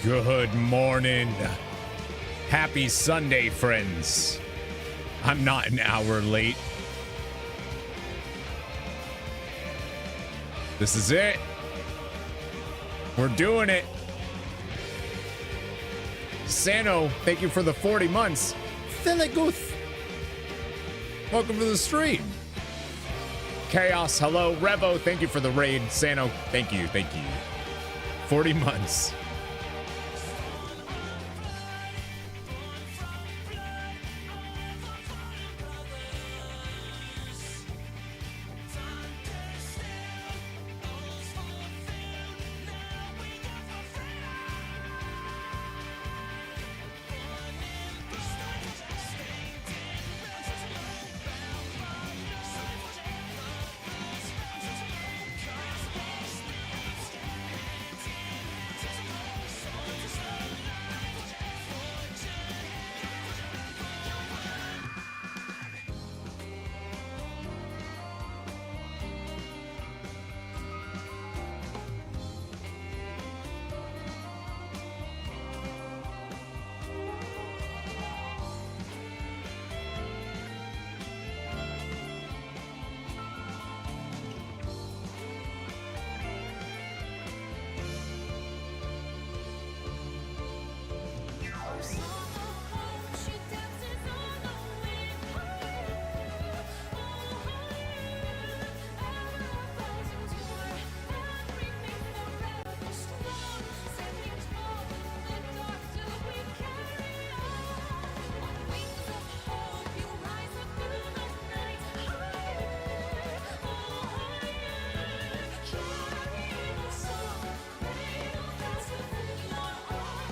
Good morning. Happy Sunday, friends. I'm not an hour late. This is it. We're doing it. Sano, thank you for the 40 months. Theligoth. Welcome to the stream. Chaos, hello. Revo, thank you for the raid. Sano, thank you. 40 months.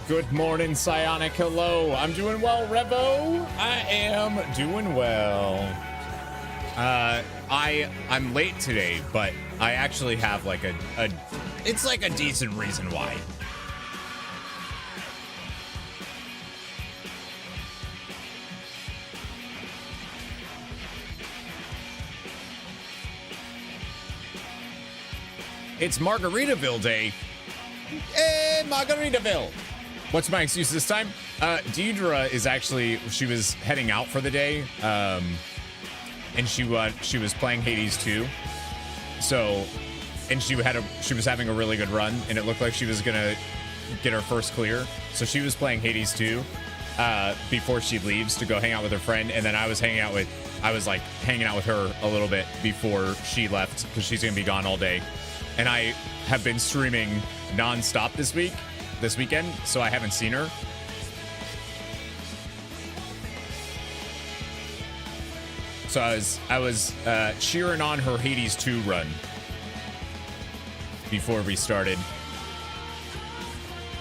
Good morning, Psionic. Hello. I'm doing well, Revo. I am doing well. I'm late today, but I actually have like it's like a decent reason why. It's Margaritaville Day. Hey, Margaritaville. What's my excuse this time? Deidre is actually, she was heading out for the day, and she was playing Hades 2. So, and she was having a really good run, and it looked like she was gonna get her first clear. So she was playing Hades 2 before she leaves to go hang out with her friend, and then I was hanging out with her a little bit before she left because she's gonna be gone all day, and I have been streaming nonstop this weekend, so I haven't seen her. So I was cheering on her Hades 2 run before we started.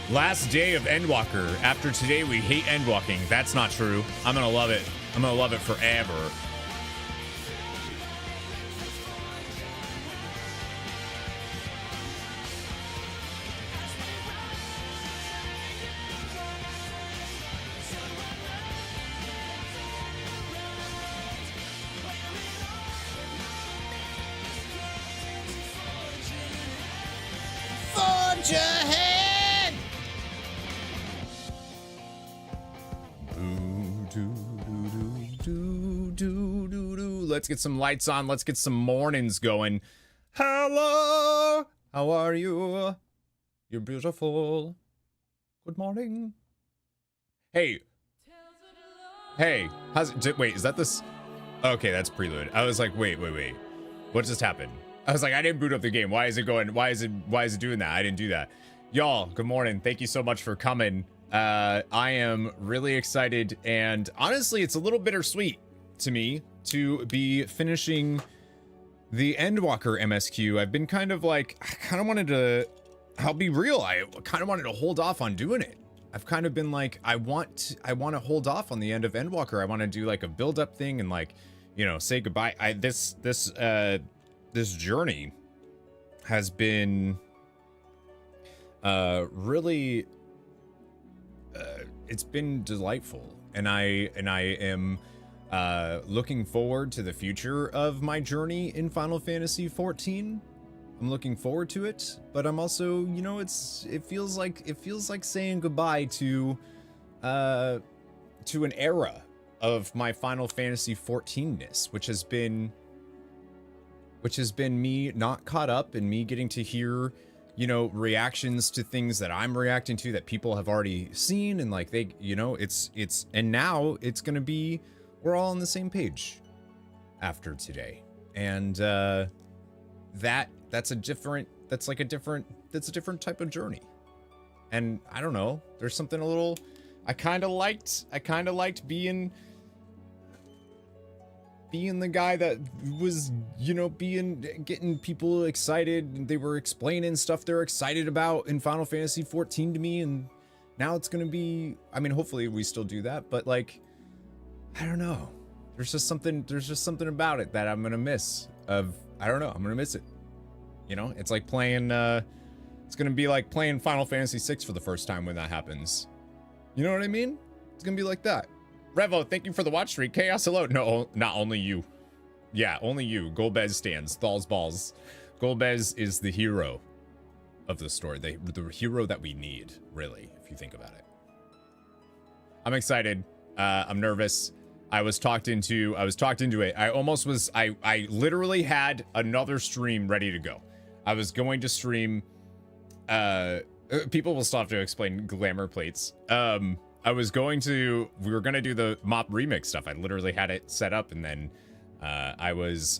Last day of Endwalker. After today, we hate Endwalking. That's not true. I'm gonna love it. I'm gonna love it forever. Let's get some lights on. Let's get some mornings going. Hello. How are you? You're beautiful. Good morning. Hey. How's it? Wait, is that this? Okay, that's prelude. I was like, wait. What just happened? I was like, I didn't boot up the game. Why is it going? Why is it doing that? I didn't do that. Y'all, good morning. Thank you so much for coming. I am really excited, and honestly, it's a little bittersweet to me to be finishing the Endwalker MSQ. I've been kind of like, I'll be real, I kind of wanted to hold off on doing it. I've kind of been like, I want to hold off on the end of Endwalker. I want to do like a build up thing and like, you know, say goodbye. This journey has been really it's been delightful, and I am looking forward to the future of my journey in Final Fantasy XIV. I'm looking forward to it, but I'm also, you know, it feels like saying goodbye to an era of my Final Fantasy XIV-ness, which has been me not caught up and me getting to hear, you know, reactions to things that I'm reacting to that people have already seen, and like they, you know, and now it's gonna be, we're all on the same page after today, and that's a different type of journey. And I don't know, there's something a little, I kind of liked being the guy that was, you know, getting people excited, and they were explaining stuff they're excited about in Final Fantasy XIV to me, and now it's gonna be, I mean, hopefully we still do that, but like, I don't know, there's just something about it that I'm gonna miss. I'm gonna miss it. You know, it's like playing, it's gonna be like playing Final Fantasy VI for the first time when that happens. You know what I mean? It's gonna be like that. Revo, thank you for the watch streak. Chaos, hello. No, not only you. Yeah, only you. Golbez stands. Thal's balls. Golbez is the hero of the story. The hero that we need, really, if you think about it. I'm excited. I'm nervous. I was talked into it. I literally had another stream ready to go. I was going to stream, people will still have to explain glamour plates. We were gonna do the mop remix stuff. I literally had it set up, and then I was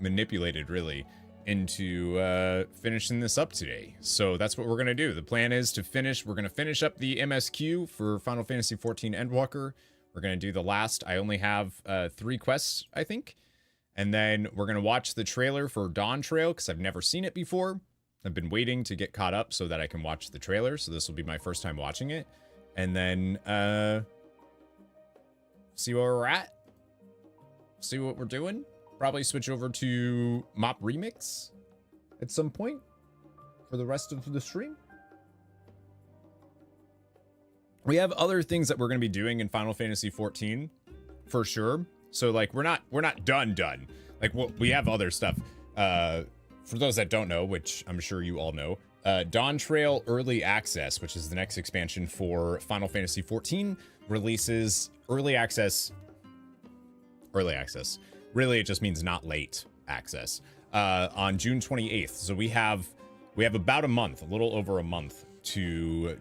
manipulated really into finishing this up today. So that's what we're gonna do. The plan is we're gonna finish up the MSQ for Final Fantasy XIV Endwalker. We're gonna do the last, I only have 3 quests, I think. And then we're gonna watch the trailer for Dawntrail, because I've never seen it before. I've been waiting to get caught up so that I can watch the trailer, so this will be my first time watching it. And then, see where we're at. See what we're doing. Probably switch over to Mop Remix at some point for the rest of the stream. We have other things that we're going to be doing in Final Fantasy XIV, for sure. So, like, we're not done. Like, we have other stuff. For those that don't know, which I'm sure you all know, Dawntrail Early Access, which is the next expansion for Final Fantasy XIV, releases early access. Really, it just means not late access. On June 28th. So we have about a month, a little over a month to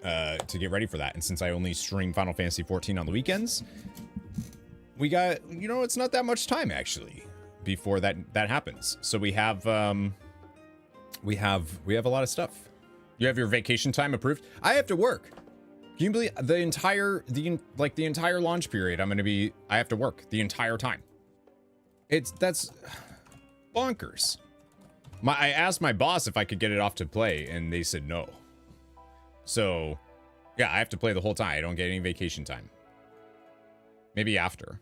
get ready for that. And since I only stream Final Fantasy XIV on the weekends, we got, you know, it's not that much time actually before that happens. So we have a lot of stuff. You have your vacation time approved. I have to work. Can you believe the entire launch period? I have to work the entire time. That's bonkers. I asked my boss if I could get it off to play, and they said no. So, yeah, I have to play the whole time. I don't get any vacation time. Maybe after.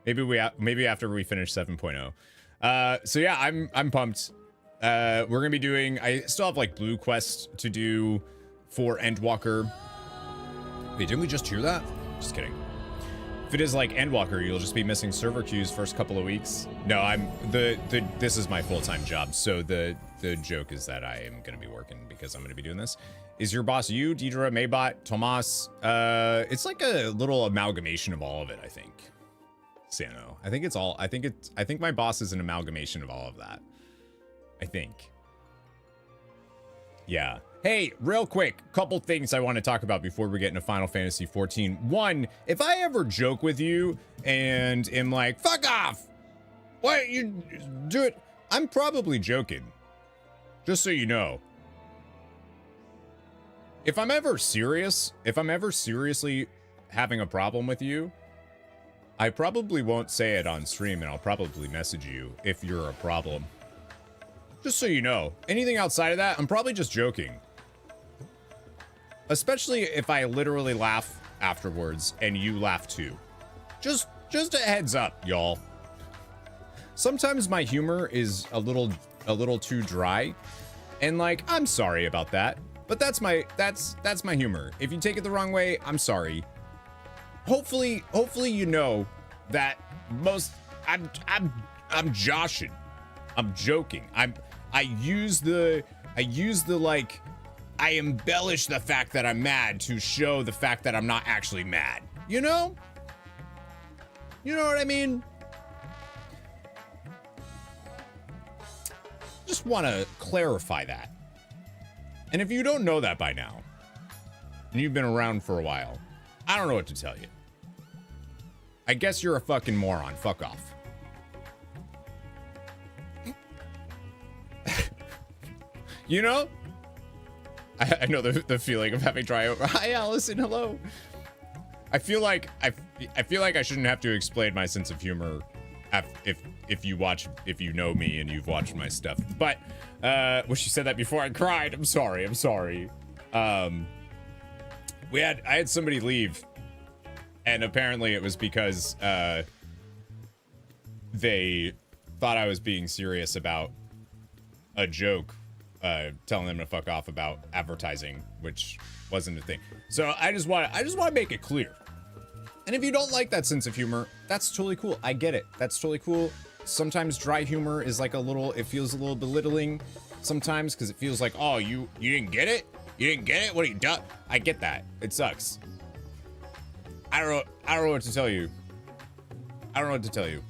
Maybe after we finish 7.0. So yeah, I'm pumped. We're gonna be doing. I still have like blue quests to do for Endwalker. Wait, didn't we just hear that? Just kidding. If it is like Endwalker, you'll just be missing server queues first couple of weeks. No, this is my full-time job. So the joke is that I am gonna be working because I'm gonna be doing this. Is your boss you, Deidre, Maybot, Tomas? It's like a little amalgamation of all of it, I think. Sano. I think my boss is an amalgamation of all of that. I think. Yeah. Hey, real quick, couple things I want to talk about before we get into Final Fantasy XIV. One, if I ever joke with you and am like, fuck off! Why you do it? I'm probably joking. Just so you know. If I'm ever seriously having a problem with you, I probably won't say it on stream, and I'll probably message you if you're a problem. Just so you know. Anything outside of that, I'm probably just joking. Especially if I literally laugh afterwards and you laugh too. Just a heads up, y'all. Sometimes my humor is a little too dry, and like, I'm sorry about that. But that's my humor. If you take it the wrong way, I'm sorry. Hopefully you know that I'm joshing. I'm joking. I use the like, I embellish the fact that I'm mad to show the fact that I'm not actually mad. You know? You know what I mean? Just want to clarify that. And if you don't know that by now, and you've been around for a while, I don't know what to tell you. I guess you're a fucking moron. Fuck off. You know? I know the feeling of having dry over. Hi, Allison. Hello. I feel like I shouldn't have to explain my sense of humor if you know me and you've watched my stuff. But when she said that before, I cried. I'm sorry. I had somebody leave, and apparently it was because they thought I was being serious about a joke, telling them to fuck off about advertising, which wasn't a thing. So I just want to make it clear. And if you don't like that sense of humor, that's totally cool. I get it. That's totally cool. Sometimes dry humor is like it feels a little belittling sometimes, because it feels like, oh, you didn't get it? You didn't get it? What are you done? I get that. It sucks. I don't know what to tell you. I don't know what to tell you.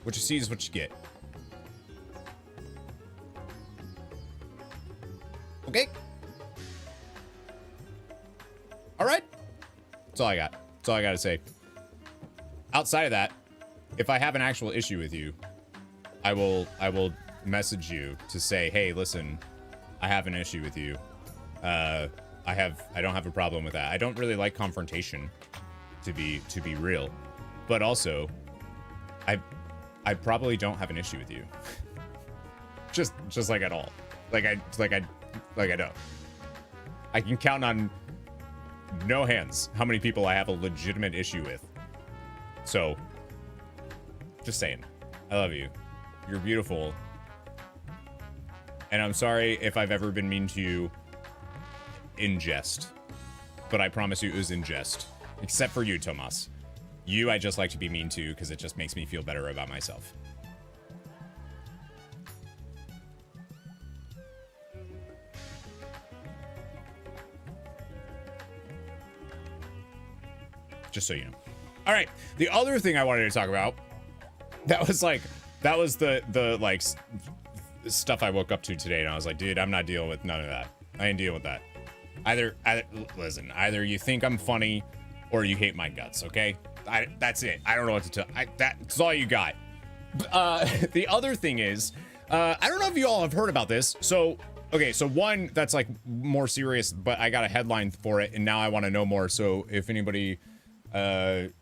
What you see is what you get. Okay? All right? That's all I got. That's all I got to say. Outside of that, if I have an actual issue with you, I will message you to say, hey, listen, I have an issue with you. I don't have a problem with that. I don't really like confrontation, to be real, but also I probably don't have an issue with you. just like at all. Like I don't. I can count on no hands how many people I have a legitimate issue with. So, just saying, I love you. You're beautiful. And I'm sorry if I've ever been mean to you in jest. But I promise you it was in jest. Except for you, Tomas. You, I just like to be mean to because it just makes me feel better about myself. Just so you know. All right. The other thing I wanted to talk about, that was the like stuff I woke up to today, and I was like, dude, I'm not dealing with none of that. I ain't dealing with that. Listen, either you think I'm funny or you hate my guts, okay? That's it. I don't know what to tell. That's all you got. The other thing is, I don't know if you all have heard about this. So, okay, so one that's like more serious, but I got a headline for it, and now I want to know more. So if anybody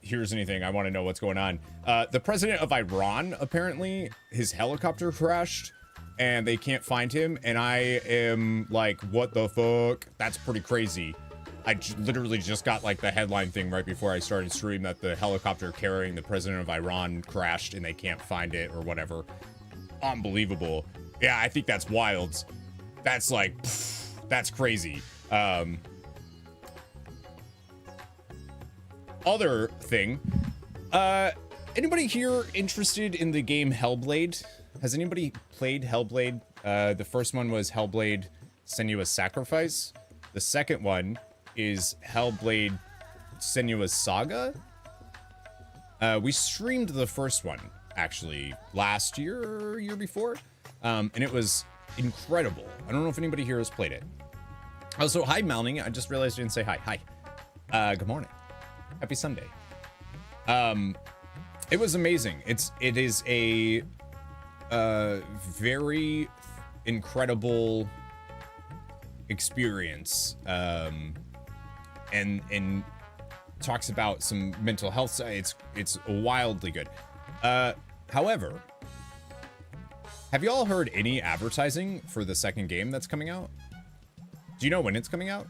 hears anything, I want to know what's going on. The president of Iran, apparently his helicopter crashed and they can't find him, and I am like, what the fuck? That's pretty crazy. I literally just got like the headline thing right before I started stream that the helicopter carrying the president of Iran crashed and they can't find it or whatever. Unbelievable. Yeah, I think that's wild. That's like, that's crazy. Other thing, anybody here interested in the game Hellblade? Has anybody played Hellblade? The first one was Hellblade Senua's Sacrifice. The second one is Hellblade Senua's Saga. We streamed the first one actually last year or year before, and it was incredible. I don't know if anybody here has played it. Also, hi Melanie. I just realized I didn't say hi. Hi. Good morning. Happy Sunday. It was amazing. It is a very incredible experience, and talks about some mental health. It's wildly good. However, have you all heard any advertising for the second game that's coming out? Do you know when it's coming out?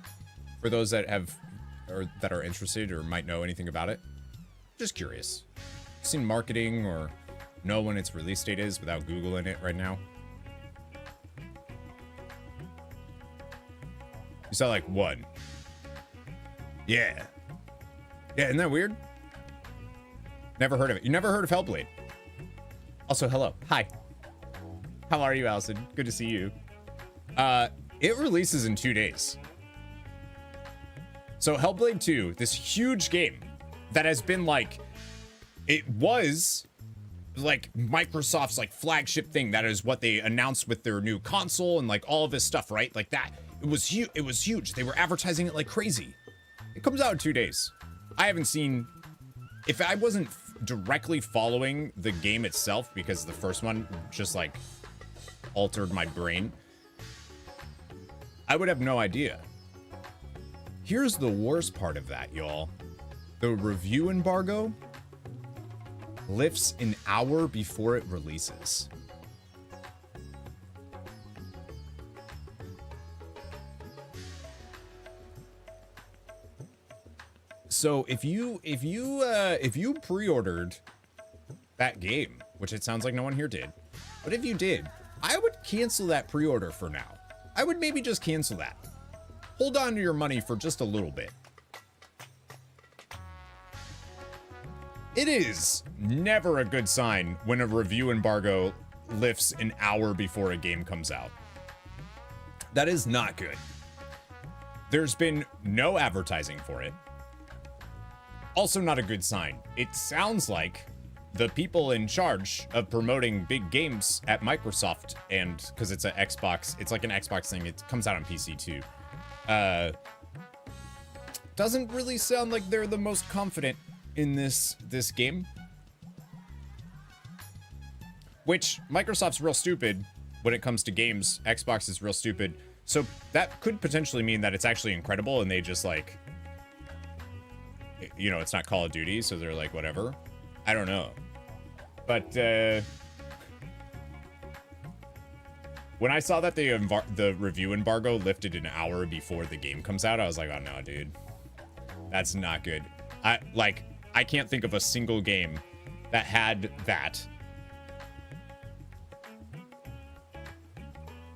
For those that have or that are interested or might know anything about it, just curious. Seen marketing or know when its release date is without Googling it right now? You saw like one. Yeah. Yeah, isn't that weird? Never heard of it. You never heard of Hellblade? Also, hello. Hi. How are you, Allison? Good to see you. It releases in 2 days. So Hellblade 2, this huge game that has been like, it was like Microsoft's like flagship thing. That is what they announced with their new console and like all of this stuff, right? Like that. It was huge. It was huge. They were advertising it like crazy. It comes out in 2 days. I haven't seen, if I wasn't directly following the game itself, because the first one just like altered my brain, I would have no idea. Here's the worst part of that, y'all. The review embargo lifts an hour before it releases. So if you pre-ordered that game, which it sounds like no one here did, but if you did, I would cancel that pre-order for now. I would maybe just cancel that. Hold on to your money for just a little bit. It is never a good sign when a review embargo lifts an hour before a game comes out. That is not good. There's been no advertising for it. Also not a good sign. It sounds like the people in charge of promoting big games at Microsoft, and because it's an Xbox, it's like an Xbox thing, it comes out on PC too. Doesn't really sound like they're the most confident in this game. Which, Microsoft's real stupid when it comes to games. Xbox is real stupid. So that could potentially mean that it's actually incredible and they just like, you know, it's not Call of Duty, so they're like, whatever. I don't know. But when I saw that the review embargo lifted an hour before the game comes out, I was like, oh no, dude. That's not good. I can't think of a single game that had that.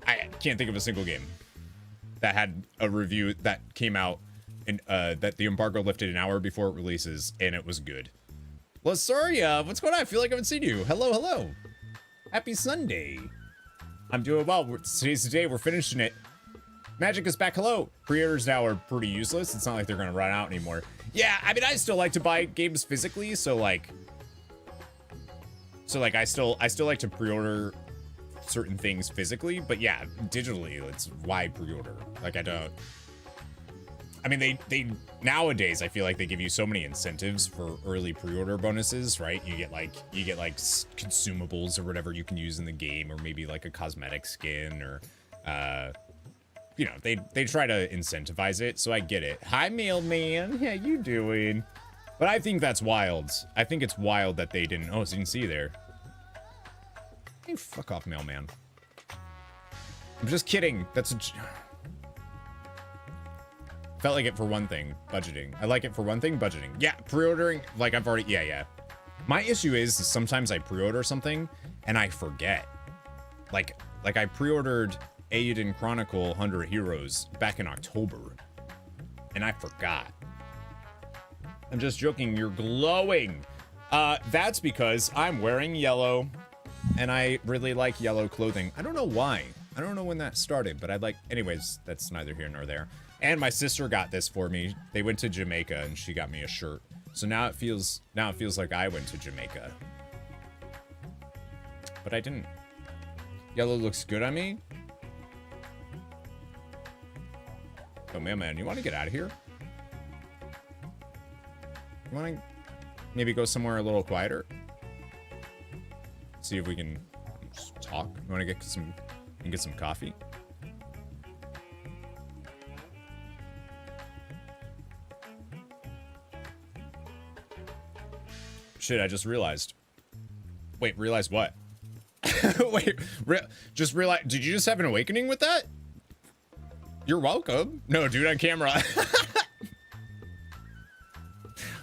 I can't think of a single game that had a review that came out and that the embargo lifted an hour before it releases and it was good. Lasoria, what's going on? I feel like I haven't seen you. Hello, hello. Happy Sunday. I'm doing well. Today's the day. We're finishing it. Magic is back. Hello. Pre-orders now are pretty useless. It's not like they're going to run out anymore. Yeah, I mean, I still like to buy games physically, so like I still like to pre-order certain things physically, but yeah, digitally, it's why pre-order. Like I mean, they nowadays I feel like they give you so many incentives for early pre-order bonuses, right? You get like consumables or whatever you can use in the game, or maybe like a cosmetic skin, or you know, they try to incentivize it, so I get it. Hi, mailman. How you doing? But I think that's wild. I think it's wild that they didn't. Oh, so you can see there. Hey, fuck off, mailman. I'm just kidding. That's a. Felt like it for one thing, budgeting. I like it for one thing, budgeting. Yeah, pre-ordering, like I've already, yeah. My issue is sometimes I pre-order something and I forget. Like I pre-ordered Aiden Chronicle 100 Heroes back in October and I forgot. I'm just joking, you're glowing. That's because I'm wearing yellow and I really like yellow clothing. I don't know why. I don't know when that started, but anyways, that's neither here nor there. And my sister got this for me. They went to Jamaica and she got me a shirt. So now it feels like I went to Jamaica. But I didn't. Yellow looks good on me. Oh man, you want to get out of here? You want to maybe go somewhere a little quieter? See if we can just talk. You want to get some coffee? Shit, I just realized. Wait, realized what? Wait, just realized. Did you just have an awakening with that? You're welcome. No, dude, on camera.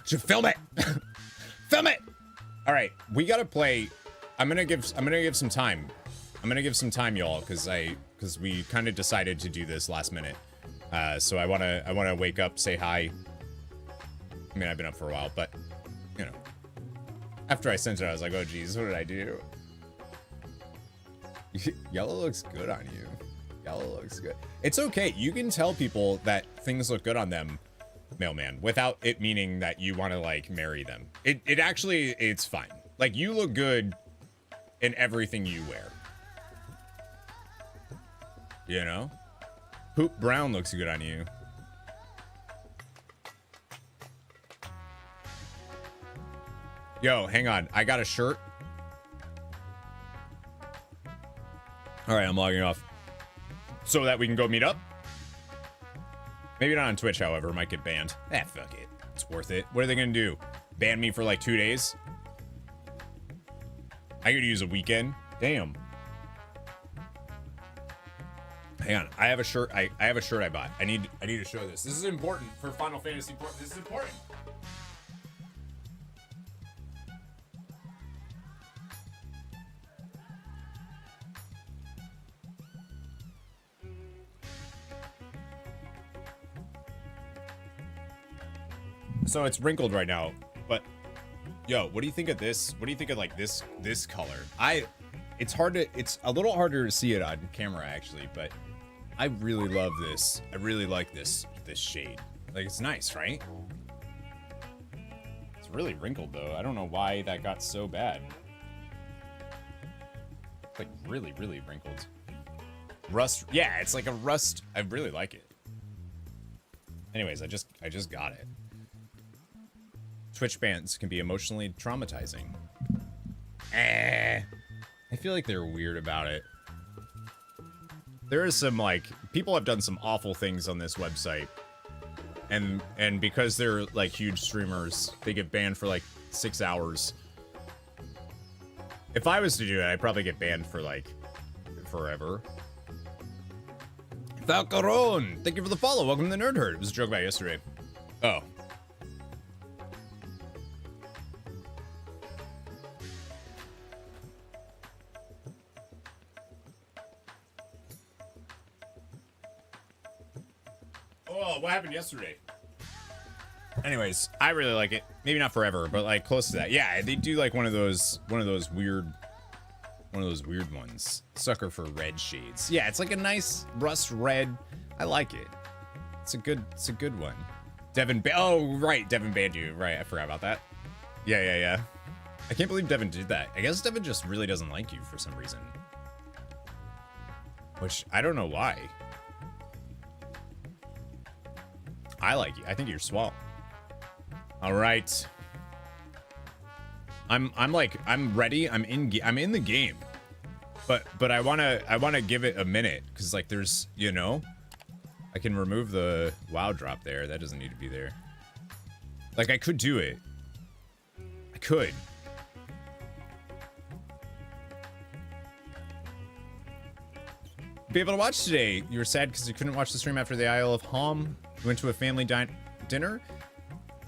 Should film it. Film it. All right, we gotta play. I'm gonna give some time. I'm gonna give some time, y'all, because we kind of decided to do this last minute. So I wanna wake up, say hi. I mean, I've been up for a while, but you know. After I sent it, I was like, oh, geez, what did I do? Yellow looks good on you. Yellow looks good. It's okay. You can tell people that things look good on them, mailman, without it meaning that you want to like marry them. It actually, it's fine. Like, you look good in everything you wear. You know? Poop brown looks good on you. Yo, hang on. I got a shirt. All right, I'm logging off so that we can go meet up. Maybe not on Twitch, however. Might get banned. Eh, fuck it. It's worth it. What are they gonna do? Ban me for like 2 days? I could use a weekend. Damn. Hang on. I have a shirt. I have a shirt I bought. I need to show this. This is important for Final Fantasy IV. This is important. So it's wrinkled right now, but yo, what do you think of this? What do you think of like this color? It's a little harder to see it on camera actually, but I really love this. I really like this shade. Like, it's nice, right? It's really wrinkled though. I don't know why that got so bad. It's like really, really wrinkled. Rust, yeah, it's like a rust. I really like it. Anyways, I just got it. Twitch bans can be emotionally traumatizing. I feel like they're weird about it. There is some, like, people have done some awful things on this website. And because they're, like, huge streamers, they get banned for, like, 6 hours. If I was to do it, I'd probably get banned for, like, forever. Falcaron, thank you for the follow. Welcome to the Nerd Herd. It was a joke about yesterday. Oh. What happened yesterday? Anyways, I really like it. Maybe not forever, but like close to that. Yeah, they do like one of those weird ones. Sucker for red shades. Yeah, it's like a nice rust red. I like it. It's a good one. Devin, oh right, Devin banned you. Right, I forgot about that. Yeah. I can't believe Devin did that. I guess Devin just really doesn't like you for some reason. Which I don't know why. I like you. I think you're swell. All right. I'm ready. I'm in the game. But I want to give it a minute cuz like there's, you know, I can remove the WoW drop there. That doesn't need to be there. Like I could do it. I could. Be able to watch today. You were sad cuz you couldn't watch the stream after the Isle of Hom. You went to a family dinner?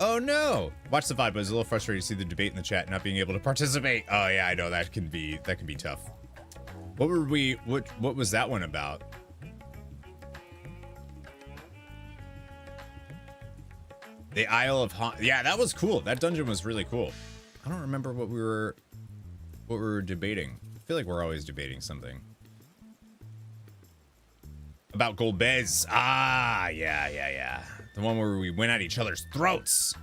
Oh no! Watch the VOD, but it's a little frustrating to see the debate in the chat not being able to participate. Oh yeah, I know that can be tough. What was that one about? The Isle of Hom. Yeah, that was cool. That dungeon was really cool. I don't remember what we were debating. I feel like we're always debating something. About Golbez. Ah, yeah. The one where we went at each other's throats.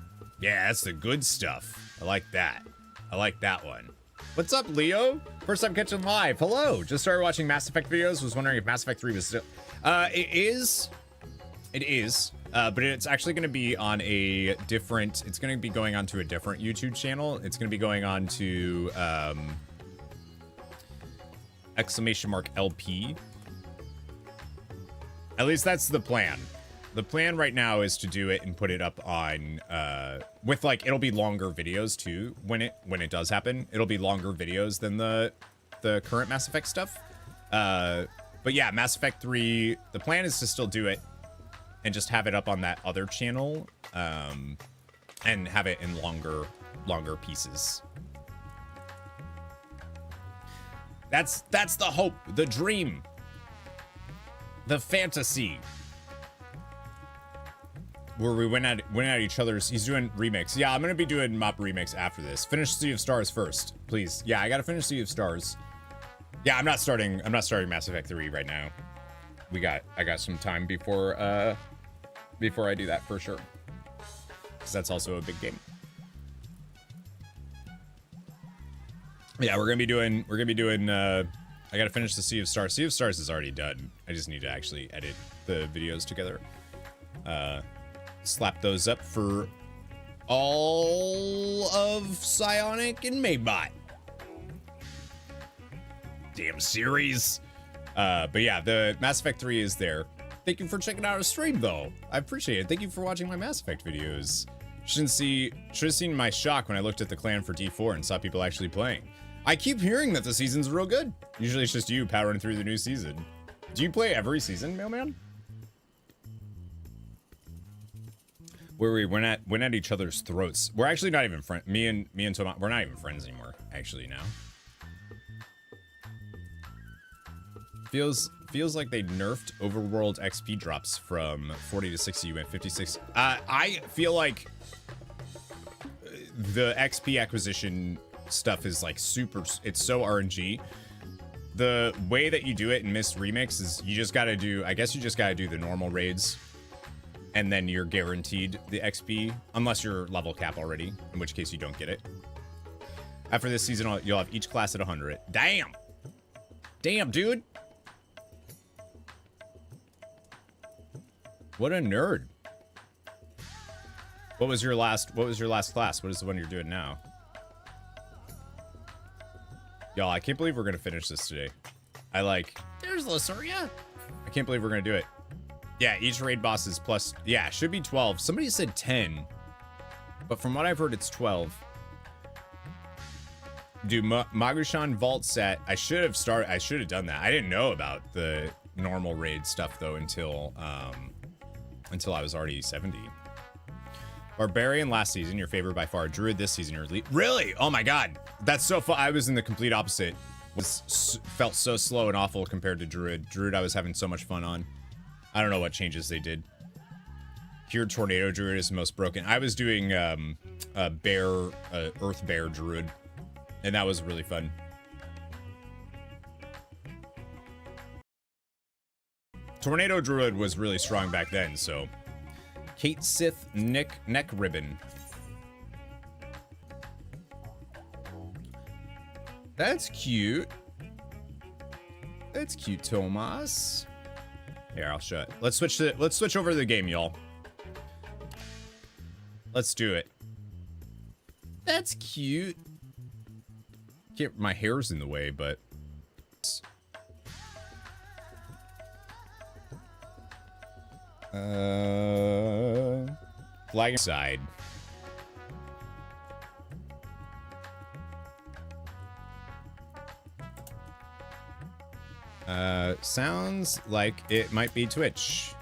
Yeah, that's the good stuff. I like that. I like that one. What's up, Leo? First time catching live. Hello. Just started watching Mass Effect videos. Was wondering if Mass Effect 3 was still... It is. But it's actually going to be on a different... It's going to be going on to a different YouTube channel. It's going to be going on to... !LP. At least that's the plan. The plan right now is to do it and put it up on, with like, it'll be longer videos too, when it does happen. It'll be longer videos than the current Mass Effect stuff. But yeah, Mass Effect 3, the plan is to still do it and just have it up on that other channel, and have it in longer pieces. That's the hope, the dream. The fantasy where we went at each other's. He's doing remix. Yeah, I'm gonna be doing mop remix after this. Finish Sea of Stars first, please. Yeah, I gotta finish Sea of Stars. Yeah, I'm not starting Mass Effect 3 right now. I got some time before I do that for sure. Because that's also a big game. Yeah, we're gonna be doing I gotta finish the Sea of Stars. Sea of Stars is already done. I just need to actually edit the videos together. Slap those up for all of Psionic and Maybot. Damn series. But yeah, the Mass Effect 3 is there. Thank you for checking out our stream though. I appreciate it. Thank you for watching my Mass Effect videos. Should have seen my shock when I looked at the clan for D4 and saw people actually playing. I keep hearing that the season's real good. Usually it's just you powering through the new season. Do you play every season, Mailman? Where we went at each other's throats. We're actually not even friends. Me and Tomas, we're not even friends anymore, actually, now. Feels like they nerfed overworld XP drops from 40 to 60. You went 56. I feel like the XP acquisition stuff is like super, it's so RNG. The way that you do it in Myst Remix is you just gotta do, I guess you just gotta do the normal raids and then you're guaranteed the XP unless you're level cap already, in which case you don't get it. After this season, you'll have each class at 100. Damn, dude. What a nerd. What was your last class? What is the one you're doing now? Y'all, I can't believe we're gonna finish this today. There's Lysuria. I can't believe we're gonna do it. Yeah, each raid boss is plus, yeah, it should be 12. Somebody said 10, but from what I've heard, it's 12. Do Magushan Vault set. I should have done that. I didn't know about the normal raid stuff though until I was already 70. Barbarian last season, your favorite by far. Druid this season, your lead. Really? Oh my god. That's so fun. I was in the complete opposite. Felt so slow and awful compared to Druid. Druid I was having so much fun on. I don't know what changes they did. Cured Tornado Druid is the most broken. I was doing Earth Bear Druid. And that was really fun. Tornado Druid was really strong back then, so. Kate Sith neck ribbon. That's cute. That's cute, Tomas. Here, I'll show it. Let's switch over to the game, y'all. Let's do it. That's cute. My hair's in the way, but flag side. Sounds like it might be Twitch.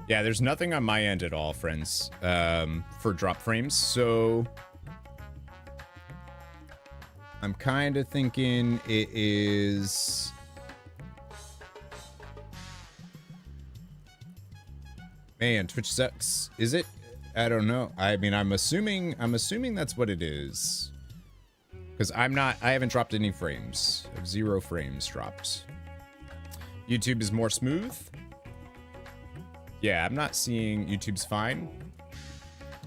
Yeah, there's nothing on my end at all, friends, for drop frames, so I'm kind of thinking it is... Man, Twitch sucks. Is it? I don't know. I mean, I'm assuming that's what it is. Because I haven't dropped any frames. I have 0 frames dropped. YouTube is more smooth. Yeah, I'm not seeing YouTube's fine.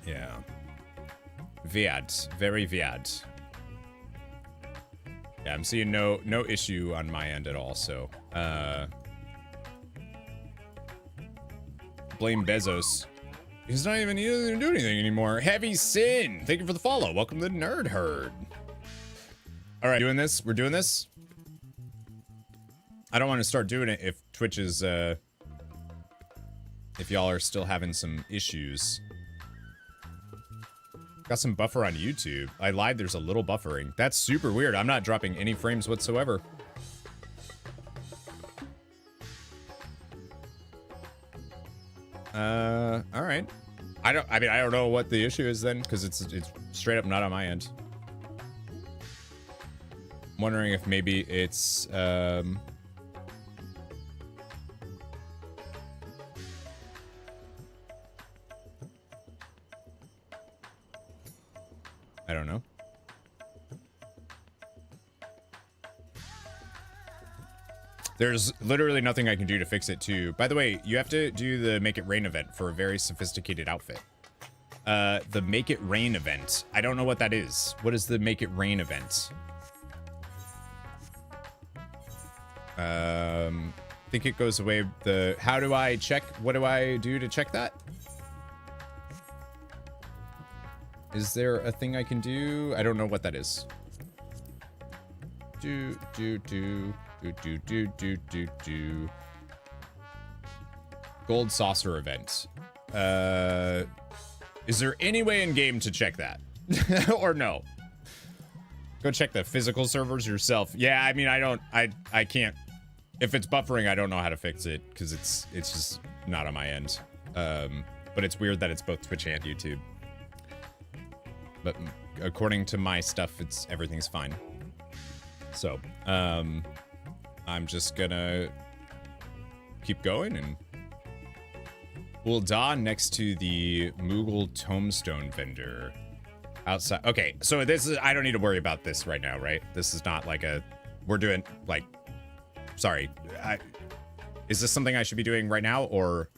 Yeah. Weird. Very weird. Yeah, I'm seeing no issue on my end at all, so blame Bezos. He doesn't even do anything anymore. Heavy Sin, thank you for the follow. Welcome to the Nerd Herd. All right, we're doing this. I don't want to start doing it if Twitch is if y'all are still having some issues. Got some buffer on YouTube. I lied, there's a little buffering. That's super weird. I'm not dropping any frames whatsoever. All right. I don't know what the issue is then, because it's straight up not on my end. I'm wondering if maybe it's I don't know. There's literally nothing I can do to fix it too. By the way, you have to do the Make It Rain event for a very sophisticated outfit. The Make It Rain event. I don't know what that is. What is the Make It Rain event? I think it goes away. How do I check? What do I do to check that? Is there a thing I can do? I don't know what that is. Do. Gold saucer event. Is there any way in game to check that? Or no? Go check the physical servers yourself. Yeah, I mean, I can't. If it's buffering, I don't know how to fix it because it's just not on my end. But it's weird that it's both Twitch and YouTube. But according to my stuff, everything's fine. So, I'm just gonna keep going and we'll dawn next to the Moogle Tombstone vendor outside. Okay, so I don't need to worry about this right now, right? This is not like we're doing like, sorry. Is this something I should be doing right now or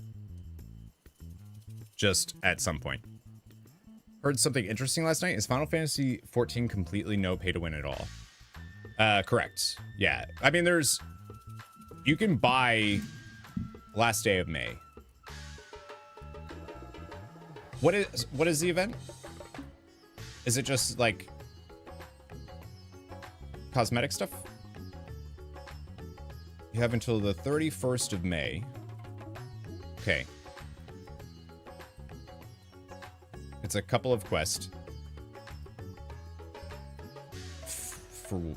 just at some point? Heard something interesting last night. Is Final Fantasy XIV completely no pay to win at all? Correct. Yeah. I mean, you can buy last day of May. What is the event? Is it just like cosmetic stuff? You have until the 31st of May. Okay. It's a couple of quests.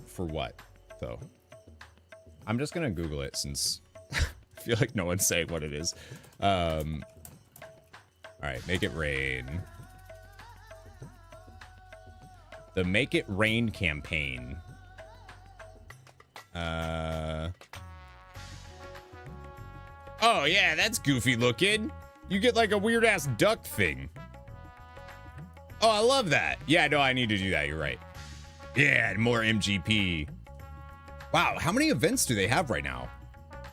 For what, though? I'm just gonna Google it since I feel like no one's saying what it is. All right, Make It Rain. The Make It Rain campaign. Oh yeah, that's goofy looking. You get like a weird ass duck thing. Oh, I love that. Yeah, no, I need to do that. You're right. Yeah, more MGP. Wow, how many events do they have right now?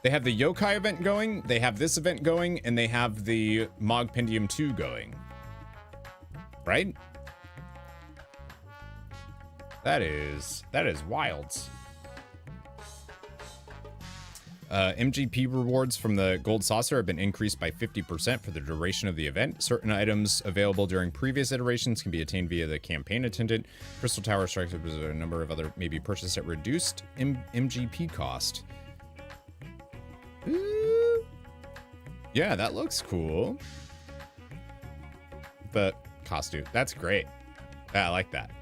They have the Yokai event going, they have this event going, and they have the Mogpendium 2 going. Right? That is wild. MGP rewards from the Gold Saucer have been increased by 50% for the duration of the event. Certain items available during previous iterations can be attained via the campaign attendant. Crystal Tower Strikes, a number of other may be purchased at reduced MGP cost. Ooh. Yeah, that looks cool. The costume, that's great. Yeah, I like that.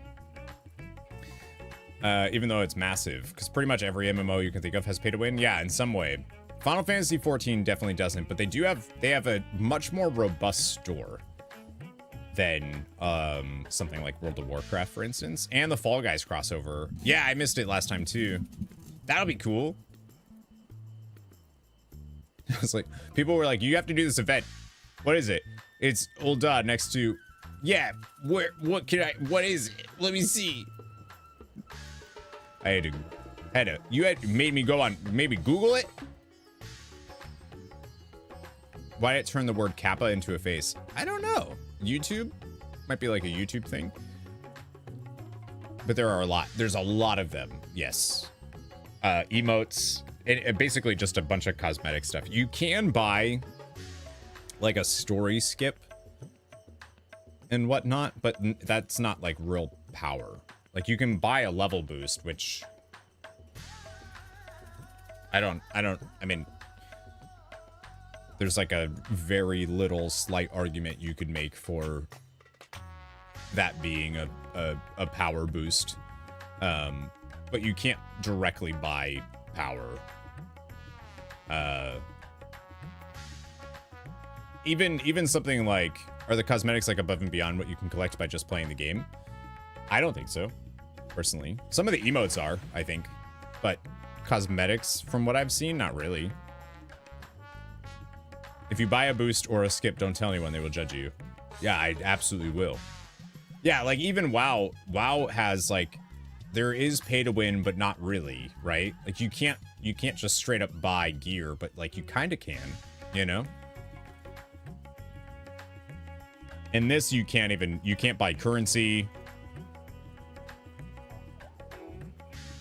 Even though it's massive, because pretty much every MMO you can think of has pay to win. Yeah, in some way. Final Fantasy XIV definitely doesn't, but they have a much more robust store than something like World of Warcraft, for instance, and the Fall Guys crossover. Yeah, I missed it last time too. That'll be cool. It's like people were like, "You have to do this event." What is it? It's Ul'dah next to. Yeah, where? What is it? Let me see. You had made me go on, maybe Google it? Why did it turn the word Kappa into a face? I don't know. YouTube? Might be like a YouTube thing. But there's a lot of them, yes. Emotes, and basically just a bunch of cosmetic stuff. You can buy like a story skip and whatnot, but that's not like real power. Like, you can buy a level boost, which I mean, there's like a very little slight argument you could make for that being a power boost. But you can't directly buy power. Even something like, are the cosmetics like above and beyond what you can collect by just playing the game? I don't think so, personally. Some of the emotes are, I think, but cosmetics, from what I've seen, not really. If you buy a boost or a skip, don't tell anyone, they will judge you. Yeah, I absolutely will. Yeah, like even WoW has like, there is pay to win, but not really, right? Like you can't just straight up buy gear, but like you kind of can, you know? In this, you can't buy currency.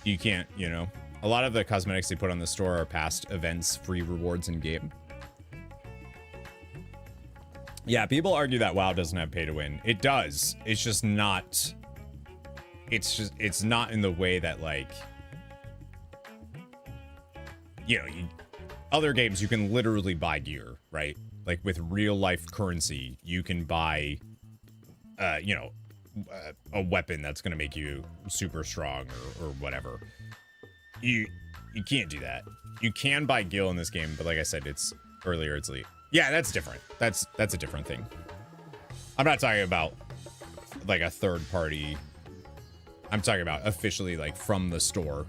You can't, you know, a lot of the cosmetics they put on the store are past events, free rewards in game. Yeah, people argue that WoW doesn't have pay to win. It does. It's just not, it's not in the way that like, you know, other games you can literally buy gear, right? Like with real life currency, you can buy, you know, a weapon that's going to make you super strong or whatever. You can't do that. You can buy gil in this game, but like I said, it's elite. Yeah, that's different. That's a different thing. I'm not talking about like a third party. I'm talking about officially like from the store.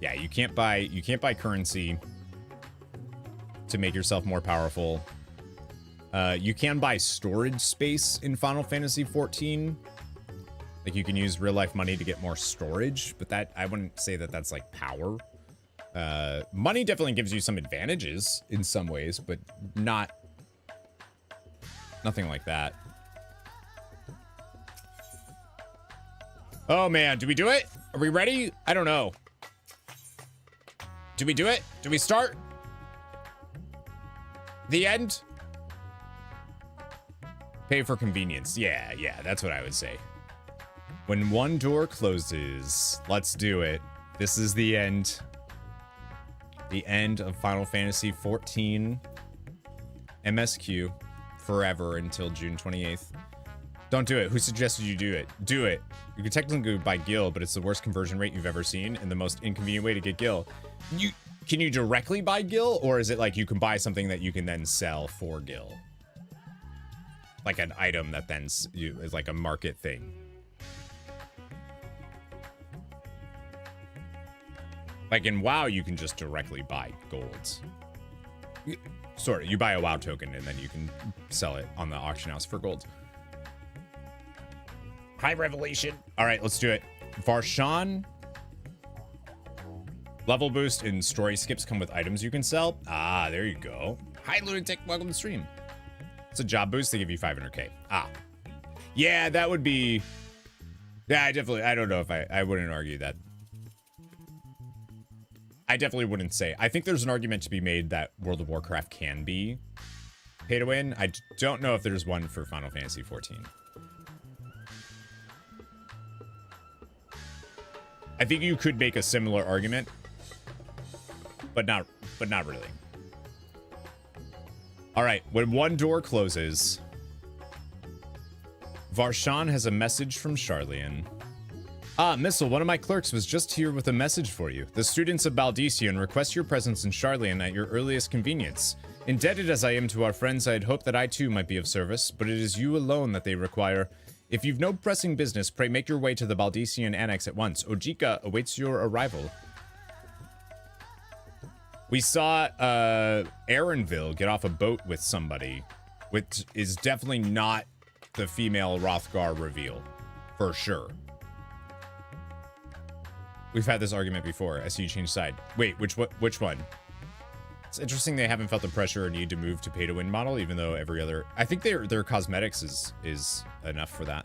Yeah, you can't buy currency to make yourself more powerful. You can buy storage space in Final Fantasy XIV. Like you can use real life money to get more storage, but that I wouldn't say that that's like power. Money definitely gives you some advantages in some ways, but nothing like that. Oh man, do we do it? Are we ready? I don't know. Do we do it? Do we start? The end? Pay for convenience. Yeah, that's what I would say. When one door closes, let's do it. This is the end. The end of Final Fantasy XIV MSQ forever until June 28th. Don't do it. Who suggested you do it? Do it. You can technically buy gil, but it's the worst conversion rate you've ever seen and the most inconvenient way to get gil. Can you directly buy gil, or is it like you can buy something that you can then sell for gil? Like an item that then is like a market thing. Like in WoW, you can just directly buy golds. Sort of. You buy a WoW token and then you can sell it on the auction house for gold. High revelation. All right, let's do it. Varshan. Level boost and story skips come with items you can sell. Ah, there you go. Hi, Lunatic. Welcome to the stream. It's a job boost. They give you 500k. Ah. Yeah, that would be... Yeah, I don't know if I wouldn't argue that. I definitely wouldn't say. I think there's an argument to be made that World of Warcraft can be pay to win. I don't know if there's one for Final Fantasy XIV. I think you could make a similar argument, but not really. All right, when one door closes, Varshan has a message from Charlian. Ah, Missil, one of my clerks was just here with a message for you. The students of Baldesion request your presence in Charlian at your earliest convenience. Indebted as I am to our friends, I had hoped that I too might be of service, but it is you alone that they require. If you've no pressing business, pray make your way to the Baldesion Annex at once. Ojika awaits your arrival. We saw Aaronville get off a boat with somebody, which is definitely not the female Rothgar reveal, for sure. We've had this argument before. I see you change side. Wait, which one? It's interesting they haven't felt the pressure or need to move to pay-to-win model, even though every other... I think their cosmetics is enough for that.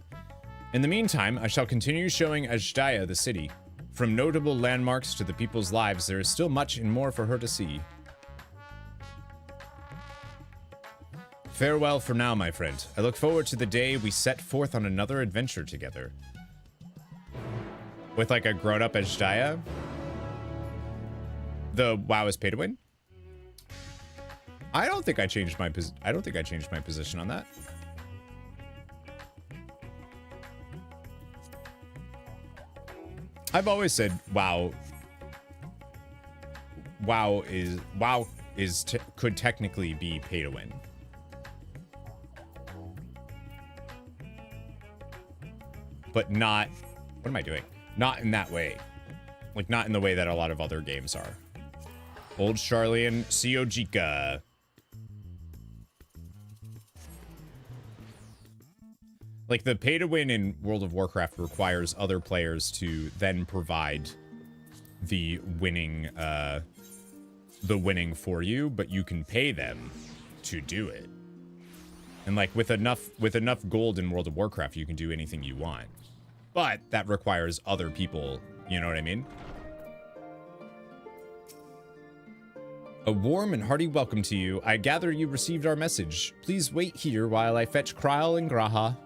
In the meantime, I shall continue showing Ajdaya the city. From notable landmarks to the people's lives, there is still much and more for her to see. Farewell for now, my friend. I look forward to the day we set forth on another adventure together. With like a grown-up Ajdaya? The WoW is pay to win? I don't think I changed my position on that. I've always said WoW could technically be pay to win. But not, what am I doing? Not in that way. Like, not in the way that a lot of other games are. Old Charlian, Siojika. Like, Like, the pay to win in World of Warcraft requires other players to then provide the winning for you, but you can pay them to do it. And like with enough gold in World of Warcraft, you can do anything you want. But that requires other people, you know what I mean? A warm and hearty welcome to you. I gather you received our message. Please wait here while I fetch Kryl and Graha.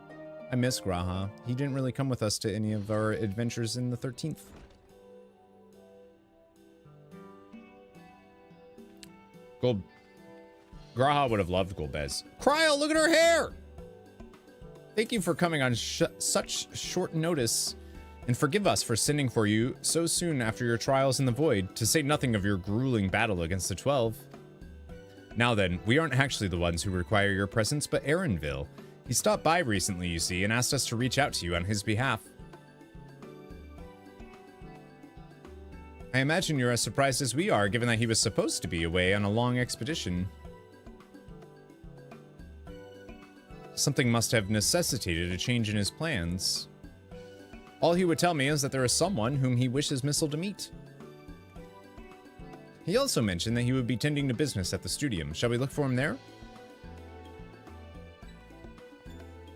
I miss Graha. He didn't really come with us to any of our adventures in the 13th. Gold. Graha would have loved Golbez. Kryl, look at her hair! Thank you for coming on such short notice, and forgive us for sending for you so soon after your trials in the void, to say nothing of your grueling battle against the 12. Now then, we aren't actually the ones who require your presence, but Erenville. He stopped by recently, you see, and asked us to reach out to you on his behalf. I imagine you're as surprised as we are, given that he was supposed to be away on a long expedition. Something must have necessitated a change in his plans. All he would tell me is that there is someone whom he wishes Missil to meet. He also mentioned that he would be tending to business at the studium. Shall we look for him there?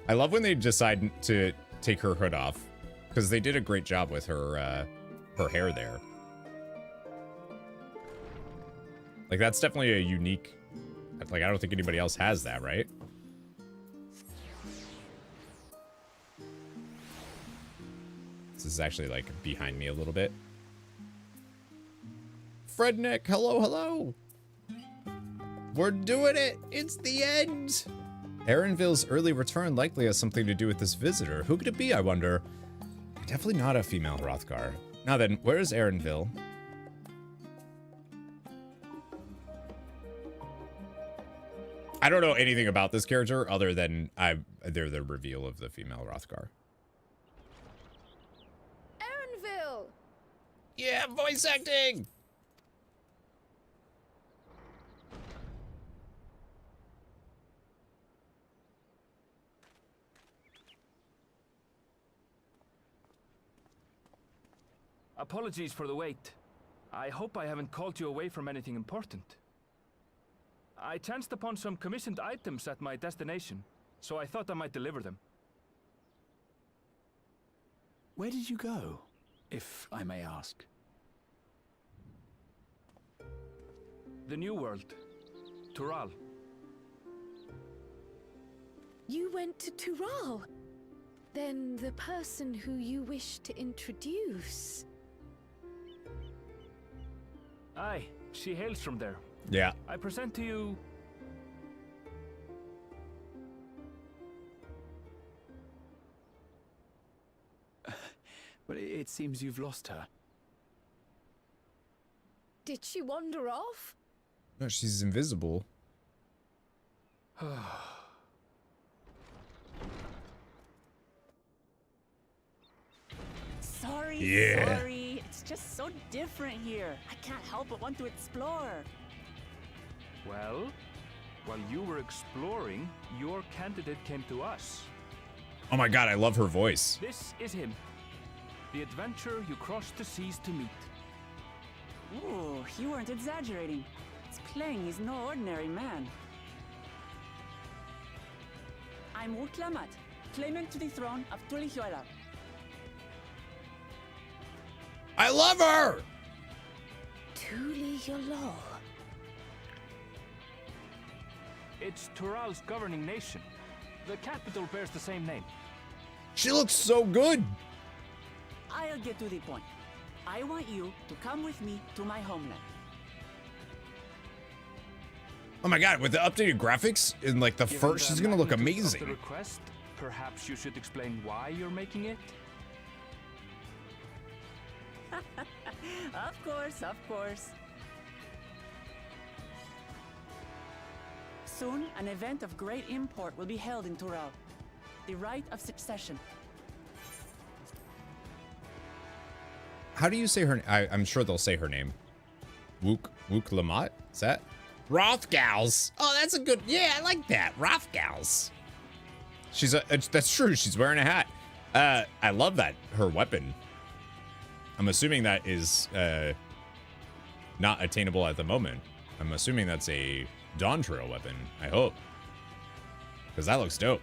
I love when they decide to take her hood off, because they did a great job with her hair there. Like, that's definitely a unique... Like, I don't think anybody else has that, right? This is actually, like, behind me a little bit. Frednick, hello, hello! We're doing it! It's the end! Erenville's early return likely has something to do with this visitor. Who could it be, I wonder? Definitely not a female Hrothgar. Now then, where is Erenville? I don't know anything about this character other than they're the reveal of the female Hrothgar. Erenville! Yeah, voice acting! Apologies for the wait. I hope I haven't called you away from anything important. I chanced upon some commissioned items at my destination, so I thought I might deliver them. Where did you go, if I may ask? The New World. Tural. You went to Tural? Then the person who you wish to introduce... Aye, she hails from there. Yeah. I present to you... But it seems you've lost her. Did she wander off? No, she's invisible. Sorry. It's just so different here. I can't help but want to explore. Well, while you were exploring, your candidate came to us. Oh my god, I love her voice. This is him. The adventurer you crossed the seas to meet. Ooh, you weren't exaggerating. It's plain he's no ordinary man. I'm Uklamat, claimant to the throne of Tulihuela. I love her! Tulihuela. It's Tural's governing nation. The capital bears the same name. She looks so good! I'll get to the point. I want you to come with me to my homeland. Oh my god, with the updated graphics in like the Given first, she's gonna look magnitude of amazing. the request, perhaps you should explain why you're making it? Of course. Soon, an event of great import will be held in Tural. The Rite of Succession. How do you say her? I'm sure they'll say her name. Wook Lamont? Is that? Rothgals. Oh, that's a good. Yeah, I like that. Rothgals. That's true. She's wearing a hat. I love that, her weapon. I'm assuming that is not attainable at the moment. I'm assuming that's a Dawntrail weapon, I hope. Because that looks dope.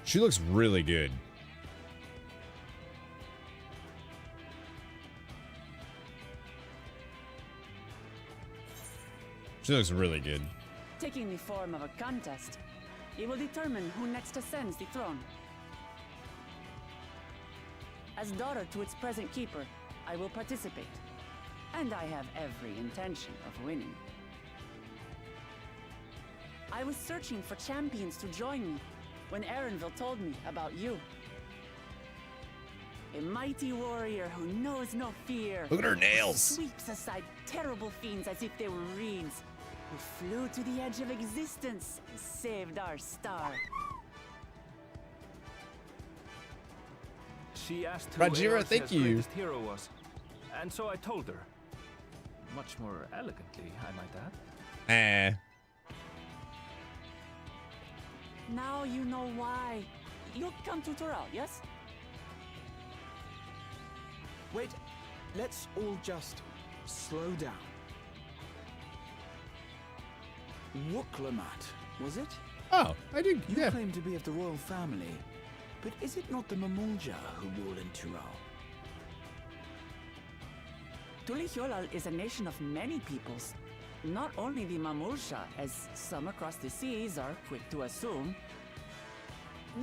She looks really good. She looks really good. Taking the form of a contest, it will determine who next ascends the throne. As daughter to its present keeper, I will participate. And I have every intention of winning. I was searching for champions to join me when Erenville told me about you. A mighty warrior who knows no fear. Look at her nails. Sweeps aside terrible fiends as if they were reeds. Who flew to the edge of existence and saved our star. She asked who Rajira, thank Eorzea's you. greatest hero was, and so I told her. Much more elegantly, I might add. Now you know why. You'll come to Tural, yes? Wait, let's all just slow down. Wooklamat, was it? Oh, I did. You Yeah. claim to be of the royal family, but is it not the Mamulja who rule in Tural? Tulihyolal is a nation of many peoples. Not only the Mamulsha, as some across the seas are quick to assume.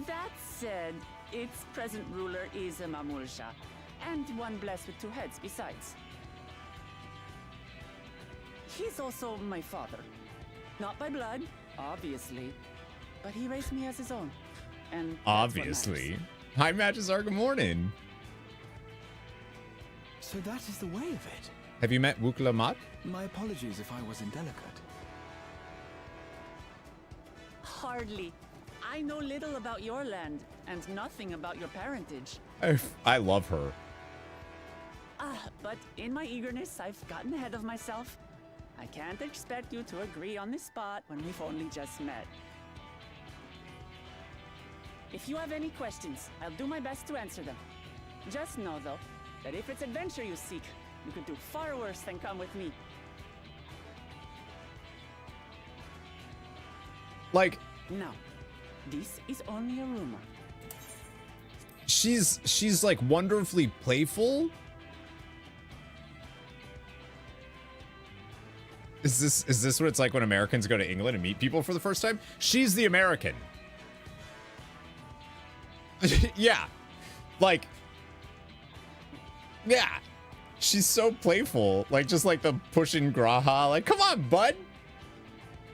That said, its present ruler is a Mamulsha, and one blessed with two heads besides. He's also my father. Not by blood, obviously, but he raised me as his own. And that's what Obviously. matters. Hi, Magizar. Good morning. So that is the way of it. Have you met Wuklamat? My apologies if I was indelicate. Hardly. I know little about your land, and nothing about your parentage. I love her. But in my eagerness, I've gotten ahead of myself. I can't expect you to agree on the spot when we've only just met. If you have any questions, I'll do my best to answer them. Just know, though, that if it's adventure you seek, you could do far worse than come with me. Like, Now, this is only a rumor. she's like wonderfully playful. Is this what it's like when Americans go to England and meet people for the first time? She's the American. Yeah. Like, yeah. She's so playful. Like, just like the pushing Graha. Like, come on, bud.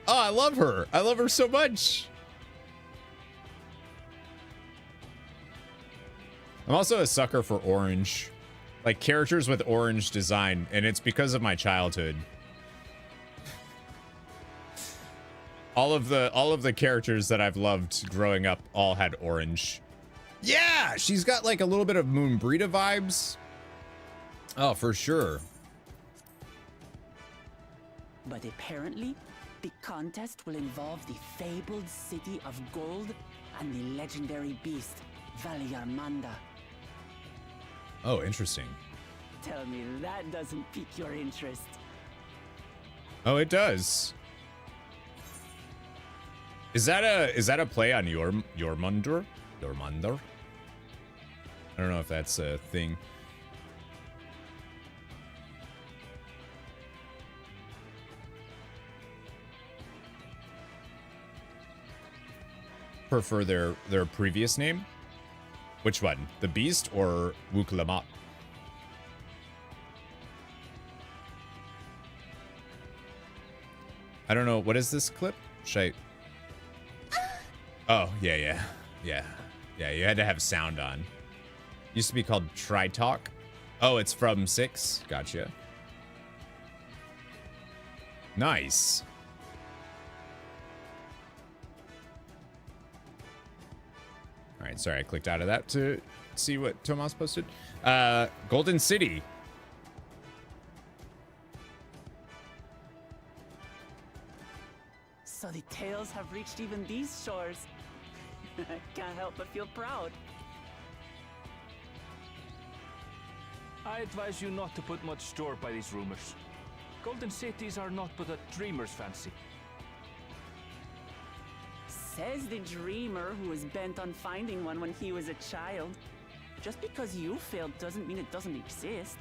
Oh, I love her. I love her so much. I'm also a sucker for orange. Like, characters with orange design, and it's because of my childhood. All of the characters that I've loved growing up all had orange. Yeah, she's got like a little bit of Moonbrita vibes. Oh, for sure. But apparently, the contest will involve the fabled city of gold and the legendary beast, Valyarmanda. Oh, interesting. Tell me that doesn't pique your interest. Oh, it does. Is that a play on Jormundur? Jormundur? I don't know if that's a thing. Prefer their previous name? Which one? The Beast or Wuklamat? I don't know. What is this clip? Should I... Oh, yeah. You had to have sound on. Used to be called Try Talk. Oh, it's from 6. Gotcha. Nice. All right, sorry, I clicked out of that to see what Tomas posted. Golden City. So the tales have reached even these shores. Can't help but feel proud. I advise you not to put much store by these rumors. Golden cities are not but a dreamer's fancy. Says the dreamer who was bent on finding one when he was a child. Just because you failed doesn't mean it doesn't exist.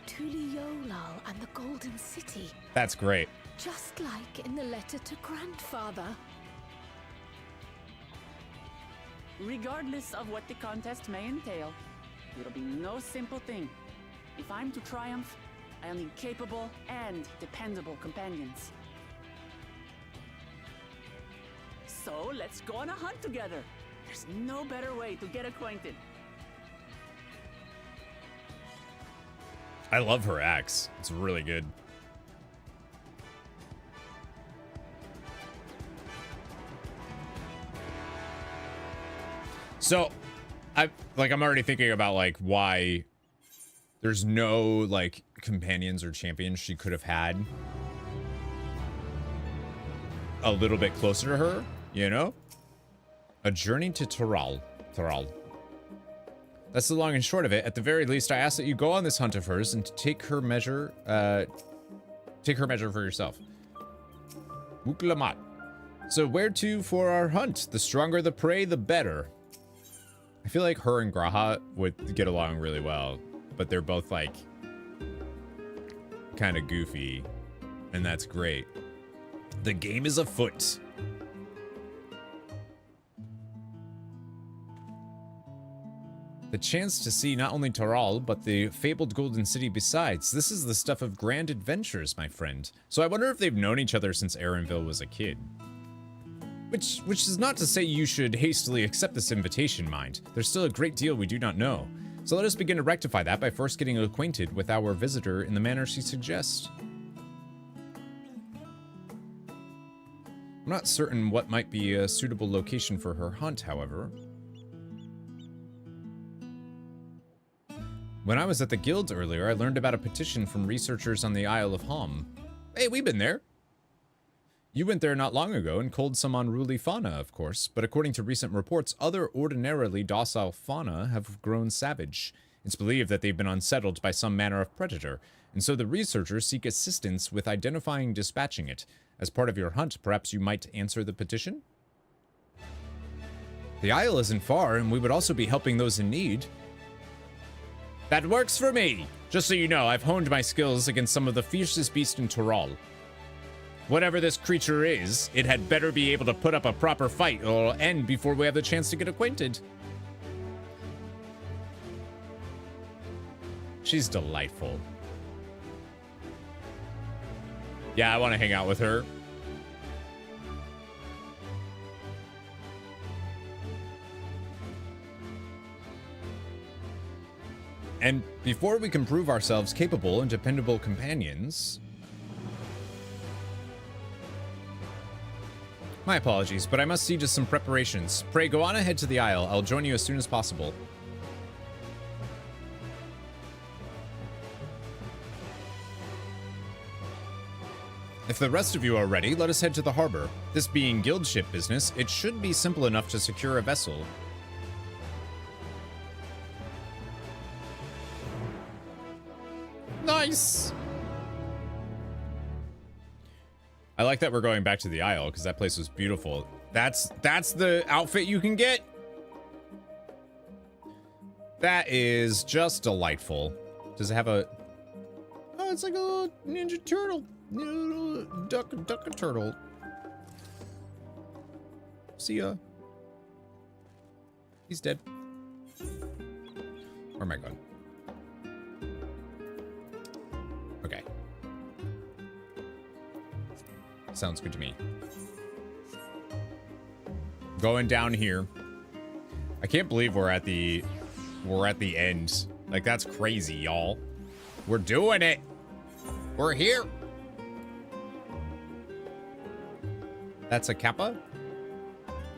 Tuliolal and the Golden City. That's great. Just like in the letter to Grandfather. Regardless of what the contest may entail, it'll be no simple thing. If I'm to triumph, I'll need capable and dependable companions. So let's go on a hunt together. There's no better way to get acquainted. I love her axe. It's really good. So, I'm already thinking about like why there's no like companions or champions she could have had a little bit closer to her, you know? A journey to Toral. That's the long and short of it. At the very least, I ask that you go on this hunt of hers and take her measure for yourself. Wuklamat. So where to for our hunt? The stronger the prey, the better. I feel like her and Graha would get along really well, but they're both like kind of goofy, and that's great. The game is afoot. The chance to see not only Toral, but the fabled Golden City besides. This is the stuff of grand adventures, my friend. So I wonder if they've known each other since Erenville was a kid. Which is not to say you should hastily accept this invitation, mind. There's still a great deal we do not know. So let us begin to rectify that by first getting acquainted with our visitor in the manner she suggests. I'm not certain what might be a suitable location for her hunt, however. When I was at the guild earlier, I learned about a petition from researchers on the Isle of Hom. Hey, we've been there. You went there not long ago and culled some unruly fauna, of course, but according to recent reports, other ordinarily docile fauna have grown savage. It's believed that they've been unsettled by some manner of predator, and so the researchers seek assistance with identifying and dispatching it. As part of your hunt, perhaps you might answer the petition? The isle isn't far, and we would also be helping those in need. That works for me! Just so you know, I've honed my skills against some of the fiercest beasts in Toral. Whatever this creature is, it had better be able to put up a proper fight, or it'll end before we have the chance to get acquainted. She's delightful. Yeah, I want to hang out with her. And before we can prove ourselves capable and dependable companions... My apologies, but I must see to some preparations. Pray go on ahead to the Isle. I'll join you as soon as possible. If the rest of you are ready, let us head to the harbor. This being guild ship business, it should be simple enough to secure a vessel. Nice! I like that we're going back to the Isle, because that place was beautiful. That's the outfit you can get? That is just delightful. Does it have a... Oh, it's like a little ninja turtle. Duck a turtle. See ya. He's dead. Where am I going? Okay. Sounds good to me. Going down here. I can't believe we're at the end. Like, that's crazy, y'all. We're doing it. We're here. That's a kappa?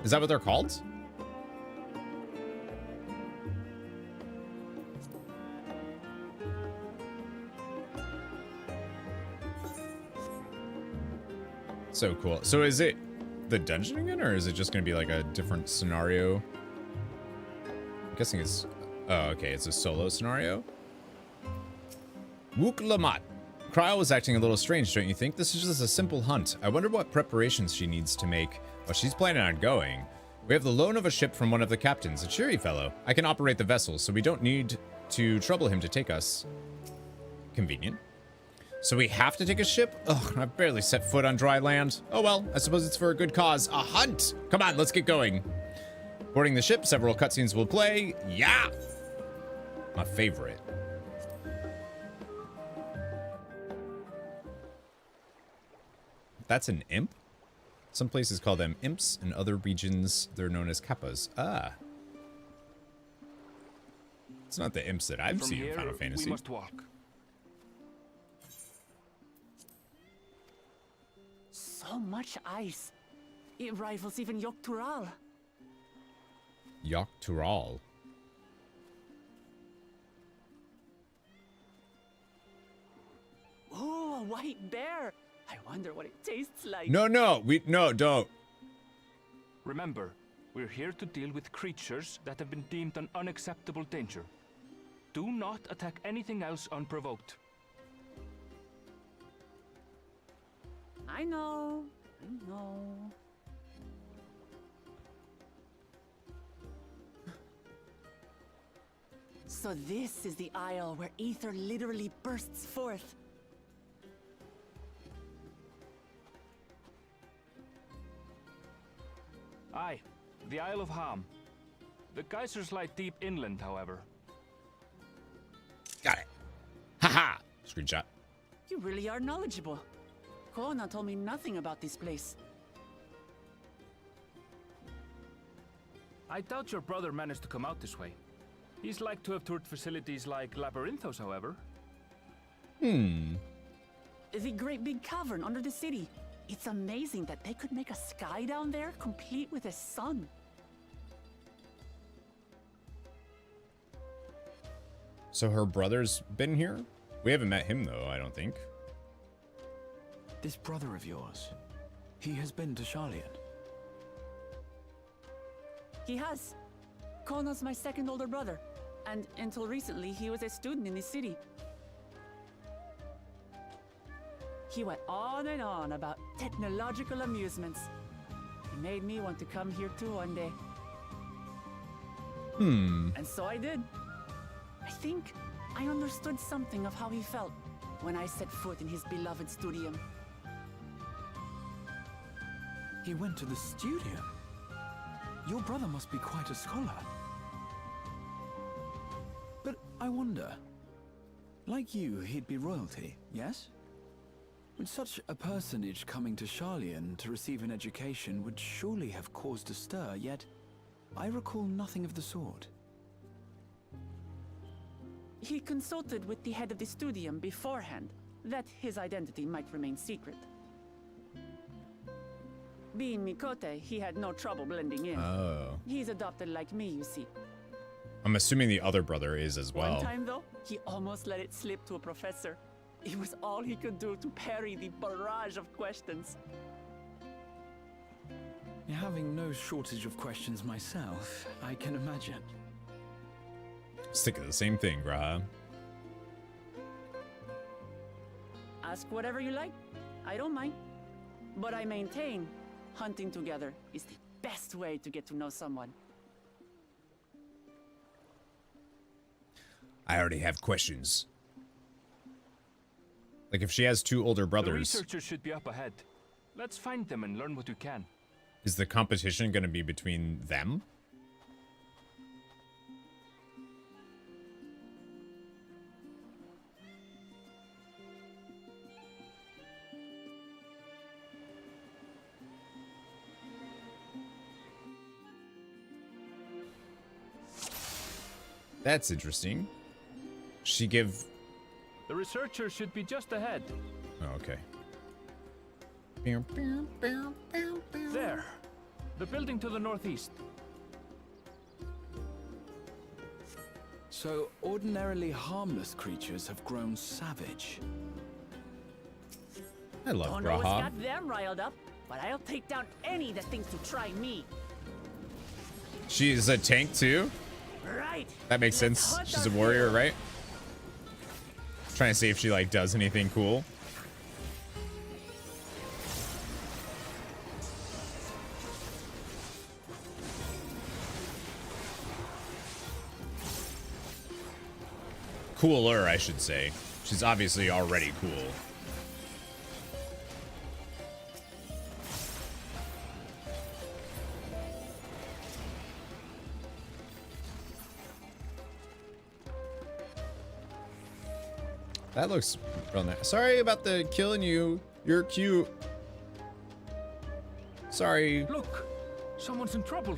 Is that what they're called? So cool. So is it the dungeon again, or is it just going to be like a different scenario? I'm guessing it's... Oh, okay. It's a solo scenario. Wook Lamat. Cryo was acting a little strange, don't you think? This is just a simple hunt. I wonder what preparations she needs to make. Well, she's planning on going. We have the loan of a ship from one of the captains, a cheery fellow. I can operate the vessel, so we don't need to trouble him to take us. Convenient. So we have to take a ship? Ugh, I've barely set foot on dry land. Oh well, I suppose it's for a good cause. A hunt! Come on, let's get going. Boarding the ship, several cutscenes will play. Yeah! My favorite. That's an imp? Some places call them imps, in other regions they're known as kappas. Ah. It's not the imps that I've From seen here, in Final Fantasy. we must walk. So much ice. It rivals even Yogg-Tural. Yogg-Tural. Oh, a white bear. I wonder what it tastes like. No, don't. Remember, we're here to deal with creatures that have been deemed an unacceptable danger. Do not attack anything else unprovoked. I know. So this is the isle where ether literally bursts forth. Aye, the Isle of Ham. The geysers lie deep inland, however. Got it. Haha. Screenshot. You really are knowledgeable. Kona told me nothing about this place. I doubt your brother managed to come out this way. He's like to have toured facilities like Labyrinthos, however. The great big cavern under the city. It's amazing that they could make a sky down there complete with a sun. So her brother's been here? We haven't met him though, I don't think. This brother of yours, he has been to Sharlayan. He has. Kona's my second older brother, and until recently he was a student in the city. He went on and on about technological amusements. He made me want to come here too one day. And so I did. I think I understood something of how he felt when I set foot in his beloved studium. He went to the studio. Your brother must be quite a scholar. But I wonder, like you, he'd be royalty, yes? With such a personage coming to Sharlayan to receive an education would surely have caused a stir, yet I recall nothing of the sort. He consulted with the head of the studium beforehand, that his identity might remain secret. Being Mikote, he had no trouble blending in. Oh. He's adopted like me, you see. I'm assuming the other brother is as well. One time, though, he almost let it slip to a professor. It was all he could do to parry the barrage of questions. Having no shortage of questions myself, I can imagine. Stick to the same thing, Graha. Ask whatever you like. I don't mind. But I maintain hunting together is the best way to get to know someone. I already have questions. Like if she has two older The brothers, researchers should be up ahead. Let's find them and learn what we can. is the competition going to be between them? That's interesting. She give... The researchers should be just ahead. Oh, okay. There. The building to the northeast. So, ordinarily harmless creatures have grown savage. I love Don't know what's Graha. got them riled up. but I'll take down any that thinks to try me. She's a tank too? Right. That makes Let's sense. hunt She's a our warrior, fill. right? Trying to see if she like does anything cool. Cooler, I should say. She's obviously already cool. That looks real nice. Sorry about the killing you. You're cute. Sorry. Look, someone's in trouble.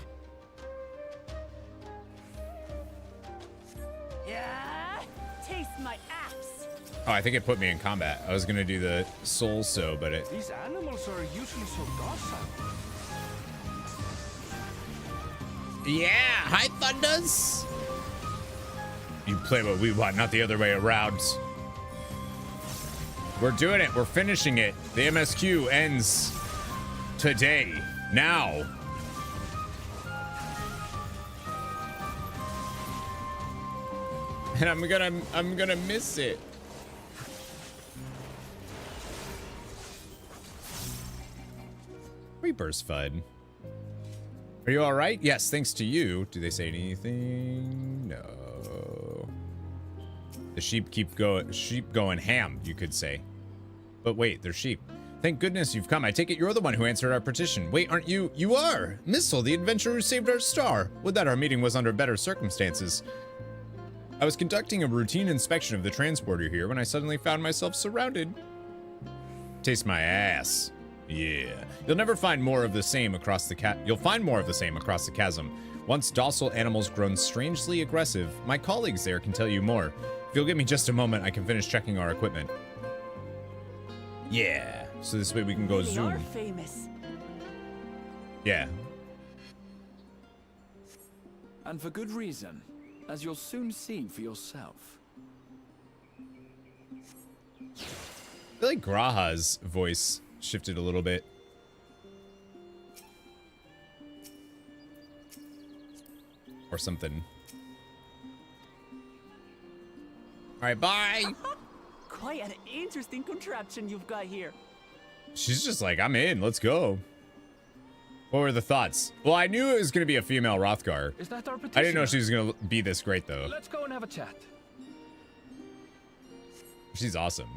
Yeah, taste my axe. Oh, I think it put me in combat. I was gonna do the soul so, but it. These animals are usually so docile. Yeah, hi Thunders. You play what we want, not the other way around. We're doing it. We're finishing it. The MSQ ends today. Now. And I'm gonna miss it. Reaper's FUD. Are you all right? Yes, thanks to you. Do they say anything? No. The sheep sheep going ham, you could say. But wait, they're sheep. Thank goodness you've come. I take it you're the one who answered our petition. Wait, aren't you? You are! Missile, the adventurer who saved our star. Would that our meeting was under better circumstances. I was conducting a routine inspection of the transporter here when I suddenly found myself surrounded. Taste my ass. Yeah. You'll never find more of the same across the You'll find more of the same across the chasm. Once docile animals grown strangely aggressive, my colleagues there can tell you more. If you'll give me just a moment, I can finish checking our equipment. Yeah. So this way we can go They zoom. are famous. Yeah. And for good reason, as you'll soon see for yourself. I feel like Graha's voice shifted a little bit. Or something. Alright, bye! Quite an interesting contraption you've got here. She's just like, I'm in, let's go. What were the thoughts? Well, I knew it was going to be a female Rothgar. Is that our petition? I didn't know she was going to be this great, though. Let's go and have a chat. She's awesome.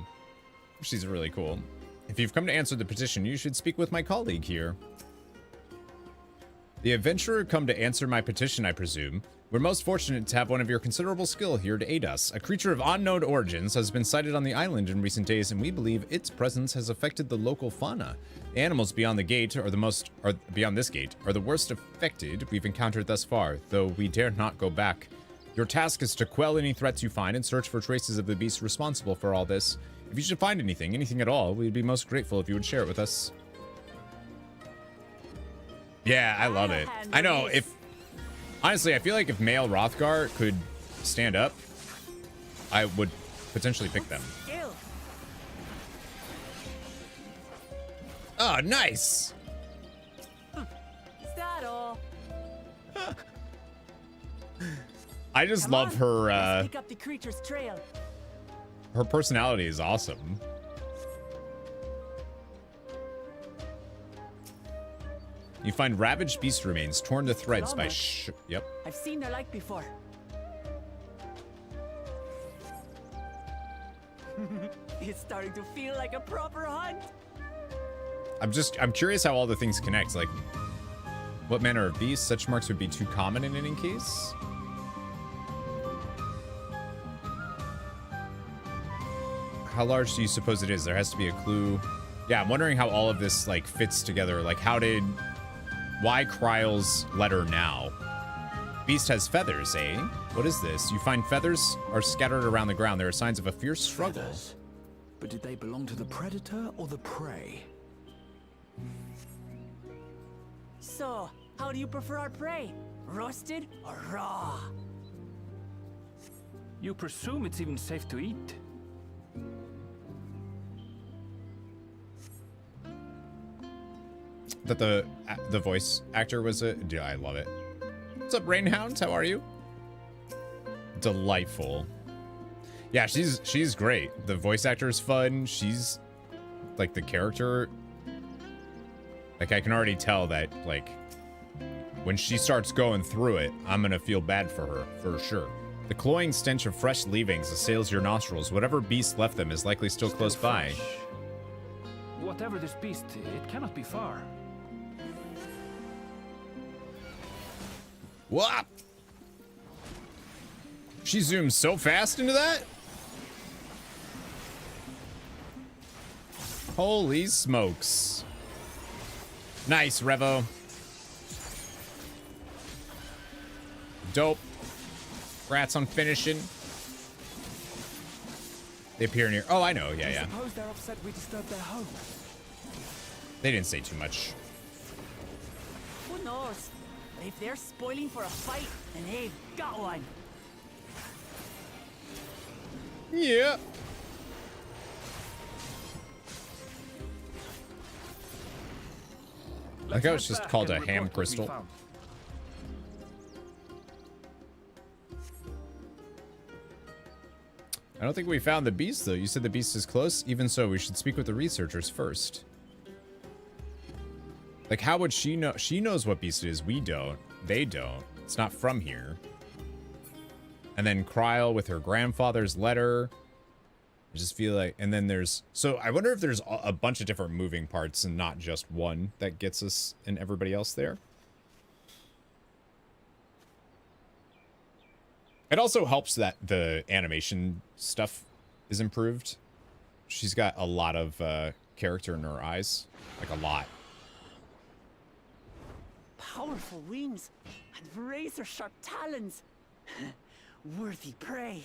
She's really cool. If you've come to answer the petition, you should speak with my colleague here. The adventurer come to answer my petition, I presume. We're most fortunate to have one of your considerable skill here to aid us. A creature of unknown origins has been sighted on the island in recent days, and we believe its presence has affected the local fauna. The animals beyond the gate beyond this gate are the worst affected we've encountered thus far, though we dare not go back. Your task is to quell any threats you find and search for traces of the beast responsible for all this. If you should find anything at all, we'd be most grateful if you would share it with us. Yeah, I love it. I know, honestly, I feel like if male Rothgar could stand up, I would potentially pick them. Skill. Oh, nice! Is that all? I just Come love on, her, let's pick up the creature's trail. her personality is awesome. You find ravaged beast remains torn to threads by yep. I've seen the like before. It's starting to feel like a proper hunt. I'm curious how all the things connect. Like, what manner of beast? Such marks would be too common in any case. How large do you suppose it is? There has to be a clue. Yeah, I'm wondering how all of this like fits together. Like, why Kryle's letter now? Beast has feathers, eh? What is this? You find feathers are scattered around the ground. There are signs of a fierce struggle. Feathers? But did they belong to the predator or the prey? So, how do you prefer our prey? Roasted or raw? You presume it's even safe to eat. that the voice actor was a. Yeah, I love it. What's up, Rainhound? How are you? Delightful. Yeah, she's great. The voice actor is fun. She's like the character. Like I can already tell that like when she starts going through it, I'm gonna feel bad for her for sure. The cloying stench of fresh leavings assails your nostrils. Whatever beast left them is likely still close by. Whatever this beast, it cannot be far. What? She zooms so fast into that? Holy smokes. Nice, Revo. Dope. Rats on finishing. They appear near. Oh, I know. Yeah, yeah. Suppose they're upset we disturbed their home. They didn't say too much. Who knows? But if they're spoiling for a fight, then they've got one. Yeah. Like I was just called a ham crystal. I don't think we found the beast, though. You said the beast is close. Even so, we should speak with the researchers first. Like, how would she know? She knows what beast it is. We don't. They don't. It's not from here. And then Kryl with her grandfather's letter. I just feel like... And then there's... So, I wonder if there's a bunch of different moving parts and not just one that gets us and everybody else there. It also helps that the animation stuff is improved. She's got a lot of character in her eyes. Like, a lot. Powerful wings and razor-sharp talons. Worthy prey.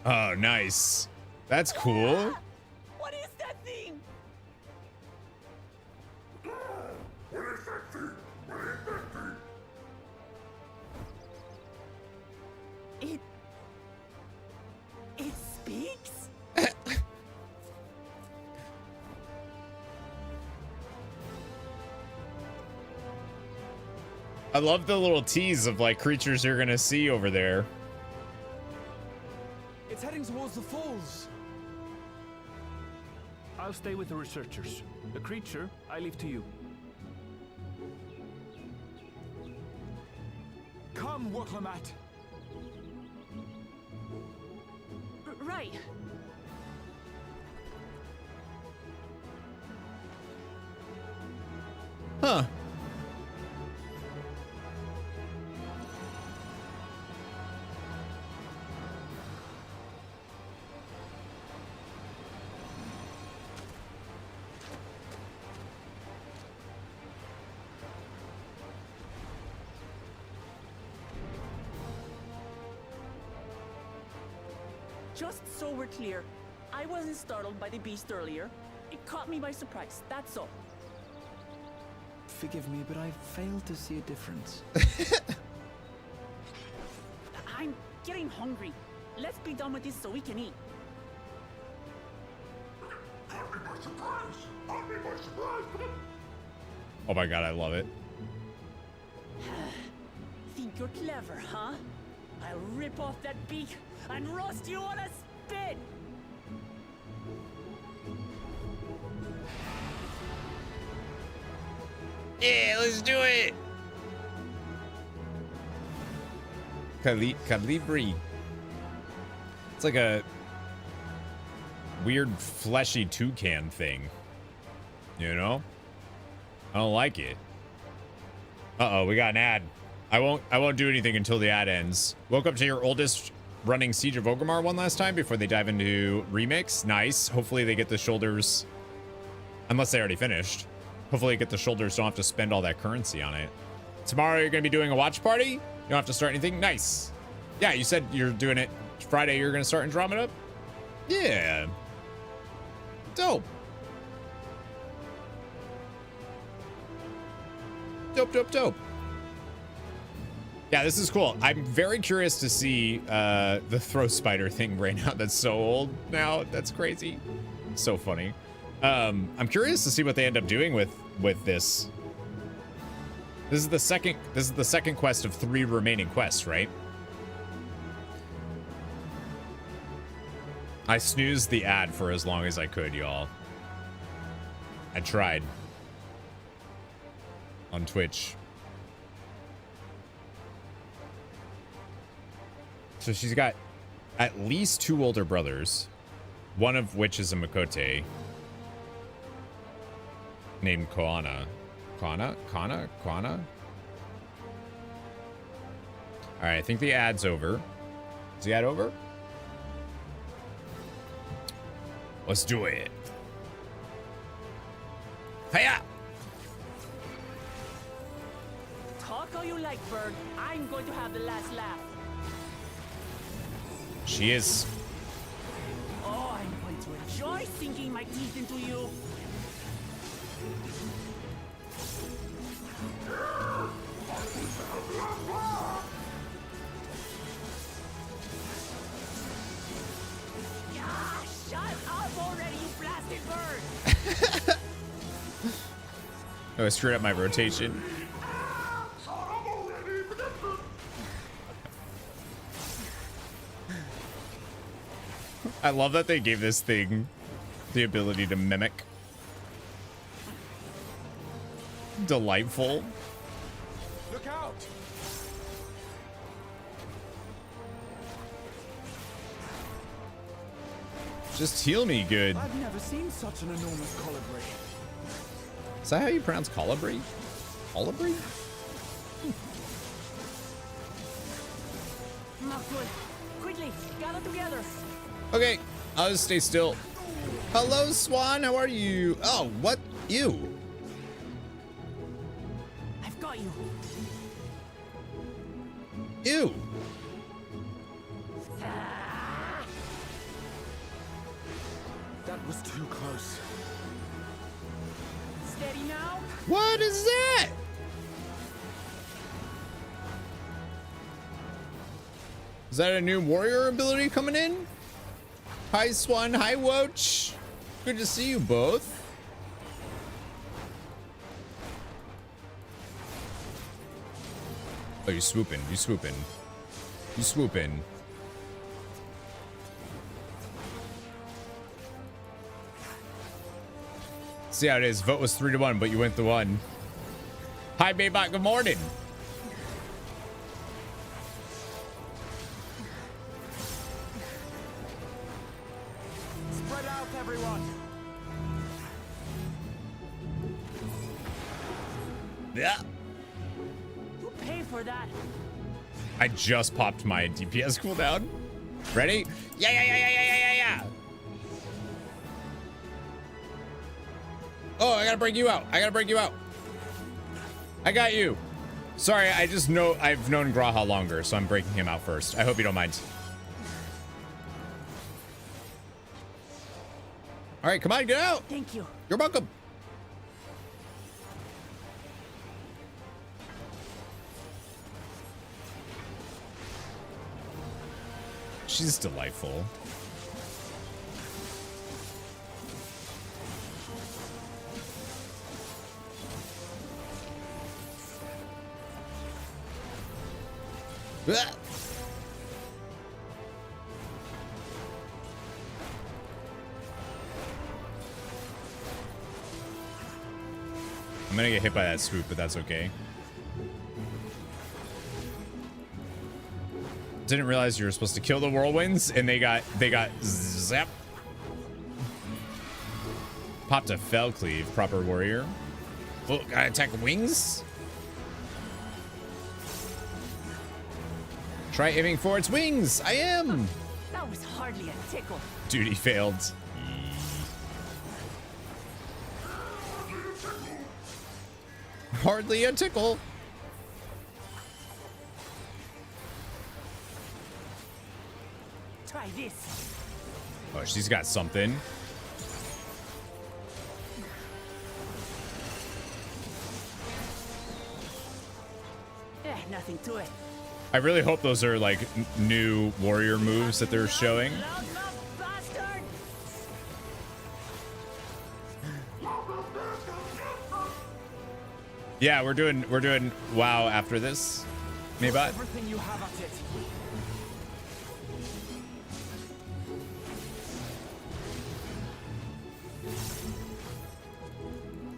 Oh, nice. That's cool. What is that thing? It speaks? I love the little tease of like creatures you're gonna see over there. It's heading towards the falls. I'll stay with the researchers. The creature, I leave to you. Come, Waklamat. Right. Huh. Just so we're clear, I wasn't startled by the beast earlier. It caught me by surprise, that's all. Forgive me, but I failed to see a difference. I'm getting hungry. Let's be done with this so we can eat. Oh my god, I love it. Think you're clever, huh? I'll rip off that beak and roast you on a spit! Yeah, let's do it. Calibri. It's like a weird fleshy toucan thing. You know? I don't like it. Uh-oh, we got an ad. I won't do anything until the ad ends. Woke up to your oldest running Siege of Orgrimmar one last time before they dive into remakes. Nice. Hopefully they get the shoulders, unless they already finished. Hopefully they get the shoulders, don't have to spend all that currency on it. Tomorrow you're gonna be doing a watch party? You don't have to start anything? Nice. Yeah, you said you're doing it Friday, you're gonna start Andromeda? Yeah. Dope. Dope, dope, dope. Yeah, this is cool. I'm very curious to see the throw spider thing right now. That's so old now. That's crazy. So funny. I'm curious to see what they end up doing with this. This is the second quest of 3 remaining quests, right? I snoozed the ad for as long as I could, y'all. I tried. On Twitch. So she's got at least 2 older brothers, one of which is a Makote named Koana. Kana? All right, I think the ad's over. Is the ad over? Let's do it. Hiya! Talk all you like, Bird. I'm going to have the last laugh. She is. Oh, I'm going to enjoy sinking my teeth into you. Yeah, shut up already, you blasted bird! Oh, I screwed up my rotation. I love that they gave this thing the ability to mimic. Delightful. Look out! Just heal me, good. I've never seen such an enormous colibri. Is that how you pronounce colibri? Colibri? Not good. Quickly, gather together. Okay, I'll just stay still. Hello, Swan. How are you? Oh, what? Ew. I've got you. Ew. That was too close. Steady now. What is that? Is that a new warrior ability coming in? Hi, Swan. Hi, Woach. Good to see you both. Oh, you swooping. You swooping. You swooping. See how it is. Vote was 3-1, but you went the 1. Hi, Baybot. Good morning. Spread out, everyone! Yeah. Who paid for that? I just popped my DPS cooldown. Ready? Yeah. Oh, I gotta break you out. I got you. Sorry, I've known Graha longer, so I'm breaking him out first. I hope you don't mind. All right, come on, get out. Thank you. You're welcome. She's delightful. Ah. I'm gonna get hit by that swoop, but that's okay. Didn't realize you were supposed to kill the whirlwinds, and they got zap. Popped a fell cleave, proper warrior. Oh, gotta attack wings. Try aiming for its wings. I am. That was hardly a tickle. Duty failed. Hardly a tickle. Try this. Oh, she's got something. Nothing to it. I really hope those are like new warrior moves that they're showing. Loudmouth bastard! Yeah, we're doing WoW after this. Maybot. Everything you have at it.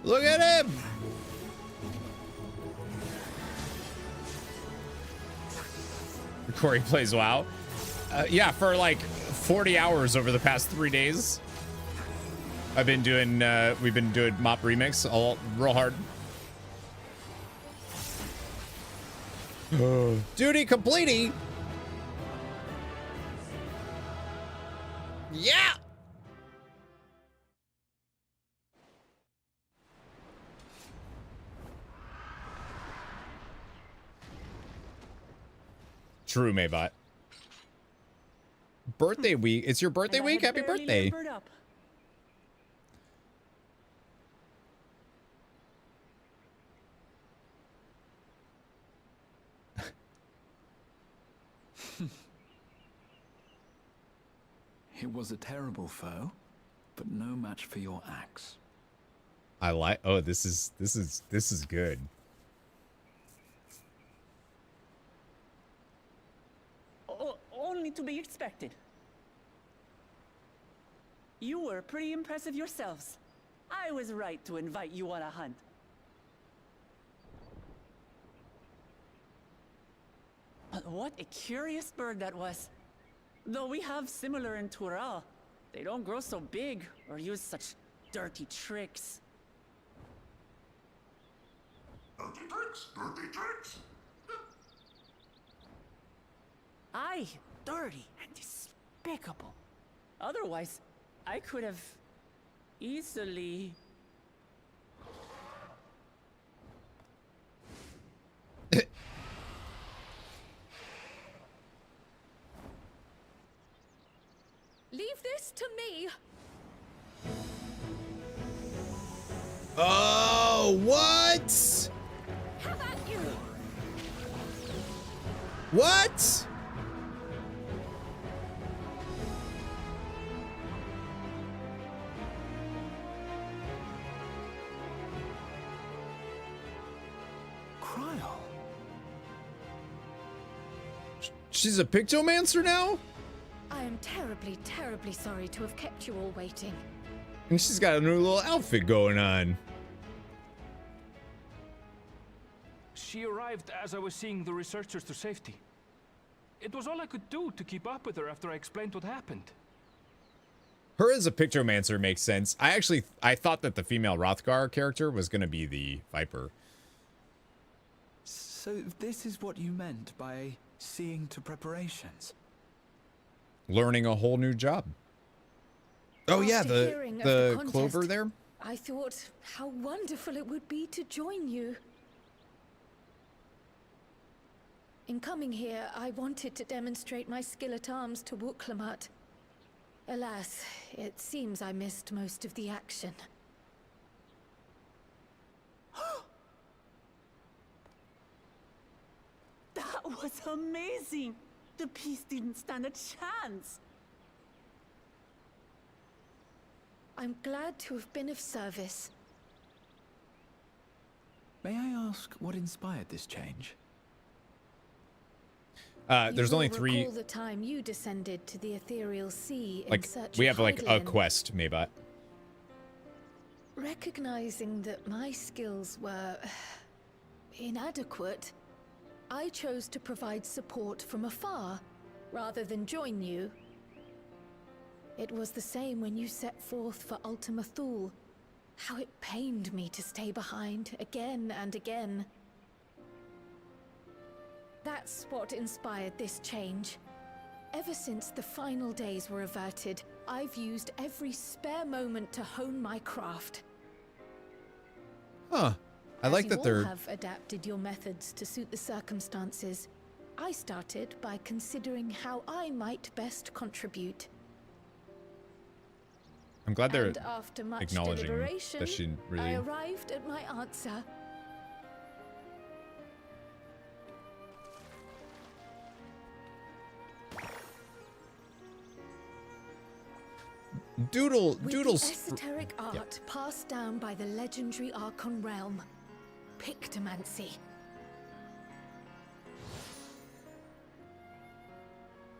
Look at him! Corey plays WoW. Yeah, for like 40 hours over the past 3 days. I've been doing, we've been doing Mop Remix all real hard. Duty completing. Yeah. True, Maybot. Birthday week. It's your birthday week. Happy birthday. It was a terrible foe, but no match for your axe. I like. Oh, this is good. Only to be expected. You were pretty impressive yourselves. I was right to invite you on a hunt. What a curious bird that was. Though we have similar in Tural, they don't grow so big or use such dirty tricks. Dirty tricks, dirty tricks. Aye, dirty and despicable. Otherwise, I could have easily... Leave this to me. Oh, what? How about you? What? Cryo. She's a Pictomancer now? I am terribly, terribly sorry to have kept you all waiting. And she's got a new little outfit going on. She arrived as I was seeing the researchers to safety. It was all I could do to keep up with her after I explained what happened. Her as a Pictomancer makes sense. I thought that the female Rothgar character was going to be the Viper. So this is what you meant by seeing to preparations? Learning a whole new job. Oh yeah, After hearing of the contest, clover there. I thought how wonderful it would be to join you. In coming here, I wanted to demonstrate my skill at arms to Wuklamut. Alas, it seems I missed most of the action. That was amazing! The piece didn't stand a chance! I'm glad to have been of service. May I ask what inspired this change? There's You only will 3. recall the time you descended to the ethereal sea in Like search we of have like a Hylian. quest, Maybot. Recognizing that my skills were inadequate, I chose to provide support from afar rather than join you. It was the same when you set forth for Ultima Thule. How it pained me to stay behind again and again. That's what inspired this change. Ever since the final days were averted, I've used every spare moment to hone my craft. Huh. I like that You all they're have adapted your methods to suit the circumstances. I started by considering how I might best contribute. I'm glad they're And after much acknowledging deliberation, that she really I arrived at my answer. Doodle, With doodles. the esoteric art passed down by the legendary Archon realm, Pictomancy.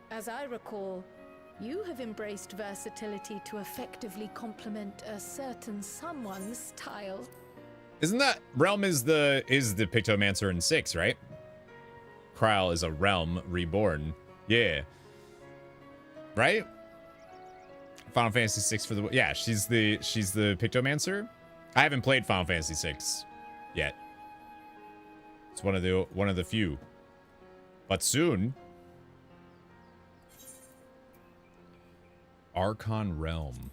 As I recall, you have embraced versatility to effectively complement a certain someone's style. Isn't that realm is the Pictomancer in 6, right? Kryl is a realm reborn. Yeah. Right? Final Fantasy VI for the yeah, she's the Pictomancer. I haven't played Final Fantasy VI yet. It's one of the few. But soon. Archon Realm.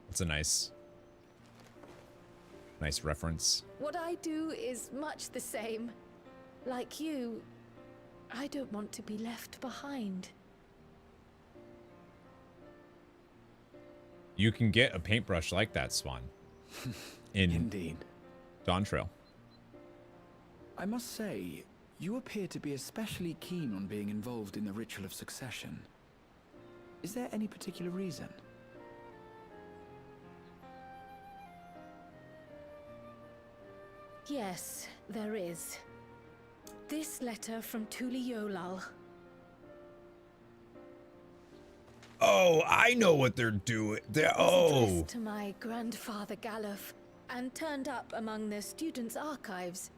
That's a nice reference. What I do is much the same. Like you, I don't want to be left behind. You can get a paintbrush like that, Swan. Indeed. Dawntrail. I must say, you appear to be especially keen on being involved in the ritual of succession. Is there any particular reason? Yes, there is. This letter from Tuliolal. Oh, I know what they're doing. Addressed to my grandfather Galuf, and turned up among the students' archives.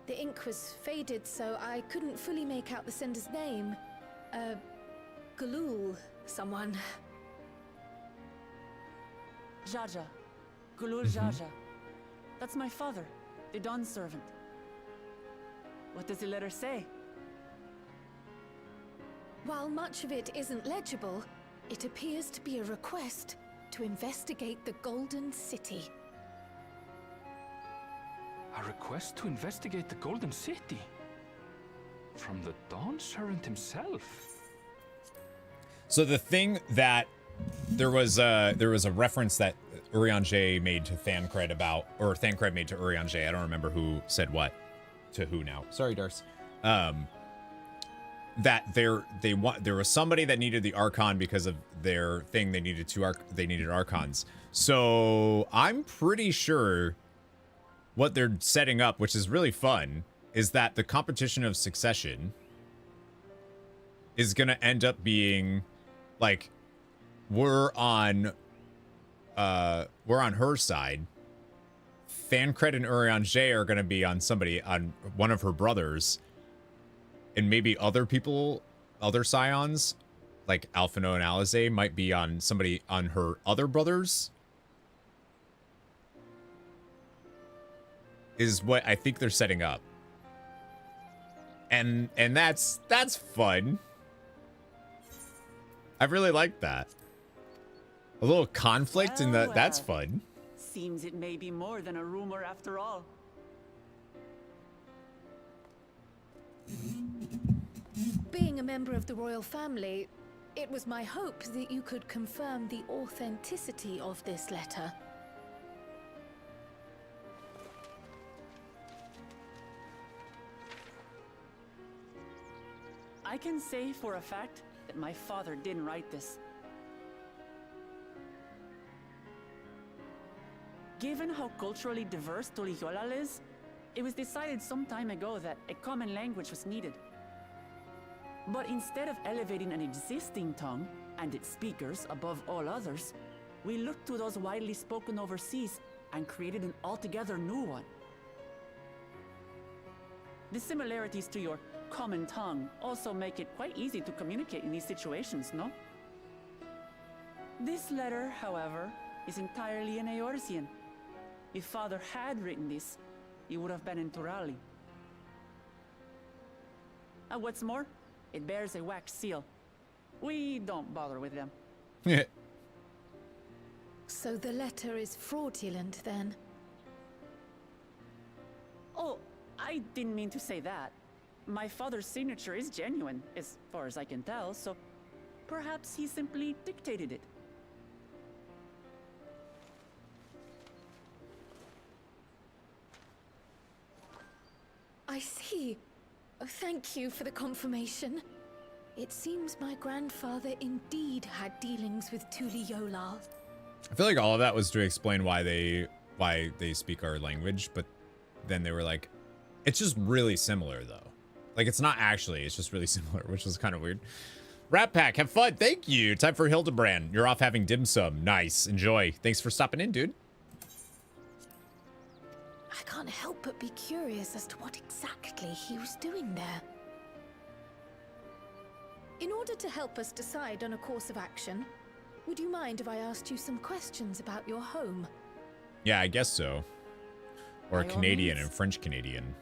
The ink was faded, so I couldn't fully make out the sender's name. Galul, someone. Jaja. Gulul Jaja. That's my father, the Dawn servant. What does the letter say? While much of it isn't legible, it appears to be a request to investigate the Golden City. A request to investigate the Golden City? From the Dawn servant himself? So the thing that there was a reference that Urianger made to Thancred about, or Thancred made to Urianger. I don't remember who said what to who now. Sorry, Darce. That there was somebody that needed the Archon because of their thing. They needed Archons. So I'm pretty sure what they're setting up, which is really fun, is that the competition of succession is gonna end up being like we're on her side. Thancred and Urianger are gonna be on one of her brothers. And maybe other people, other scions, like Alphino and Alize, might be on somebody on her other brothers. Is what I think they're setting up. And that's fun. I really like that. A little conflict in the that's fun. Seems it may be more than a rumor after all. Being a member of the royal family, it was my hope that you could confirm the authenticity of this letter. I can say for a fact that my father didn't write this. Given how culturally diverse Tuliolal is, it was decided some time ago that a common language was needed. But instead of elevating an existing tongue and its speakers above all others, we looked to those widely spoken overseas and created an altogether new one. The similarities to your common tongue also make it quite easy to communicate in these situations, no? This letter, however, is entirely in Eorzean. If Father had written this, he would have been in Turali. And what's more, it bears a wax seal. We don't bother with them. Yeah. So the letter is fraudulent, then? Oh, I didn't mean to say that. My father's signature is genuine, as far as I can tell, so perhaps he simply dictated it. I see. Thank you for the confirmation. It seems my grandfather indeed had dealings with Tuli Yolal. I feel like all of that was to explain why they speak our language, but then they were like, it's just really similar though. Like it's not actually, it's just really similar, which was kind of weird. Rat Pack, have fun. Thank you. Time for Hildebrand. You're off having dim sum. Nice. Enjoy. Thanks for stopping in, dude. I can't help but be curious as to what exactly he was doing there. In order to help us decide on a course of action, would you mind if I asked you some questions about your home? Yeah, I guess so. Or By all Canadian means. and French Canadian.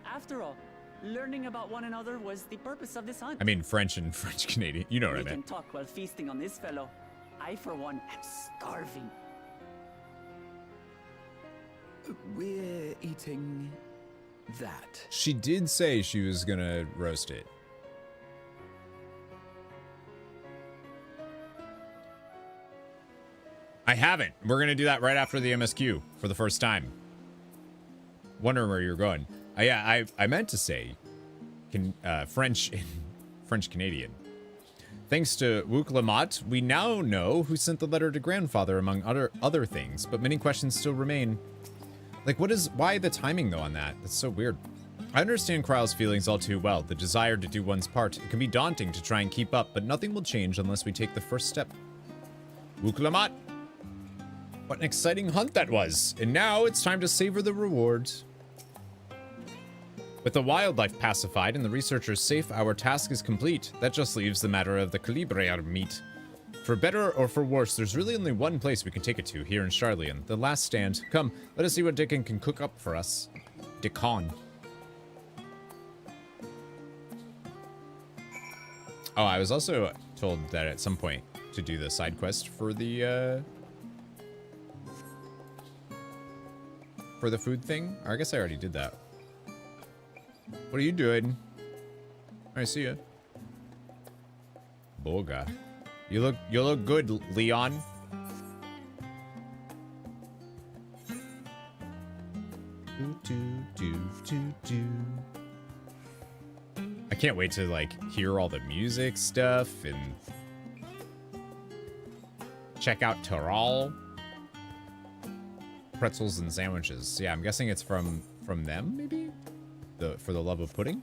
After all, learning about one another was the purpose of this hunt. I mean French and French Canadian. You know what I We can meant. talk while feasting on this fellow. I, for one, am starving. We're eating that. She did say she was gonna roast it. I haven't. We're gonna do that right after the MSQ for the first time. Wondering where you're going. Yeah, I meant to say French and French Canadian. Thanks to Wook Lamont, we now know who sent the letter to grandfather, among other things, but many questions still remain. Like, why the timing though on that? That's so weird. I understand Kryle's feelings all too well, the desire to do one's part. It can be daunting to try and keep up, but nothing will change unless we take the first step. Wook Lamont. What an exciting hunt that was. And now it's time to savor the rewards. With the wildlife pacified and the researchers safe, our task is complete. That just leaves the matter of the Calibre meat. For better or for worse, there's really only one place we can take it to, here in Charlian. The last stand. Come, let us see what Dickon can cook up for us. Dickon. Oh, I was also told that at some point to do the side quest for the food thing. Or I guess I already did that. What are you doing? I see ya. Boga. You look good, Leon. I can't wait to like hear all the music stuff and check out Taral. Pretzels and sandwiches. Yeah, I'm guessing it's from them, maybe? For the love of pudding?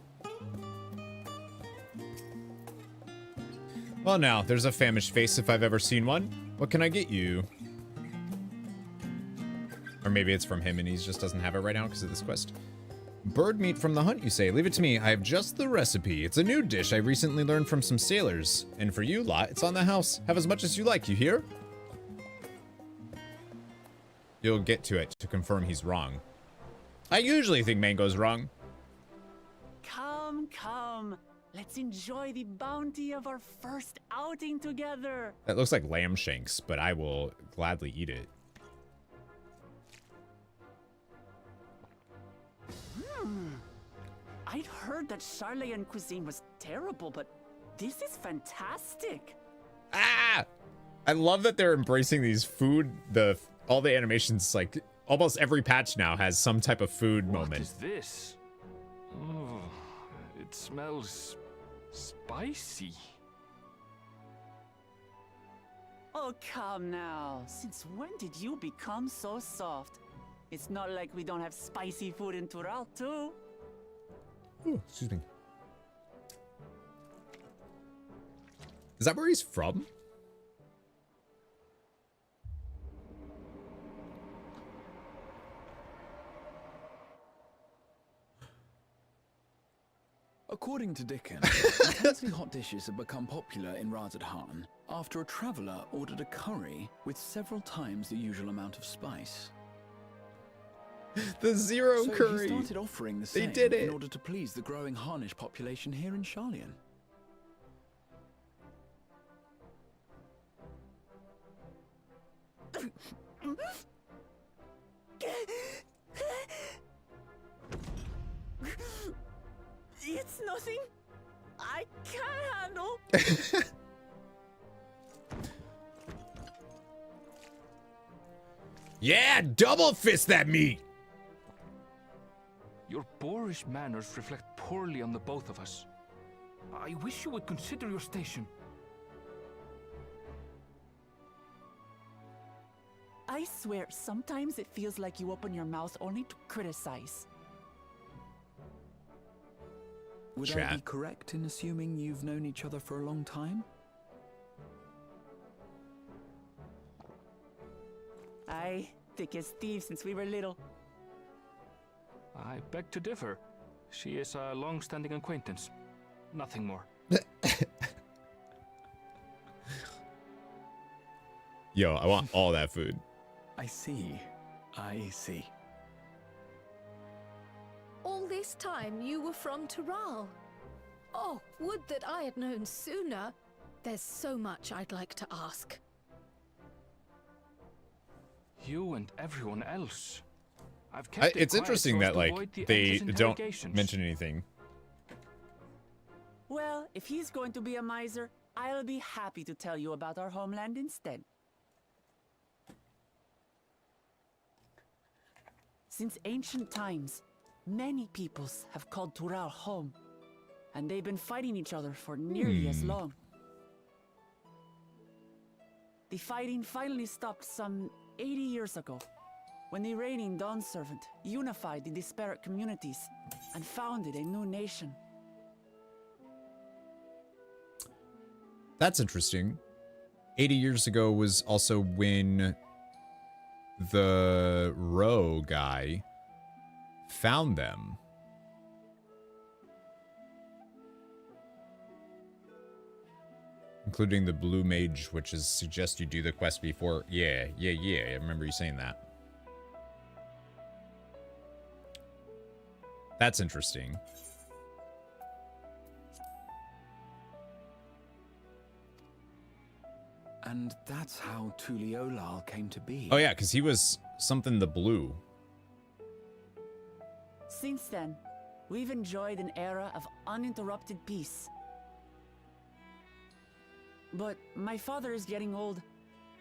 Well, now, there's a famished face if I've ever seen one. What can I get you? Or maybe it's from him and he just doesn't have it right now because of this quest. Bird meat from the hunt, you say? Leave it to me. I have just the recipe. It's a new dish I recently learned from some sailors. And for you lot, it's on the house. Have as much as you like, you hear? You'll get to it to confirm he's wrong. I usually think Mango's wrong. Come, come. Let's enjoy the bounty of our first outing together. That looks like lamb shanks, but I will gladly eat it. I'd heard that Charlian cuisine was terrible, but this is fantastic. Ah! I love that they're embracing these food, all the animations, like almost every patch now has some type of food moment. What is this? Oh, it smells spicy. Oh, come now. Since when did you become so soft? It's not like we don't have spicy food in Tural, too. Ooh, excuse me. Is that where he's from? According to Dickon, intensely hot dishes have become popular in Razadhan after a traveler ordered a curry with several times the usual amount of spice. The zero So curry. he started offering the They same did it. in order to please the growing Harnish population here in Charlian. It's nothing I can't handle. Yeah, double fist that meat. Your boorish manners reflect poorly on the both of us. I wish you would consider your station. I swear, sometimes it feels like you open your mouth only to criticize. Would I be correct in assuming you've known each other for a long time? Aye, thick as thieves since we were little. I beg to differ. She is a long-standing acquaintance. Nothing more. Yo, I want all that food. I see. I see. All this time you were from Tural. Oh, would that I had known sooner. There's so much I'd like to ask. You and everyone else. I've kept It's quiet interesting so as that, to like, avoid the they endless don't interrogations. mention anything. Well, if he's going to be a miser, I'll be happy to tell you about our homeland instead. Since ancient times, many peoples have called Tural home, and they've been fighting each other for nearly as long. The fighting finally stopped some 80 years ago, when the reigning Dawn Servant unified the disparate communities and founded a new nation. That's interesting. 80 years ago was also when the Roe guy found them. Including the blue mage, which is suggest you do the quest before. Yeah. I remember you saying that. That's interesting. And that's how Tuliolal came to be. Oh yeah, because he was something the blue. Since then, we've enjoyed an era of uninterrupted peace. But my father is getting old,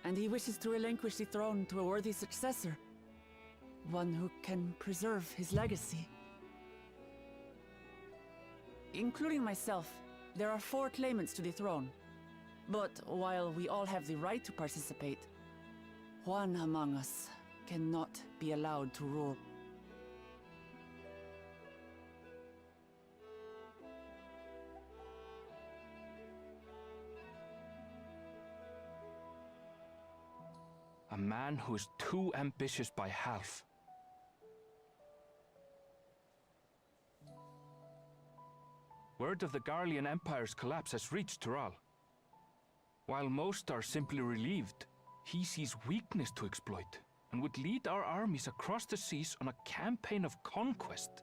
and he wishes to relinquish the throne to a worthy successor. One who can preserve his legacy. Including myself, there are 4 claimants to the throne. But while we all have the right to participate, one among us cannot be allowed to rule. A man who is too ambitious by half. Word of the Garlean Empire's collapse has reached Tural. While most are simply relieved, he sees weakness to exploit and would lead our armies across the seas on a campaign of conquest.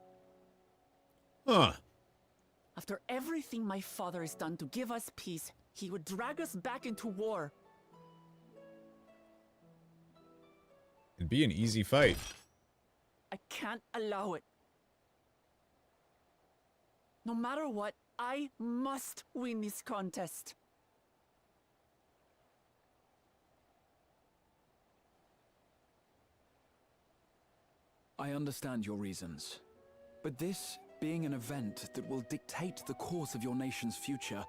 Huh. After everything my father has done to give us peace, he would drag us back into war. It'd be an easy fight. I can't allow it. No matter what, I must win this contest. I understand your reasons. But this being an event that will dictate the course of your nation's future,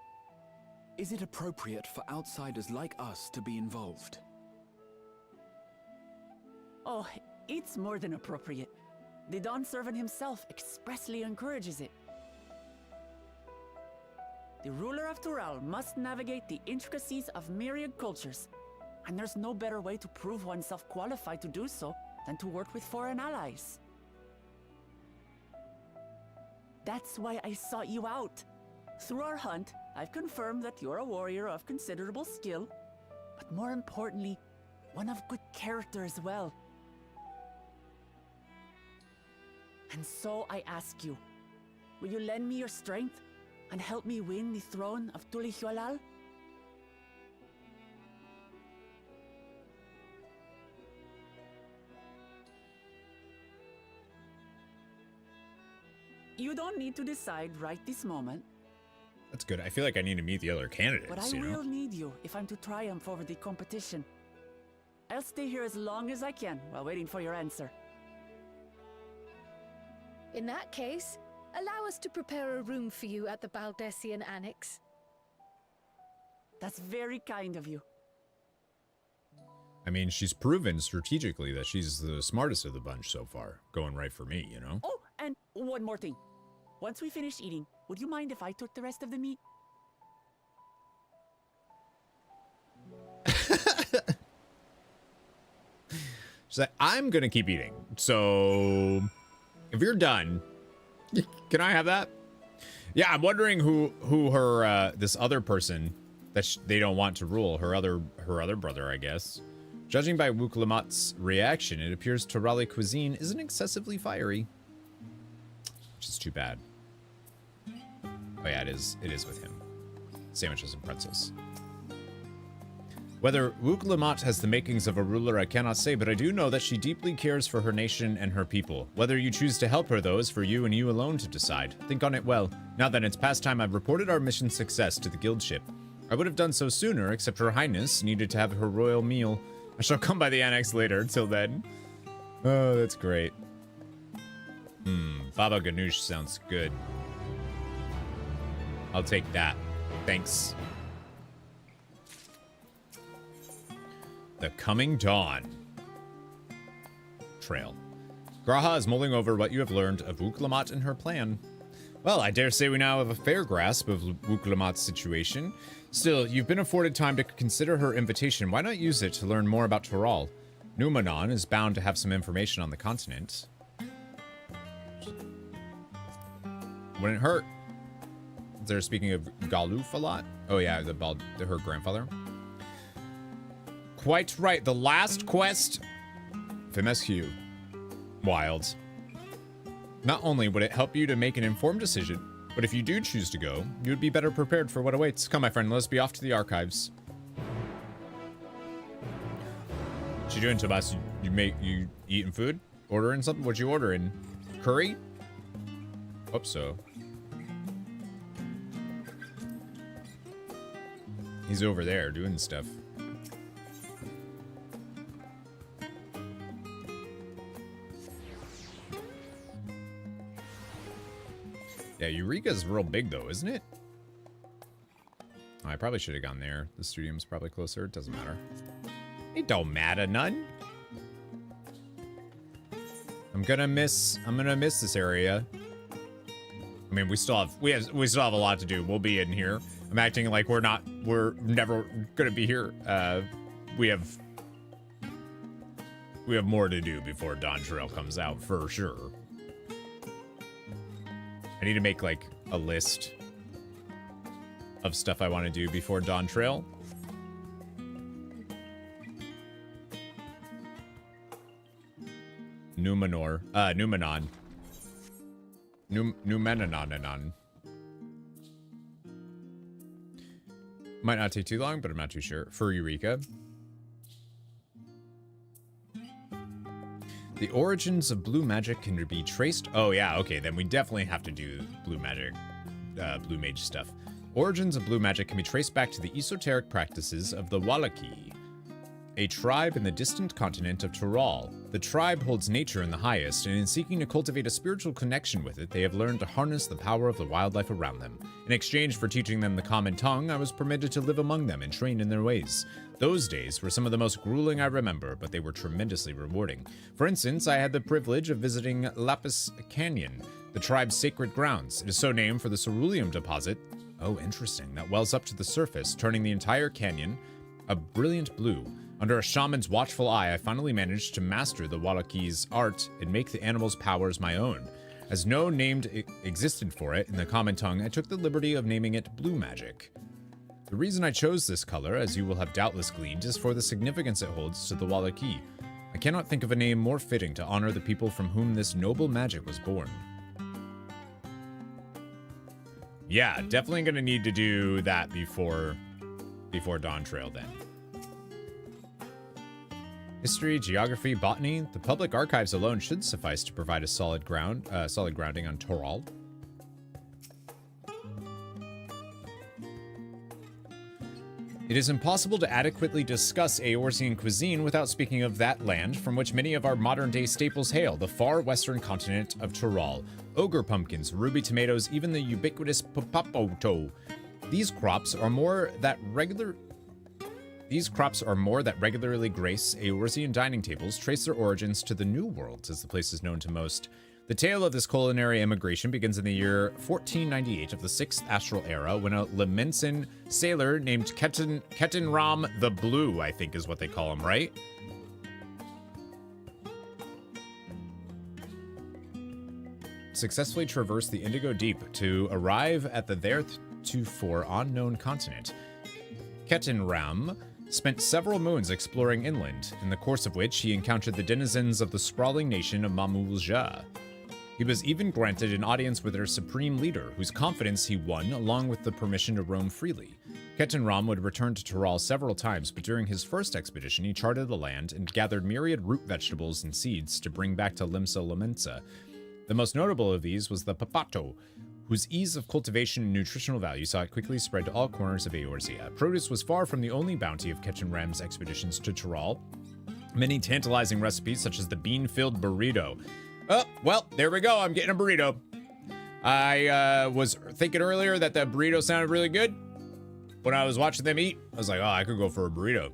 is it appropriate for outsiders like us to be involved? Oh, it's more than appropriate. The Dawn Servant himself expressly encourages it. The ruler of Tural must navigate the intricacies of myriad cultures, and there's no better way to prove oneself qualified to do so than to work with foreign allies. That's why I sought you out. Through our hunt, I've confirmed that you're a warrior of considerable skill, but more importantly, one of good character as well. And so I ask you, will you lend me your strength and help me win the throne of Tuliolal? You don't need to decide right this moment, That's good. I feel like I need to meet the other candidates, but I you know? will need you if I'm to triumph over the competition. I'll stay here as long as I can while waiting for your answer. In that case, Allow us to prepare a room for you at the Baldessian Annex. That's very kind of you. I mean, she's proven strategically that she's the smartest of the bunch so far. Going right for me, you know? Oh, and one more thing. Once we finish eating, would you mind if I took the rest of the meat? She's like, I'm gonna keep eating. So, if you're done, can I have that? Yeah, I'm wondering who her this other person that they don't want to rule, her other brother, I guess. Judging by Wuklamot's reaction, it appears Torali cuisine isn't excessively fiery, which is too bad. Oh yeah, it is with him. Sandwiches and pretzels. Whether Wuklamot has the makings of a ruler, I cannot say, but I do know that she deeply cares for her nation and her people. Whether you choose to help her, though, is for you and you alone to decide. Think on it well. Now that it's past time, I've reported our mission success to the guild ship. I would have done so sooner, except Her Highness needed to have her royal meal. I shall come by the annex later. Till then. Oh, that's great. Baba Ganoush sounds good. I'll take that. Thanks. The Coming Dawn. Trail. Graha is mulling over what you have learned of Wuklamot and her plan. Well, I dare say we now have a fair grasp of Wuklamot's situation. Still, you've been afforded time to consider her invitation. Why not use it to learn more about Toral? Numenon is bound to have some information on the continent. Wouldn't hurt. They're speaking of Galuf a lot. Oh yeah, her grandfather. Quite right. The last quest. MSQ. Wild. Not only would it help you to make an informed decision, but if you do choose to go, you would be better prepared for what awaits. Come, my friend, let's be off to the archives. What you doing, Tobias? You eating food? Ordering something? What you ordering? Curry? Hope so. He's over there doing stuff. Yeah, Eureka's real big though, isn't it? Oh, I probably should have gone there. The stadium's probably closer. It doesn't matter. It don't matter none. I'm gonna miss this area. I mean, we still have a lot to do. We'll be in here. I'm acting like we're never gonna be here. We have more to do before Dawntrail comes out for sure. I need to make like a list of stuff I want to do before Dawntrail. Numenon. Numenon. Might not take too long, but I'm not too sure. For Eureka. The origins of blue magic can be traced. Oh yeah, okay, then we definitely have to do blue magic, blue mage stuff. Origins of blue magic can be traced back to the esoteric practices of the Wallaki, a tribe in the distant continent of Toral. The tribe holds nature in the highest, and in seeking to cultivate a spiritual connection with it, they have learned to harness the power of the wildlife around them. In exchange for teaching them the common tongue, I was permitted to live among them and train in their ways. Those days were some of the most grueling I remember, but they were tremendously rewarding. For instance, I had the privilege of visiting Lapis Canyon, the tribe's sacred grounds. It is so named for the ceruleum deposit, oh interesting, that wells up to the surface, turning the entire canyon a brilliant blue. Under a shaman's watchful eye, I finally managed to master the Wallaki's art and make the animal's powers my own. As no name existed for it in the common tongue, I took the liberty of naming it Blue Magic. The reason I chose this color, as you will have doubtless gleaned, is for the significance it holds to the Wallaki. I cannot think of a name more fitting to honor the people from whom this noble magic was born. Yeah, definitely gonna need to do that before Dawntrail then. History, geography, botany, the public archives alone should suffice to provide a solid grounding on Toral. It is impossible to adequately discuss Eorzean cuisine without speaking of that land from which many of our modern-day staples hail, the far western continent of Tyrol. Ogre pumpkins, ruby tomatoes, even the ubiquitous papapoto. These crops are more that regularly grace Eorzean dining tables, trace their origins to the New World, as the place is known to most. The tale of this culinary emigration begins in the year 1498 of the 6th Astral Era, when a Lemensin sailor named Ketenram the Blue, I think is what they call him, right? Successfully traversed the Indigo Deep to arrive at the theretofore unknown continent. Ketenram spent several moons exploring inland, in the course of which he encountered the denizens of the sprawling nation of Mamulja. He was even granted an audience with their supreme leader, whose confidence he won along with the permission to roam freely. Ketenram would return to Tyrol several times, but during his first expedition he charted the land and gathered myriad root vegetables and seeds to bring back to Limsa Lomensa. The most notable of these was the papato, whose ease of cultivation and nutritional value saw it quickly spread to all corners of Eorzea. Produce was far from the only bounty of Ketenram's expeditions to Tyrol. Many tantalizing recipes, such as the bean-filled burrito. Oh, well, there we go. I'm getting a burrito. I was thinking earlier that the burrito sounded really good. When I was watching them eat, I was like, oh, I could go for a burrito.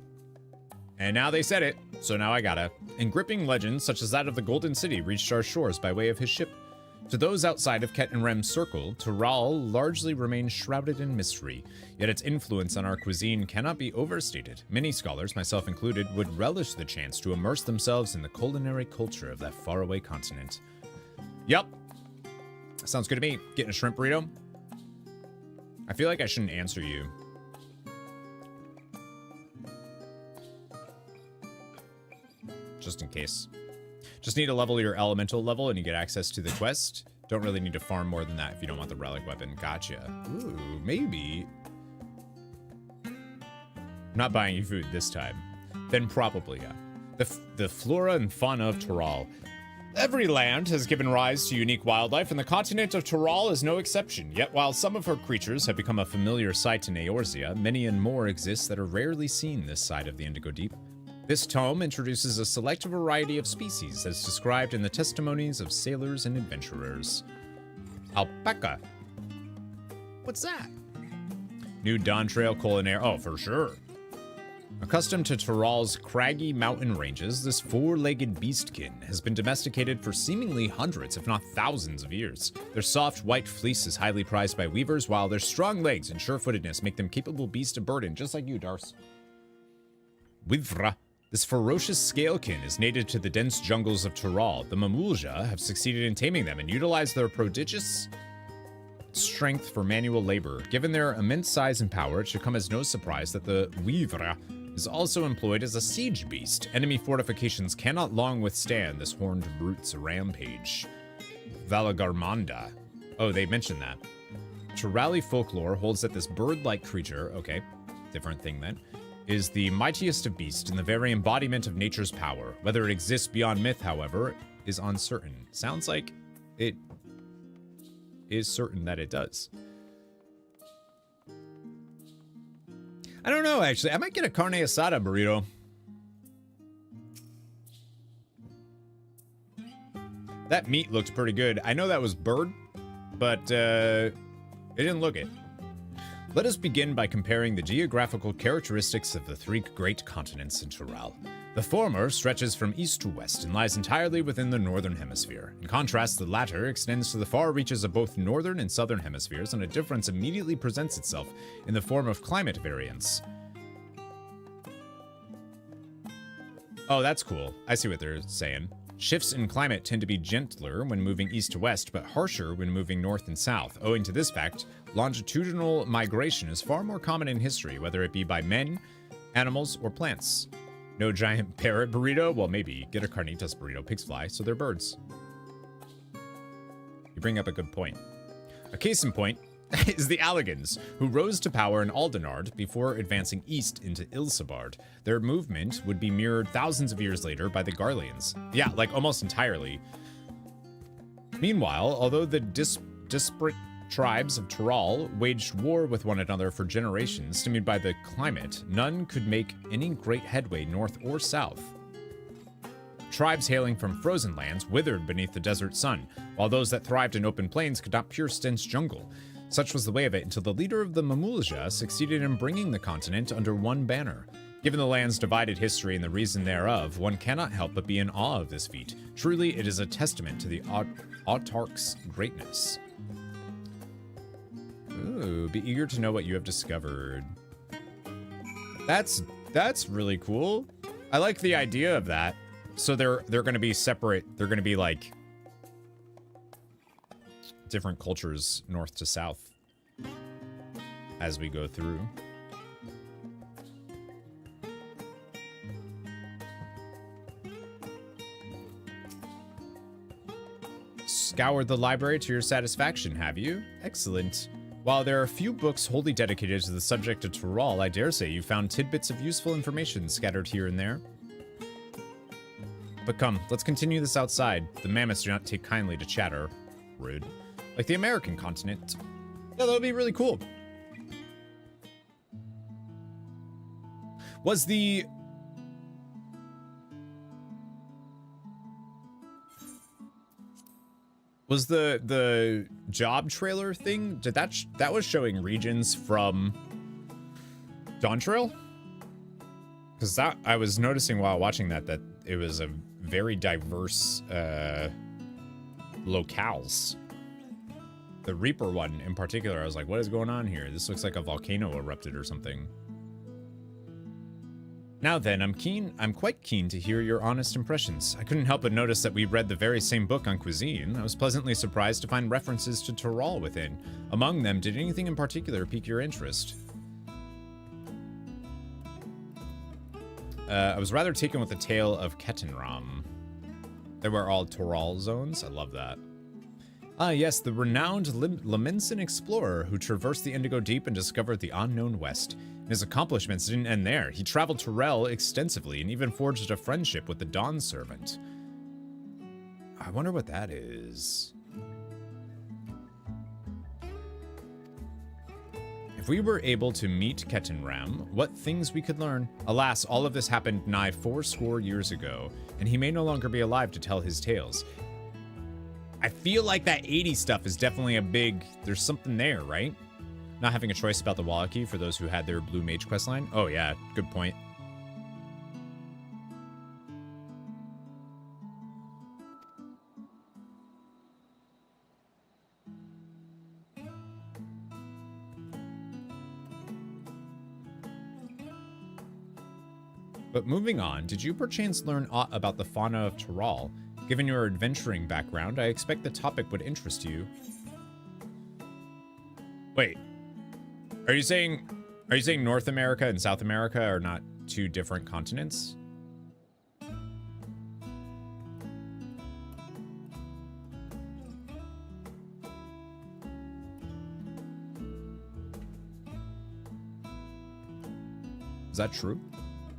And now they said it, so now I gotta. And gripping legends, such as that of the Golden City, reached our shores by way of his ship. To those outside of Ketenram's circle, Tyrol largely remains shrouded in mystery, yet its influence on our cuisine cannot be overstated. Many scholars, myself included, would relish the chance to immerse themselves in the culinary culture of that faraway continent. Yup. Sounds good to me. Getting a shrimp burrito? I feel like I shouldn't answer you. Just in case. Just need to level your elemental level and you get access to the quest. Don't really need to farm more than that if you don't want the relic weapon. Gotcha. Ooh, maybe. I'm not buying you food this time. Then probably, yeah. The flora and fauna of Tyrol. Every land has given rise to unique wildlife, and the continent of Tyrol is no exception. Yet while some of her creatures have become a familiar sight in Eorzea, many and more exist that are rarely seen this side of the Indigo Deep. This tome introduces a select variety of species as described in the testimonies of sailors and adventurers. Alpaca. What's that? New Dawntrail culinary. Oh, for sure. Accustomed to Tyrol's craggy mountain ranges, this four-legged beastkin has been domesticated for seemingly hundreds, if not thousands of years. Their soft white fleece is highly prized by weavers, while their strong legs and sure-footedness make them capable beasts of burden, just like you, Darce. Wivra. This ferocious scalekin is native to the dense jungles of Tyrol. The Mamulja have succeeded in taming them and utilize their prodigious strength for manual labor. Given their immense size and power, it should come as no surprise that the Wivra is also employed as a siege beast. Enemy fortifications cannot long withstand this horned brute's rampage. Valagarmanda. Oh, they mentioned that. Tyrali folklore holds that this bird-like creature, okay, different thing then, is the mightiest of beasts and the very embodiment of nature's power. Whether it exists beyond myth, however, is uncertain. Sounds like it is certain that it does. I don't know, actually. I might get a carne asada burrito. That meat looks pretty good. I know that was bird, but it didn't look it. Let us begin by comparing the geographical characteristics of the three great continents in Tyrol. The former stretches from east to west and lies entirely within the northern hemisphere. In contrast, the latter extends to the far reaches of both northern and southern hemispheres, and a difference immediately presents itself in the form of climate variance. Oh, that's cool. I see what they're saying. Shifts in climate tend to be gentler when moving east to west, but harsher when moving north and south. Owing to this fact, longitudinal migration is far more common in history, whether it be by men, animals, or plants. No giant parrot burrito? Well, maybe. Get a carnitas burrito. Pigs fly, so they're birds. You bring up a good point. A case in point is the Alligans, who rose to power in Aldenard before advancing east into Ilsabard. Their movement would be mirrored thousands of years later by the Garleans. Yeah, like almost entirely. Meanwhile, although the disparate tribes of Tyrol waged war with one another for generations. Stimulated by the climate, none could make any great headway north or south. Tribes hailing from frozen lands withered beneath the desert sun, while those that thrived in open plains could not pierce dense jungle. Such was the way of it until the leader of the Mamulja succeeded in bringing the continent under one banner. Given the land's divided history and the reason thereof, one cannot help but be in awe of this feat. Truly, it is a testament to the autarch's greatness. Ooh, be eager to know what you have discovered. That's really cool. I like the idea of that. So they're going to be separate. They're going to be like different cultures north to south as we go through. Scoured the library to your satisfaction, have you? Excellent. While there are few books wholly dedicated to the subject of Tyrol, I dare say you found tidbits of useful information scattered here and there. But come, let's continue this outside. The mammoths do not take kindly to chatter. Rude. Like the American continent. Yeah, that would be really cool. Was the job trailer thing, did that was showing regions from Dawntrail? Because that I was noticing while watching that it was a very diverse locales. The Reaper one in particular, I was like, what is going on here? This looks like a volcano erupted or something. Now then, I'm quite keen to hear your honest impressions. I couldn't help but notice that we read the very same book on cuisine. I was pleasantly surprised to find references to Tyrol within. Among them, did anything in particular pique your interest? I was rather taken with the tale of Kettenram. They were all Tyrol zones. I love that. Ah, yes, the renowned Leminson explorer who traversed the Indigo Deep and discovered the unknown West. His accomplishments didn't end there. He traveled Tyrell extensively and even forged a friendship with the Dawn Servant. I wonder what that is. If we were able to meet Kettenram, what things we could learn. Alas, all of this happened nigh 80 years ago, and he may no longer be alive to tell his tales. I feel like that 80 stuff is definitely a big... There's something there, right? Not having a choice about the Wallachie for those who had their Blue Mage questline. Oh yeah, good point. But moving on, did you perchance learn aught about the fauna of Tyrol? Given your adventuring background, I expect the topic would interest you. Wait, are you saying North America and South America are not two different continents? Is that true?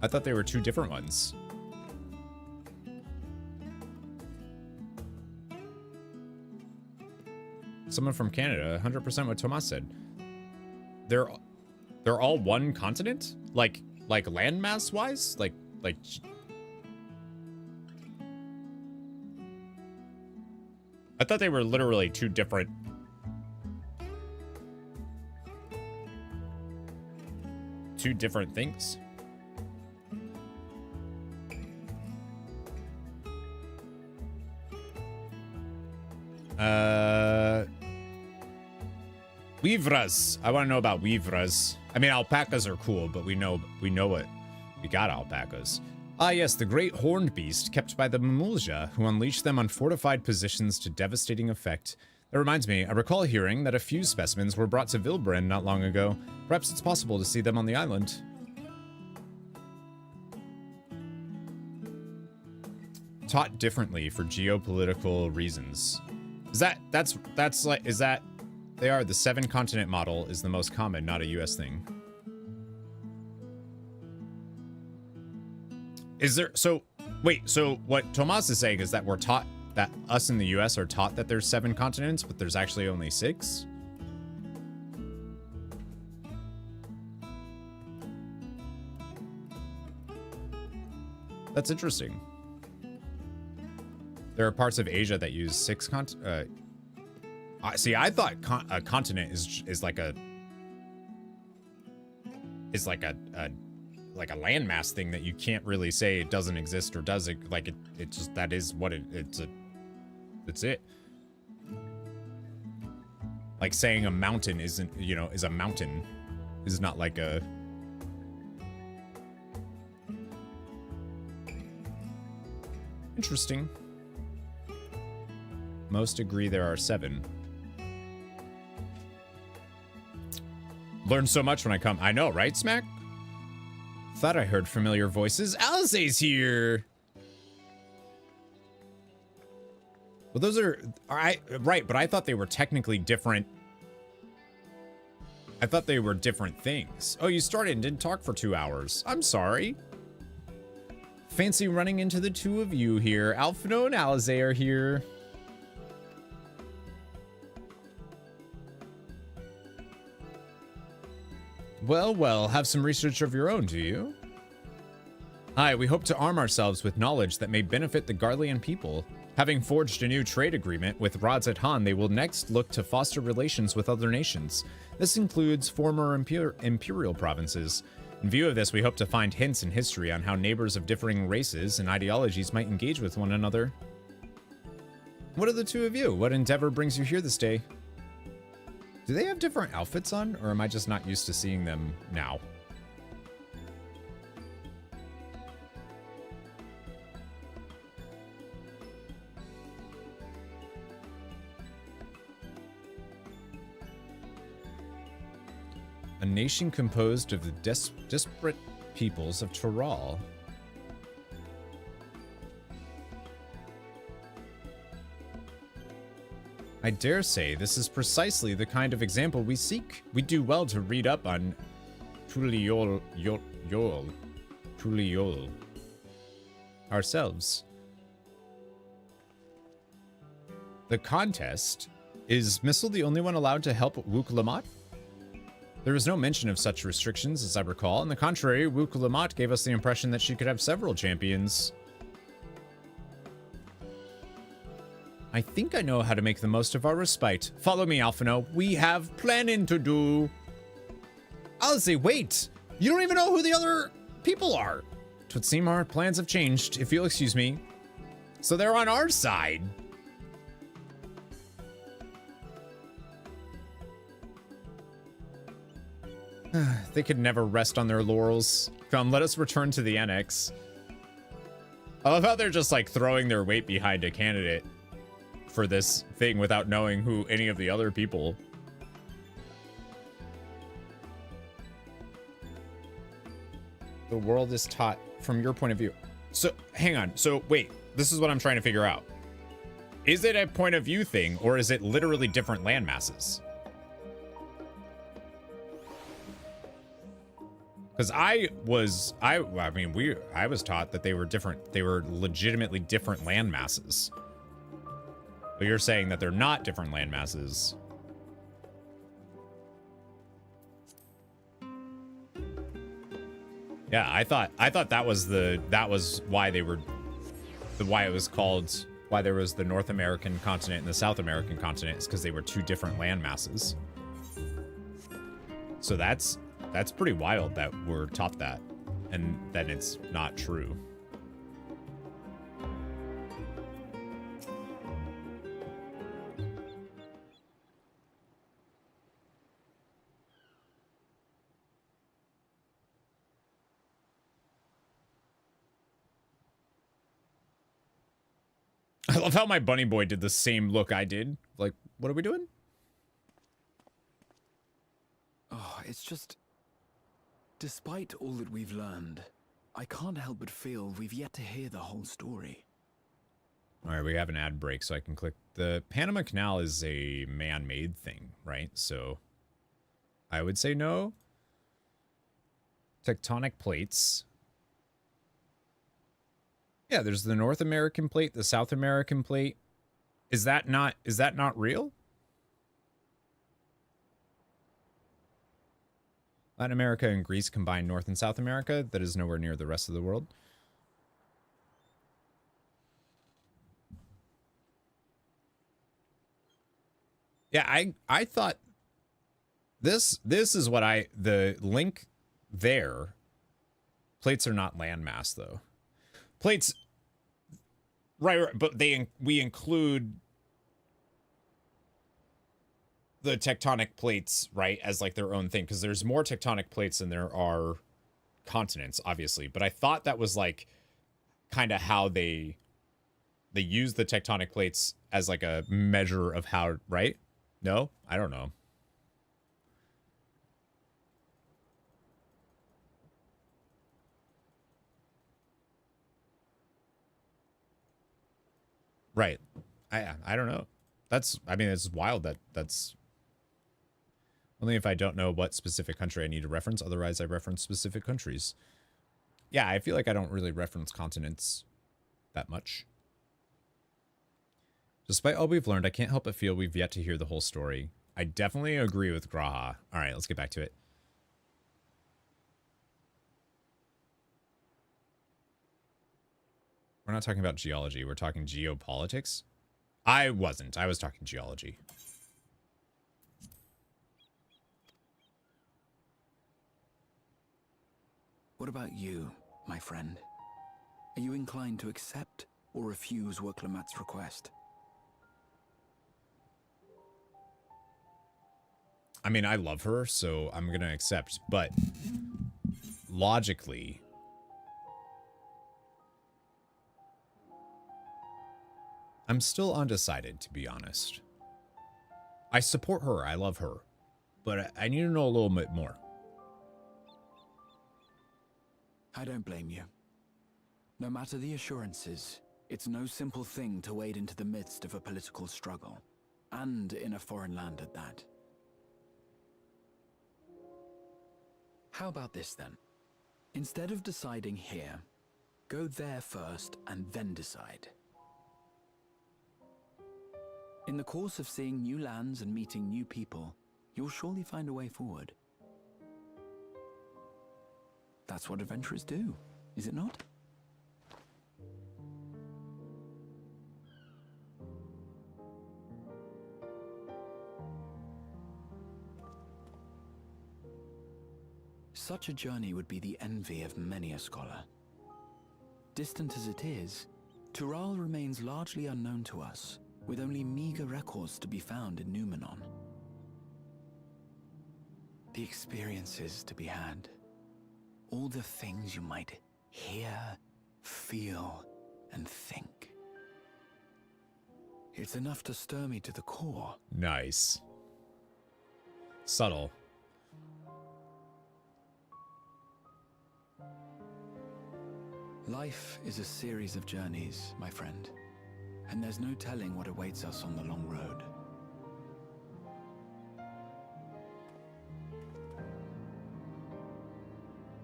I thought they were two different ones. Someone from Canada, 100% what Tomas said. They're all one continent? Like landmass wise? Like I thought they were literally two different things. Weavras. I want to know about weavras. I mean, alpacas are cool, but we know what. We got alpacas. Ah, yes, the great horned beast kept by the Mamulja, who unleashed them on fortified positions to devastating effect. That reminds me, I recall hearing that a few specimens were brought to Vilbren not long ago. Perhaps it's possible to see them on the island. Taught differently for geopolitical reasons. That's like, is that, they are, the 7-continent model is the most common, not a US thing. Is there, so, wait, so what Tomas is saying is that we're taught, that us in the US are taught that there's 7 continents, but there's actually only 6? That's interesting. There are parts of Asia that use 6 see, I thought a continent is like a landmass thing that you can't really say it doesn't exist or does it, like it just, that is what it's it. Like saying a mountain isn't, you know, is a mountain is not like a. Interesting. Most agree there are 7. Learn so much when I come. I know, right, Smack? Thought I heard familiar voices. Alice's here. Well, those are right, but I thought they were technically different. I thought they were different things. Oh, you started and didn't talk for 2 hours. I'm sorry. Fancy running into the two of you here. Alphino and Alize are here. Well, well, have some research of your own, do you? Hi, we hope to arm ourselves with knowledge that may benefit the Garlean people. Having forged a new trade agreement with Rods at Han, they will next look to foster relations with other nations. This includes former imperial provinces. In view of this, we hope to find hints in history on how neighbors of differing races and ideologies might engage with one another. What are the two of you? What endeavor brings you here this day? Do they have different outfits on, or am I just not used to seeing them now? A nation composed of the disparate peoples of Toral. I dare say this is precisely the kind of example we seek. We do well to read up on Tuliol ourselves. The contest? Is Missil the only one allowed to help Wuk Lamat? There was no mention of such restrictions, as I recall. On the contrary, Wuk Lamat gave us the impression that she could have several champions. I think I know how to make the most of our respite. Follow me, Alphino. We have planning to do. I'll say, wait! You don't even know who the other people are! Twould seem our plans have changed, if you'll excuse me. So they're on our side. They could never rest on their laurels. Come, let us return to the annex. I love how they're just like throwing their weight behind a candidate for this thing without knowing who any of the other people. The world is taught from your point of view. So hang on. So wait, this is what I'm trying to figure out. Is it a point of view thing, or is it literally different land masses? Because I was taught that they were different. They were legitimately different land masses. But you're saying that they're not different land masses. Yeah, I thought that was why they were, why it was called, why there was the North American continent and the South American continent, is because they were two different land masses. So that's pretty wild that we're taught that, and that it's not true. I love how my bunny boy did the same look I did. Like, what are we doing? Oh, it's just... Despite all that we've learned, I can't help but feel we've yet to hear the whole story. All right, we have an ad break, so I can click. The Panama Canal is a man-made thing, right? So I would say no. Tectonic plates. Yeah, there's the North American plate, the South American plate. Is that not real? Latin America and Greece combine North and South America. That is nowhere near the rest of the world. Yeah, I thought this is what the link there. Plates are not landmass though. Plates, right, but we include the tectonic plates, right, as like their own thing, because there's more tectonic plates than there are continents, obviously. But I thought that was like kind of how they use the tectonic plates as like a measure of how, right? No, I don't know. Right. I don't know. I mean, it's wild that's only if I don't know what specific country I need to reference. Otherwise, I reference specific countries. Yeah, I feel like I don't really reference continents that much. Despite all we've learned, I can't help but feel we've yet to hear the whole story. I definitely agree with Graha. All right, let's get back to it. We're not talking about geology. We're talking geopolitics. I wasn't. I was talking geology. What about you, my friend? Are you inclined to accept or refuse Worklamat's request? I mean, I love her, so I'm going to accept. But logically, I'm still undecided, to be honest. I support her. I love her. But I need to know a little bit more. I don't blame you. No matter the assurances, it's no simple thing to wade into the midst of a political struggle, and in a foreign land at that. How about this then? Instead of deciding here, go there first and then decide. In the course of seeing new lands and meeting new people, you'll surely find a way forward. That's what adventurers do, is it not? Such a journey would be the envy of many a scholar. Distant as it is, Tural remains largely unknown to us, with only meager records to be found in Numenon. The experiences to be had, all the things you might hear, feel, and think. It's enough to stir me to the core. Nice. Subtle. Life is a series of journeys, my friend, and there's no telling what awaits us on the long road.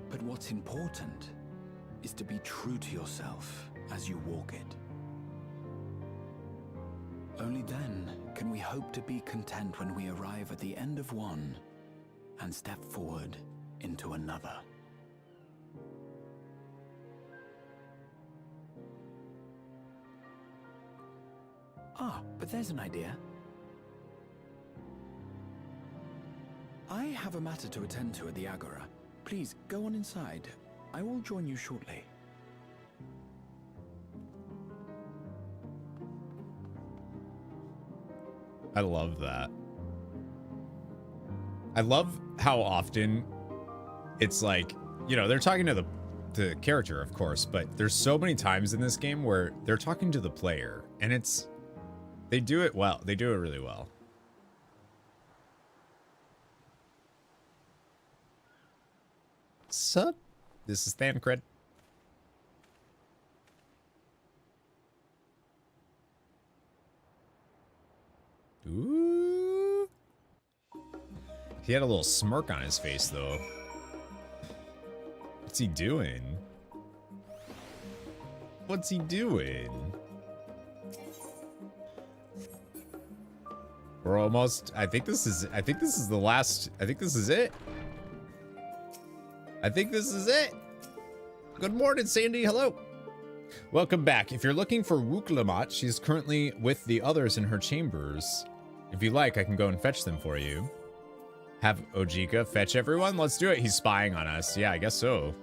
But what's important is to be true to yourself as you walk it. Only then can we hope to be content when we arrive at the end of one and step forward into another. Ah, but there's an idea. I have a matter to attend to at the Agora. Please, go on inside. I will join you shortly. I love that. I love how often it's like, you know, they're talking to the character, of course, but there's so many times in this game where they're talking to the player, and they do it well. They do it really well. Sup? This is Thancred. Ooh. He had a little smirk on his face, though. What's he doing? What's he doing? We're almost, I think this is the last, I think this is it. I think this is it. Good morning, Sandy. Hello. Welcome back. If you're looking for Wooklamat, she's currently with the others in her chambers. If you like, I can go and fetch them for you. Have Ojika fetch everyone? Let's do it. He's spying on us. Yeah, I guess so.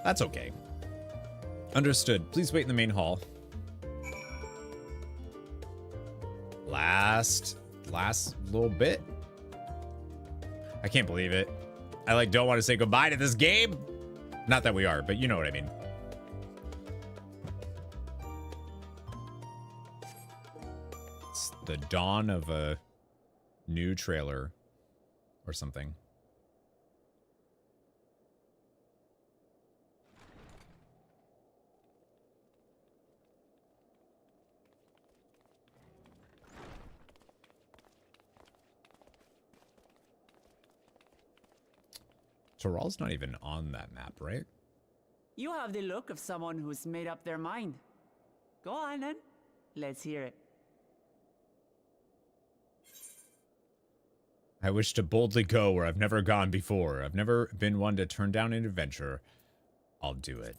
That's okay. Understood. Please wait in the main hall. Last little bit. I can't believe it. I like don't want to say goodbye to this game. Not that we are, but you know what I mean. It's the dawn of a new trailer or something. Toral's not even on that map, right? You have the look of someone who's made up their mind. Go on then. Let's hear it. I wish to boldly go where I've never gone before. I've never been one to turn down an adventure. I'll do it.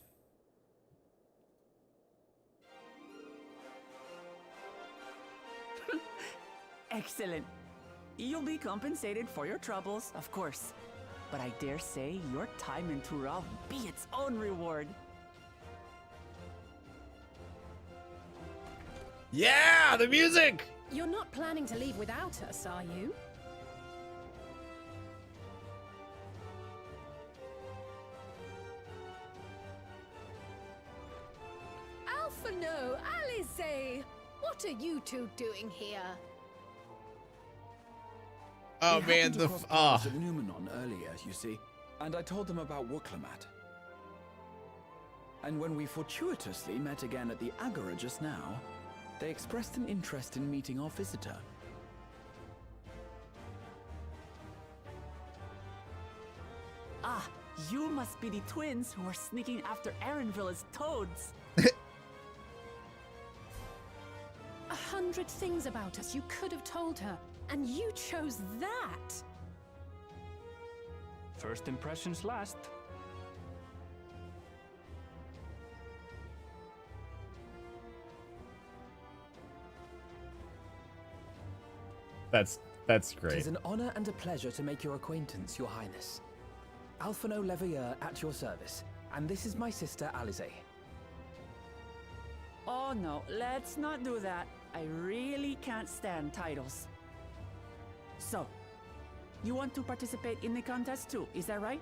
Excellent. You'll be compensated for your troubles, of course. But I dare say your time in Tural be its own reward. Yeah, the music! You're not planning to leave without us, are you? Alphano, Alice! What are you two doing here? Oh We man, happened the across paths at Numenon earlier, you see, and I told them about Wooklamat. And when we fortuitously met again at the Agora just now, they expressed an interest in meeting our visitor. Ah, you must be the twins who are sneaking after Erenville as toads. 100 things about us you could have told her, and you chose that. First impressions last. That's It great. is an honor and a pleasure to make your acquaintance, Your Highness. Alphano Leveilleur at your service, and this is my sister Alize. Oh no, let's not do that. I really can't stand titles. So, you want to participate in the contest too, is that right?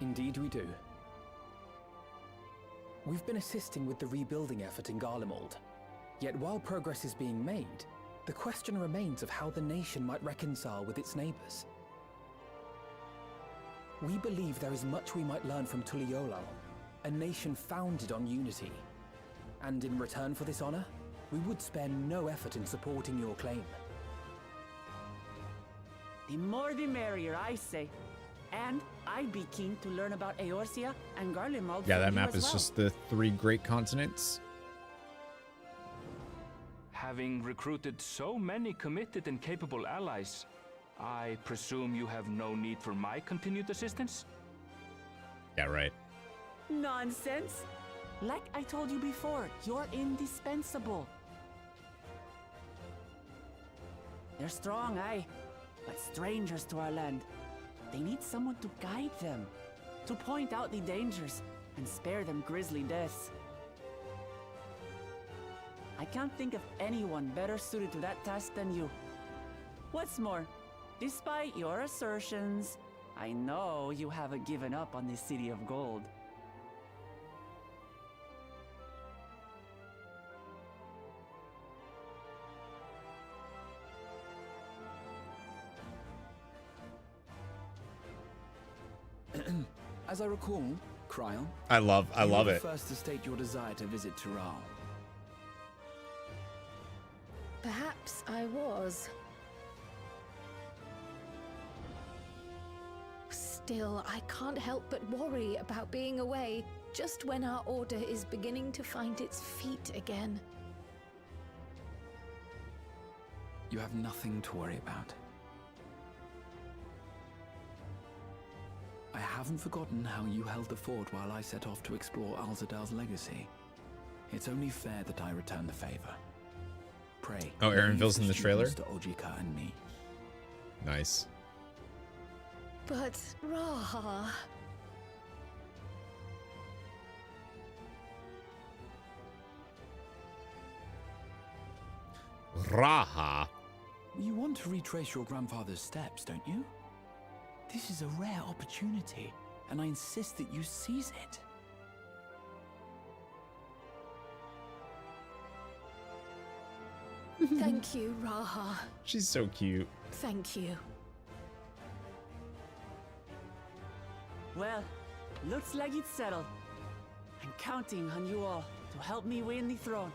Indeed we do. We've been assisting with the rebuilding effort in Garlemald. Yet while progress is being made, the question remains of how the nation might reconcile with its neighbors. We believe there is much we might learn from Tuliolal, a nation founded on unity. And in return for this honor, we would spare no effort in supporting your claim. The more the merrier, I say. And I'd be keen to learn about Eorzea and Garlemald. Yeah, from that you map as is well. just the 3 great continents. Having recruited so many committed and capable allies, I presume you have no need for my continued assistance? Yeah, right. Nonsense! Like I told you before, you're indispensable. They're strong, aye, but strangers to our land. They need someone to guide them, to point out the dangers, and spare them grisly deaths. I can't think of anyone better suited to that task than you. What's more, despite your assertions, I know you haven't given up on the City of Gold. As I recall, Kryl, I love you were the it. first to state your desire to visit Tural. Perhaps I was. Still, I can't help but worry about being away just when our order is beginning to find its feet again. You have nothing to worry about. I haven't forgotten how you held the fort while I set off to explore Alzadal's legacy. It's only fair that I return the favor. Pray. Oh, Aaronville's in the leave trailer? Mr. Ojika and me. Nice. But Raha, Raha. You want to retrace your grandfather's steps, don't you? This is a rare opportunity, and I insist that you seize it. thank you, Raha. She's so cute. Thank you. Well, looks like it's settled. I'm counting on you all to help me win the throne.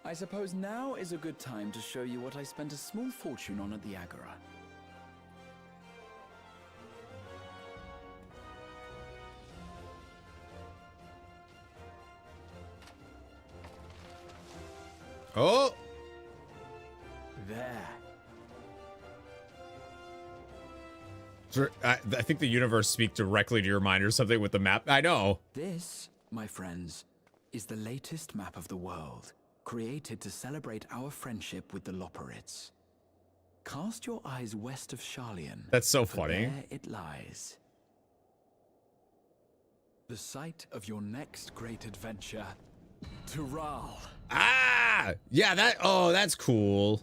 I suppose now is a good time to show you what I spent a small fortune on at the Agora. Oh, There. I think the universe speak directly to your mind or something with the map. I know. This, my friends, is the latest map of the world, created to celebrate our friendship with the Loporrits. Cast your eyes west of Sharlayan. That's so for funny. There it lies. The site of your next great adventure, Tural. Ah, yeah, that's cool.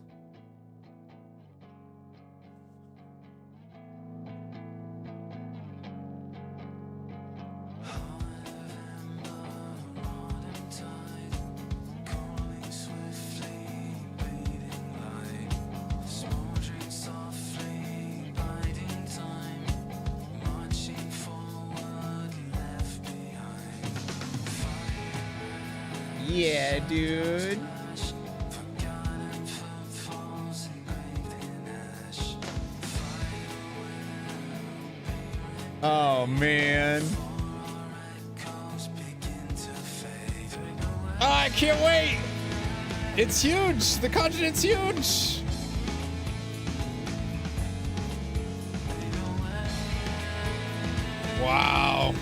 Yeah, dude. Oh, man. Oh, I can't wait. It's huge. The continent's huge. Wow.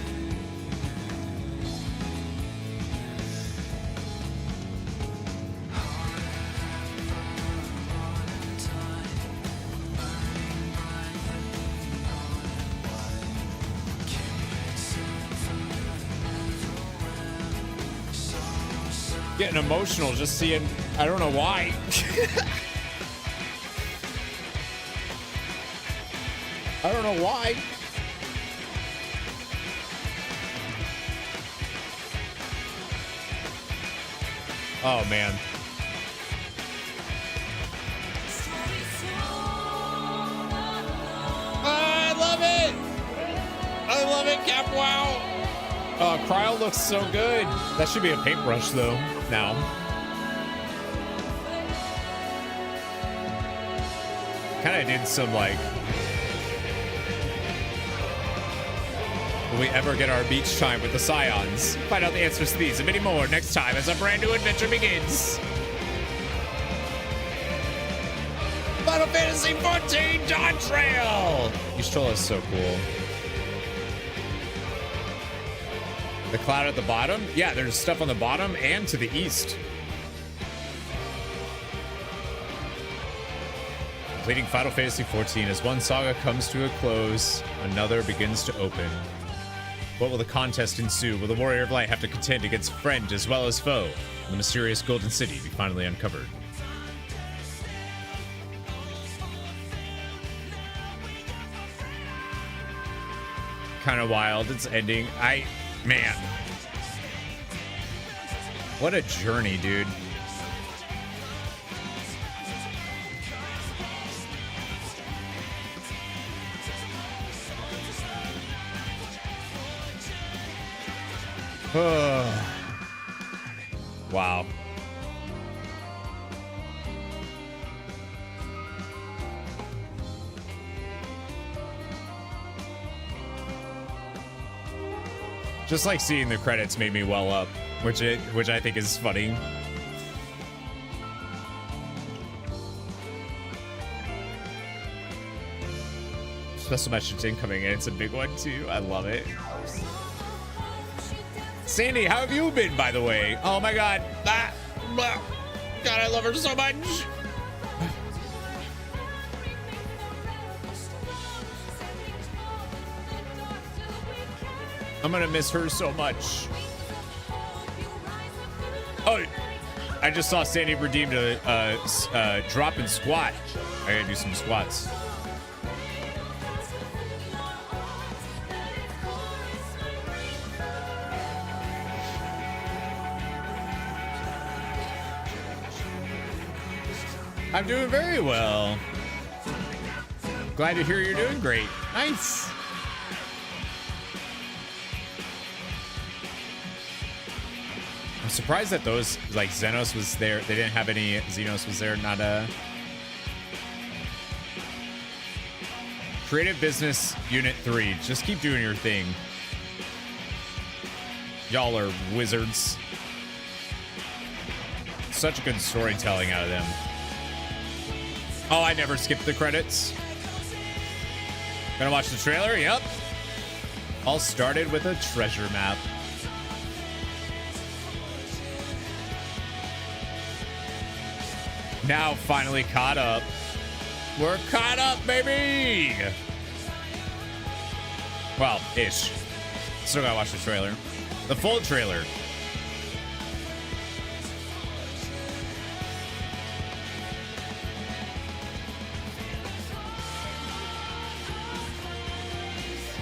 Getting emotional just seeing, I don't know why. I don't know why. Oh man. I love it. I love it, Cap. Wow. Cryo looks so good. That should be a paintbrush though, now. Kinda did some like, will we ever get our beach time with the Scions? Find out the answers to these and many more next time as a brand new adventure begins. Final Fantasy XIV Dawntrail! Eustrola is so cool. The cloud at the bottom? Yeah, there's stuff on the bottom and to the east. Completing Final Fantasy XIV. As one saga comes to a close, another begins to open. What will the contest ensue? Will the Warrior of Light have to contend against friend as well as foe? Will the mysterious Golden City be finally uncovered? Kind of wild. It's ending. Man. What a journey, dude. Wow. Just like seeing the credits made me well up, which I think is funny. special message incoming, and it's a big one too. I love it. Sandy, how have you been, by the way? Oh my God. Ah, God, I love her so much. I'm gonna miss her so much. Oh, I just saw Sandy redeemed a drop and squat. I gotta do some squats. I'm doing very well. Glad to hear you're doing great. Nice. I'm surprised that those, like, Xenos was there. They didn't have any. Xenos was there. Not a Creative Business Unit 3. Just keep doing your thing. Y'all are wizards. Such good storytelling out of them. Oh, I never skipped the credits. Gonna watch the trailer? Yep. All started with a treasure map. Now finally caught up. We're caught up, baby! Well, ish. Still gotta watch the trailer. The full trailer.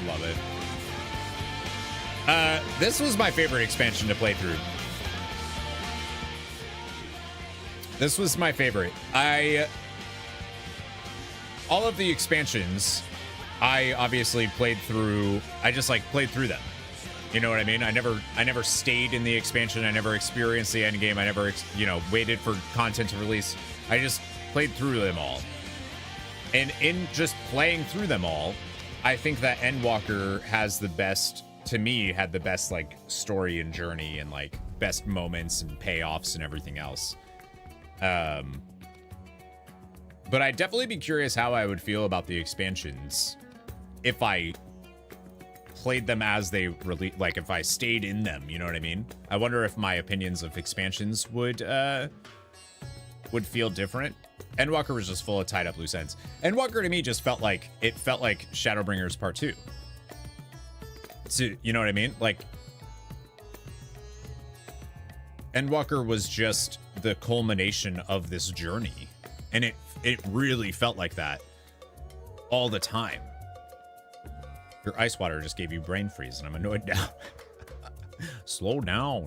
Love it. This was my favorite expansion to play through. This was my favorite. All of the expansions, I obviously played through. I just like played through them. You know what I mean? I never stayed in the expansion. I never experienced the end game. I never, waited for content to release. I just played through them all. And in just playing through them all, I think that Endwalker has the best, to me, had the best like story and journey and like best moments and payoffs and everything else. But I'd definitely be curious how I would feel about the expansions if I played them as they release, like if I stayed in them, you know what I mean? I wonder if my opinions of expansions would feel different. Endwalker was just full of tied up loose ends. Endwalker to me just felt like Shadowbringers Part 2. So, you know what I mean? Like, Endwalker was just the culmination of this journey. And it really felt like that all the time. Your ice water just gave you brain freeze, and I'm annoyed now. Slow down.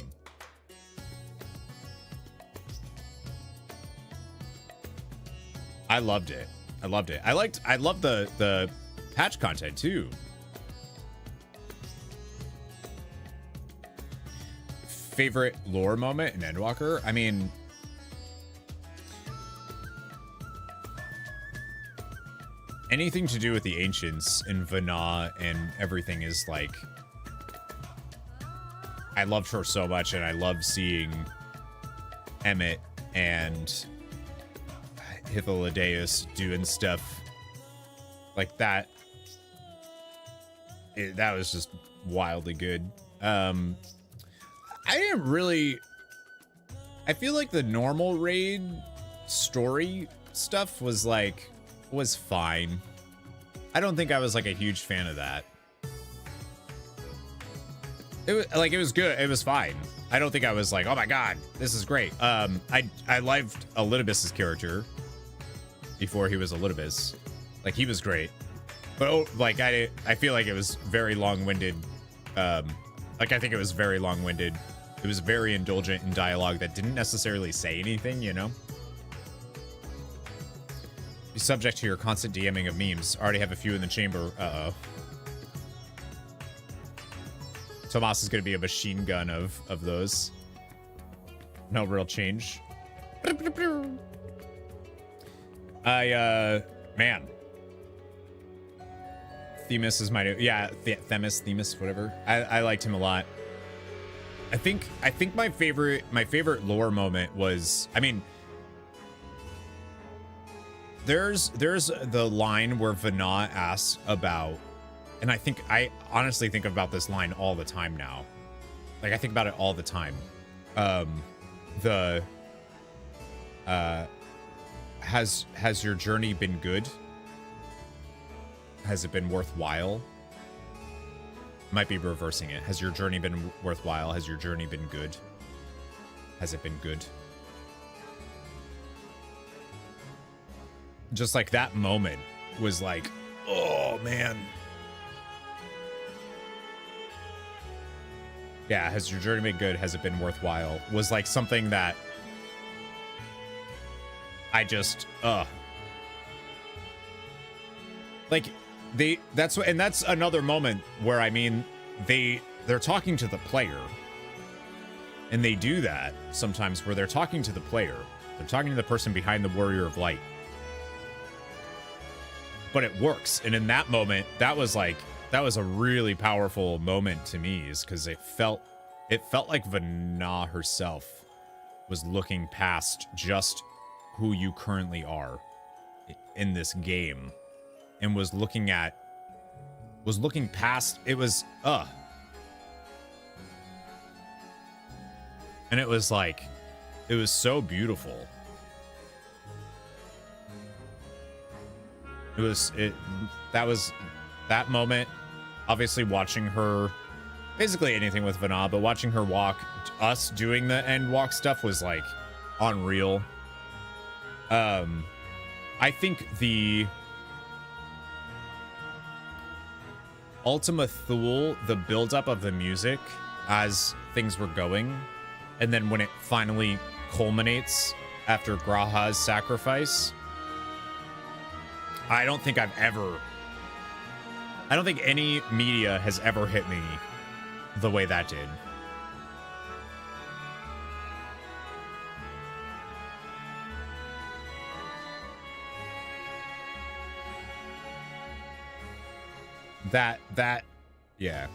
I loved it. I loved it. I loved the patch content too. Favorite lore moment in Endwalker? I mean, anything to do with the ancients and Vana and everything is like, I loved her so much, and I love seeing Emmett and Hythlodaeus doing stuff like that. That was just wildly good. I didn't really, I feel like the normal raid story stuff was fine. I don't think I was like a huge fan of that. It was good. It was fine. I don't think I was like, oh my god, this is great. I liked Elidibus's character before he was Elidibus. Like, he was great. But like I feel like it was very long-winded. Like, I think it was very long-winded. It was very indulgent in dialogue that didn't necessarily say anything, you know? Be subject to your constant DMing of memes. Already have a few in the chamber. Uh-oh. Tomas is going to be a machine gun of those. No real change. Man. Themis is my new, yeah, Themis, whatever. I liked him a lot. I think my favorite lore moment was, I mean, there's the line where Vana asks about, and I honestly think about this line all the time now. Like, I think about it all the time. Has your journey been good? Has it been worthwhile? Might be reversing it. Has your journey been worthwhile? Has your journey been good? Has it been good? Just like that moment was like, oh man. Yeah, has your journey been good? Has it been worthwhile? Was like something that I just, like that's another moment where, I mean, they're talking to the player, and they do that sometimes where they're talking to the player. They're talking to the person behind the Warrior of Light. But it works. And in that moment, that was a really powerful moment to me, is because it felt like Vana herself was looking past just who you currently are in this game, and was looking past, it was, and it was like, it was so beautiful. That moment, obviously watching her, basically anything with Vana, but watching her walk, us doing the end walk stuff was like unreal. I think the Ultima Thule, the buildup of the music as things were going, and then when it finally culminates after Graha's sacrifice, I don't think any media has ever hit me the way that did. Yeah.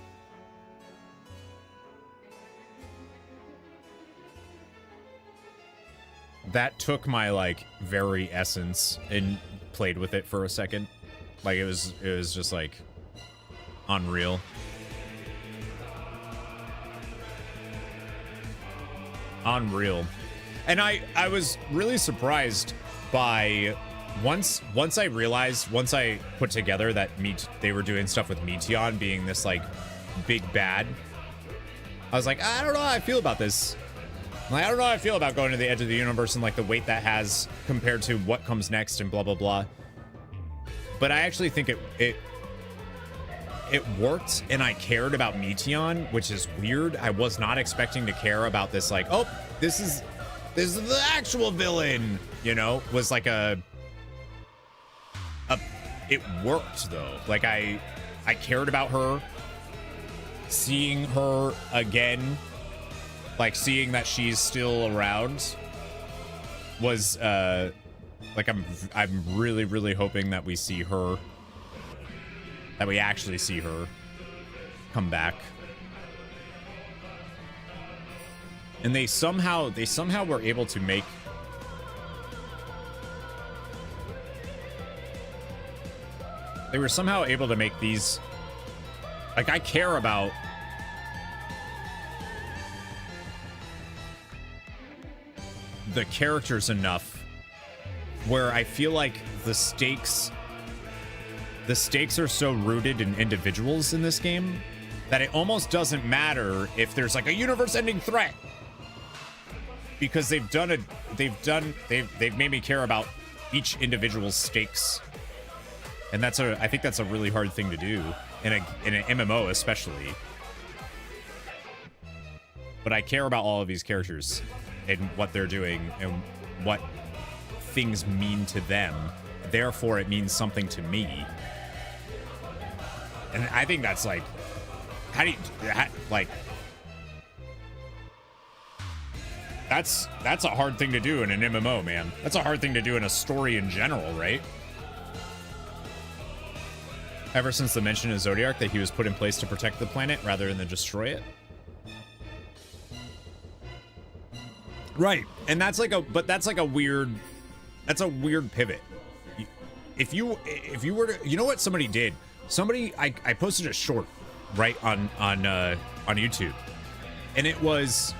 That took my, like, very essence and played with it for a second. Like, it was just, like, unreal. Unreal. And I was really surprised by once I put together that they were doing stuff with Meteion being this, like, big bad. I was like, I don't know how I feel about this. Like, I don't know how I feel about going to the edge of the universe and, like, the weight that has compared to what comes next and blah, blah, blah. But I actually think it worked, and I cared about Meteion, which is weird. I was not expecting to care about this, like, oh, this is the actual villain, you know? Was like it worked, though. Like, I cared about her. Seeing her again, like, seeing that she's still around was, like, I'm really, really hoping that we see her, that we actually see her come back. And they somehow were able to make, these, like, I care about the characters enough where I feel like the stakes are so rooted in individuals in this game that it almost doesn't matter if there's, like, a universe-ending threat, because they've made me care about each individual's stakes. And I think that's a really hard thing to do in an MMO, especially. But I care about all of these characters and what they're doing and what things mean to them. Therefore, it means something to me. And I think that's, like, that's a hard thing to do in an MMO, man. That's a hard thing to do in a story in general, right? Ever since the mention of Zodiac that he was put in place to protect the planet rather than destroy it. Right. And that's a weird pivot. if you were to, you know what somebody did? Somebody, I posted a short, right, on YouTube, and it was,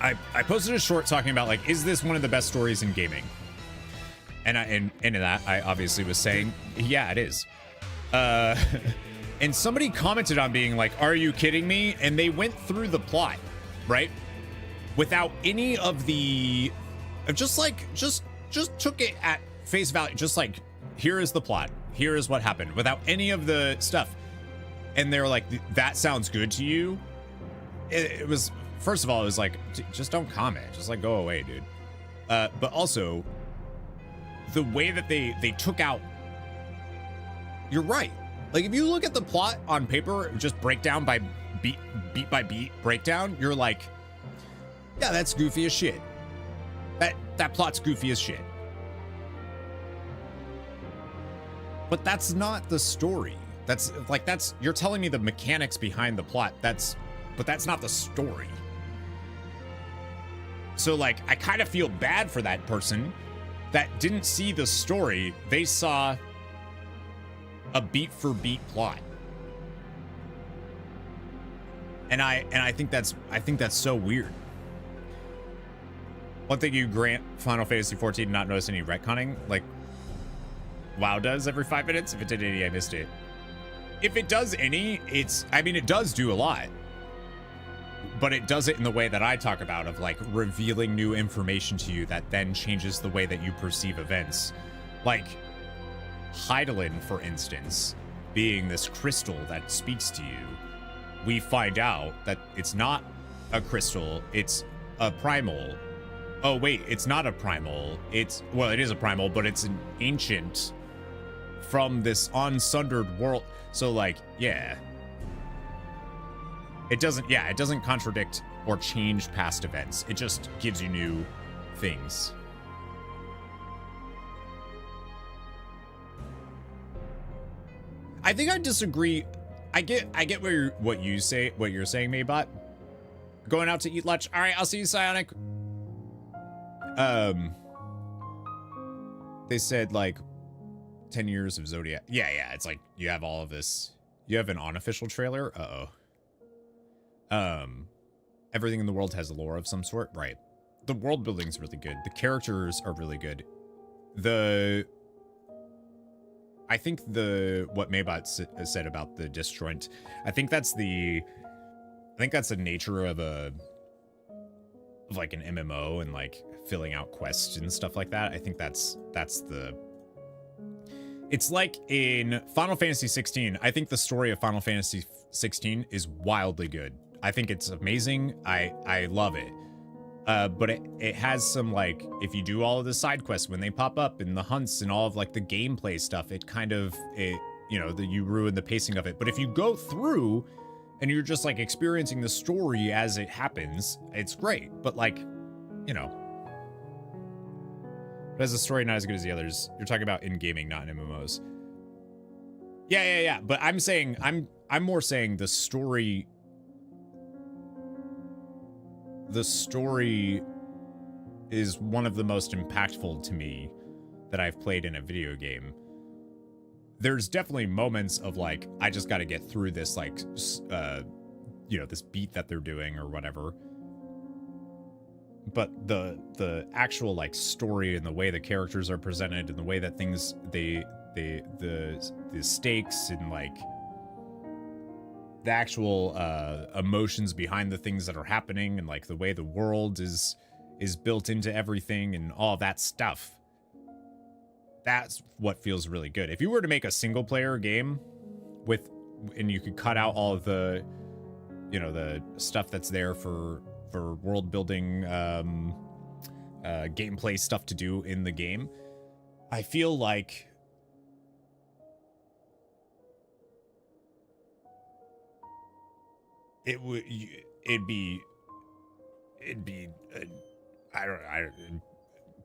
I posted a short talking about, like, is this one of the best stories in gaming? And in that, I obviously was saying, yeah, it is. And somebody commented on being like, are you kidding me? And they went through the plot, right? Without any of the, just took it at face value. Just like, here is the plot. Here is what happened, without any of the stuff. And they're like, that sounds good to you? It was, first of all, it was like, just don't comment. Just like, go away, dude. But also, the way that they took out, you're right. Like, if you look at the plot on paper, just breakdown by beat by beat breakdown, you're like, yeah, that's goofy as shit. That plot's goofy as shit. But that's not the story. That's you're telling me the mechanics behind the plot. But that's not the story. So, like, I kind of feel bad for that person that didn't see the story. They saw a beat for beat plot. And I think that's so weird. One thing you grant Final Fantasy XIV not notice any retconning, like WoW does every 5 minutes. If it did any, I missed it. If it does any, it does do a lot. But it does it in the way that I talk about, of like revealing new information to you that then changes the way that you perceive events. Like Hydaelyn, for instance, being this crystal that speaks to you, we find out that it's not a crystal, it's a primal. Oh wait, it's not a primal. Well, it is a primal, but it's an ancient from this unsundered world. So like, yeah. It doesn't contradict or change past events. It just gives you new things. I think I disagree. I get what you're saying, Maybot. Going out to eat lunch. All right, I'll see you, Psionic. They said like 10 years of Zodiac. Yeah, it's like you have all of this. You have an unofficial trailer. Everything in the world has a lore of some sort, right? The world building's really good. The characters are really good. I think what Maybot said about the disjoint, I think that's the nature of like an MMO and like filling out quests and stuff like that. I think it's like in Final Fantasy 16. I think the story of Final Fantasy 16 is wildly good. I think it's amazing. I love it. But it has some, like, if you do all of the side quests when they pop up in the hunts and all of like the gameplay stuff, you ruin the pacing of it. But if you go through and you're just like experiencing the story as it happens, it's great. But like, but as a story not as good as the others. You're talking about in gaming, not in MMOs. Yeah. But I'm more saying the story. The story is one of the most impactful to me that I've played in a video game. There's definitely moments of like, I just got to get through this, like, this beat that they're doing or whatever. But the actual like story and the way the characters are presented and the way that things, the stakes and like the actual emotions behind the things that are happening and like the way the world is built into everything and all that stuff. That's what feels really good. If you were to make a single player game and you could cut out all of the, the stuff that's there for world building, gameplay stuff to do in the game, I feel like it'd be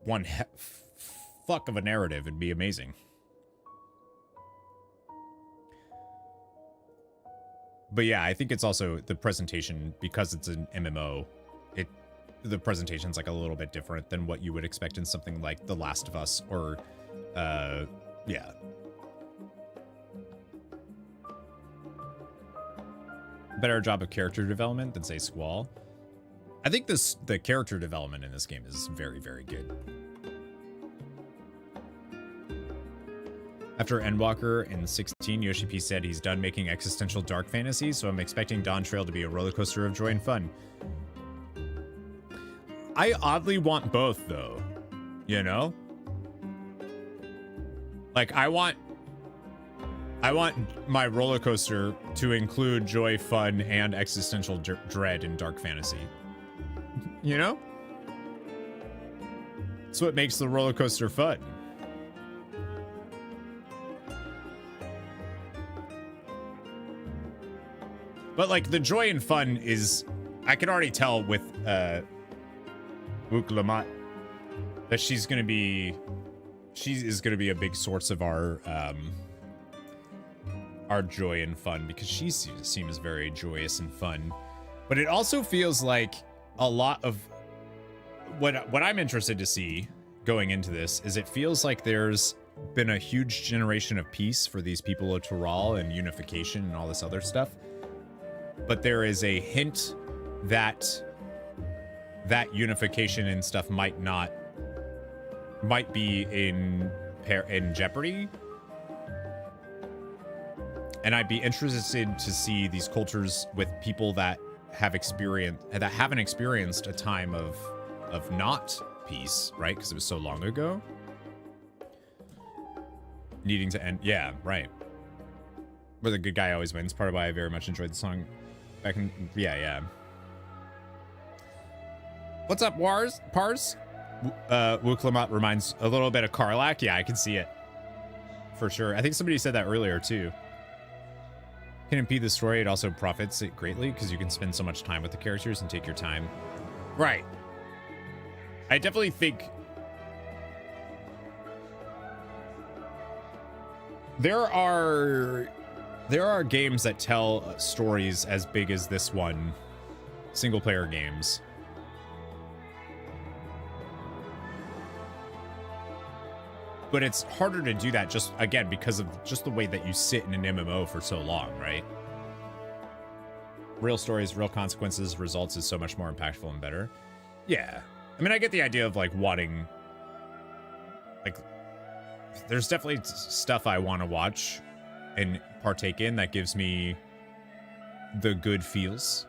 one fuck of a narrative. It'd be amazing. But yeah, I think it's also the presentation, because it's an MMO. the presentation's like a little bit different than what you would expect in something like The Last of Us or, yeah. Better job of character development than say Squall. I think the character development in this game is very, very good. After Endwalker in 16, Yoshi P said he's done making existential dark fantasy, so I'm expecting Dawntrail to be a roller coaster of joy and fun. I oddly want both, though. You know? Like, I want my roller coaster to include joy, fun, and existential dread in dark fantasy. You know? That's what makes the roller coaster fun. But like the joy and fun is, I can already tell with Wook Lamont that she is going to be a big source of our joy and fun, because she seems very joyous and fun. But it also feels like a lot of what I'm interested to see going into this is it feels like there's been a huge generation of peace for these people of Tural and unification and all this other stuff. But there is a hint that that unification and stuff might be in jeopardy. And I'd be interested to see these cultures with people that haven't experienced a time of not peace, right? Because it was so long ago. Needing to end, yeah, right. Where the good guy always wins. Part of why I very much enjoyed the song. Back in, yeah. What's up, Pars? Wook Lamont reminds a little bit of Karlach. Yeah, I can see it. For sure. I think somebody said that earlier, too. Can impede the story. It also profits it greatly because you can spend so much time with the characters and take your time. Right. I definitely think there are games that tell stories as big as this one, single player games. But it's harder to do that just, again, because of just the way that you sit in an MMO for so long, right? Real stories, real consequences, results is so much more impactful and better. Yeah. I mean, I get the idea of, like, wanting... Like, there's definitely stuff I want to watch and partake in that gives me the good feels.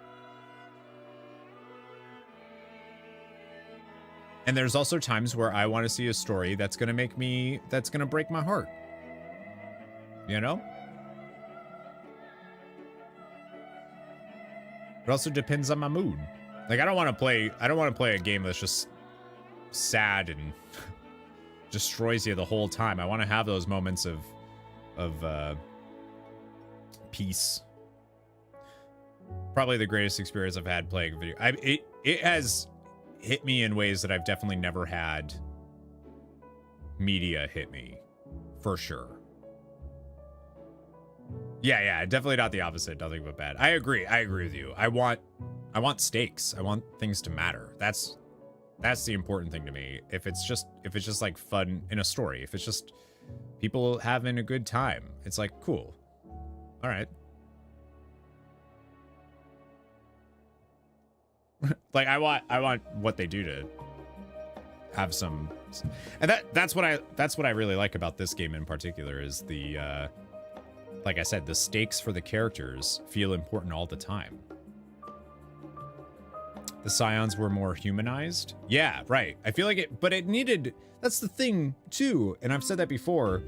And there's also times where I want to see a story that's going to break my heart. You know? It also depends on my mood. Like, I don't want to play a game that's just sad and destroys you the whole time. I want to have those moments of peace. Probably the greatest experience I've had playing video. It has hit me in ways that I've definitely never had media hit me, for sure. Yeah, definitely not the opposite. Nothing but bad. I agree with you. I want stakes. I want things to matter. That's the important thing to me. If it's just like fun in a story, if it's just people having a good time, it's like, cool. All right. Like, I want what they do to have some, and that's what I really like about this game in particular is the like I said, the stakes for the characters feel important all the time. The Scions were more humanized. Yeah, right. I feel like it, but it needed, that's the thing too, and I've said that before.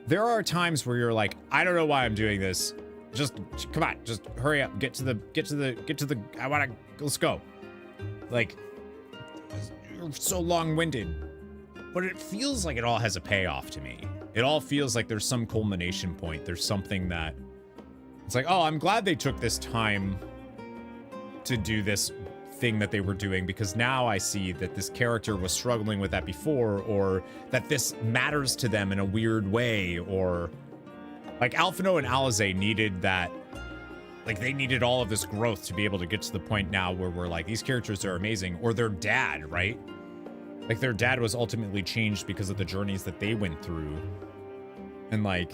There are times where you're like, I don't know why I'm doing this. Just come on, just hurry up, get to the let's go. Like, you're so long-winded. But it feels like it all has a payoff to me. It all feels like there's some culmination point. There's something that it's like, oh, I'm glad they took this time to do this thing that they were doing, because now I see that this character was struggling with that before, or that this matters to them in a weird way, or like Alphino and Alize needed that Like, they needed all of this growth to be able to get to the point now where we're like, these characters are amazing. Or their dad, right? Like, their dad was ultimately changed because of the journeys that they went through. And, like,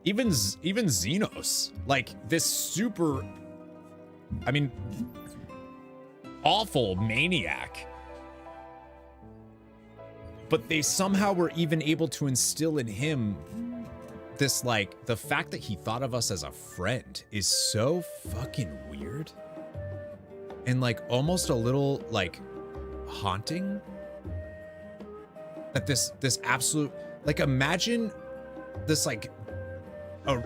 even Xenos, like, this super, I mean, awful maniac. But they somehow were even able to instill in him this, like, the fact that he thought of us as a friend is so fucking weird. And, like, almost a little, like, haunting. That this absolute, like, imagine this, like,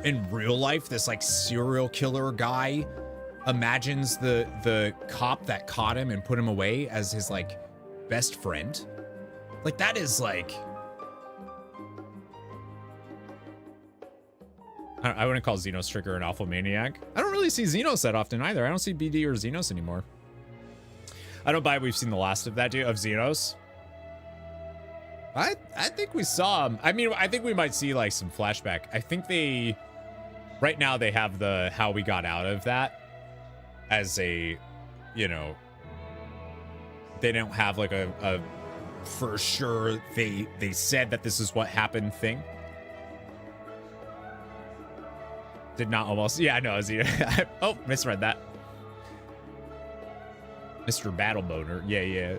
in real life, this, like, serial killer guy imagines the cop that caught him and put him away as his, like, best friend. Like, that is, like, I wouldn't call Xenos Trigger an awful maniac. I don't really see Xenos that often either. I don't see BD or Xenos anymore. I don't buy we've seen the last of that dude, of Xenos. I think we saw him. I mean, I think we might see, like, some flashback. I think they, right now they have the how we got out of that as a, you know, they don't have, like, a for sure they said that this is what happened thing. Did not almost, yeah, no, oh, misread that. Mr. Battle Boner, yeah.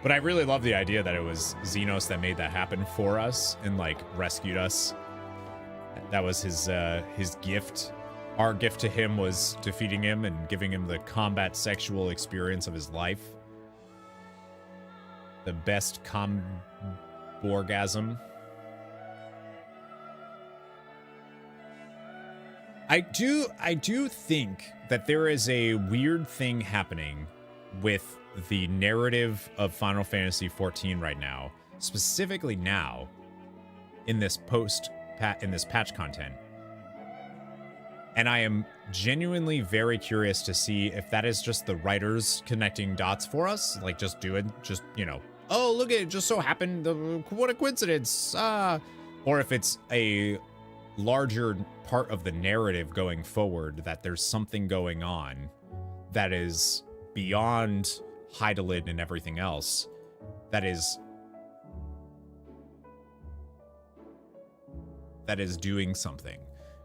But I really love the idea that it was Xenos that made that happen for us and, like, rescued us. That was his gift. Our gift to him was defeating him and giving him the combat sexual experience of his life. The best comborgasm. I do think that there is a weird thing happening with the narrative of Final Fantasy XIV right now, specifically now in this patch content. And I am genuinely very curious to see if that is just the writers connecting dots for us, like just you know, oh, look, it just so happened, what a coincidence, or if it's a larger part of the narrative going forward, that there's something going on that is beyond Hydaelyn and everything else, that is doing something.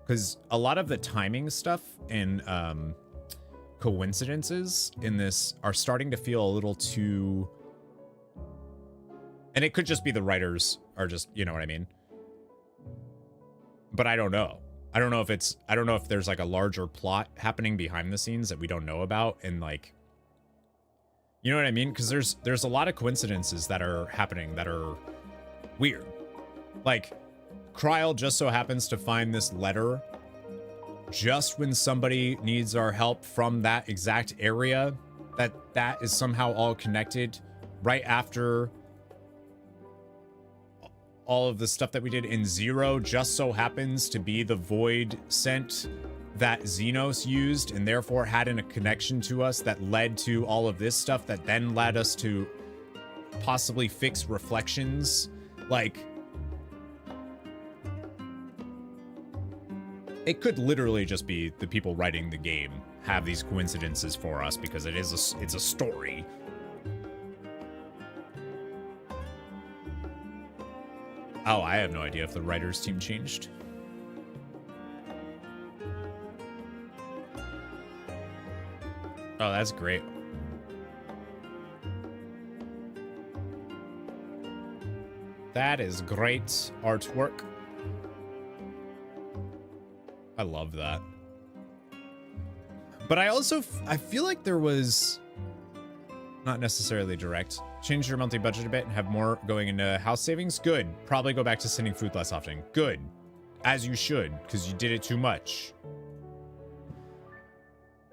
Because a lot of the timing stuff and coincidences in this are starting to feel a little too, and it could just be the writers are just, you know what I mean? But I don't know. I don't know if there's, like, a larger plot happening behind the scenes that we don't know about, and, like, you know what I mean? Because there's a lot of coincidences that are happening that are weird. Like, Kryl just so happens to find this letter just when somebody needs our help from that exact area, that is somehow all connected right after all of the stuff that we did in Zero just so happens to be the void scent that Xenos used and therefore had a connection to us that led to all of this stuff that then led us to possibly fix reflections. Like, it could literally just be the people writing the game have these coincidences for us because it's a story. Oh, I have no idea if the writers team changed. Oh, that's great. That is great artwork. I love that. But I feel like there was, not necessarily direct, change your monthly budget a bit and have more going into house savings. Good. Probably go back to sending food less often. Good. As you should, because you did it too much.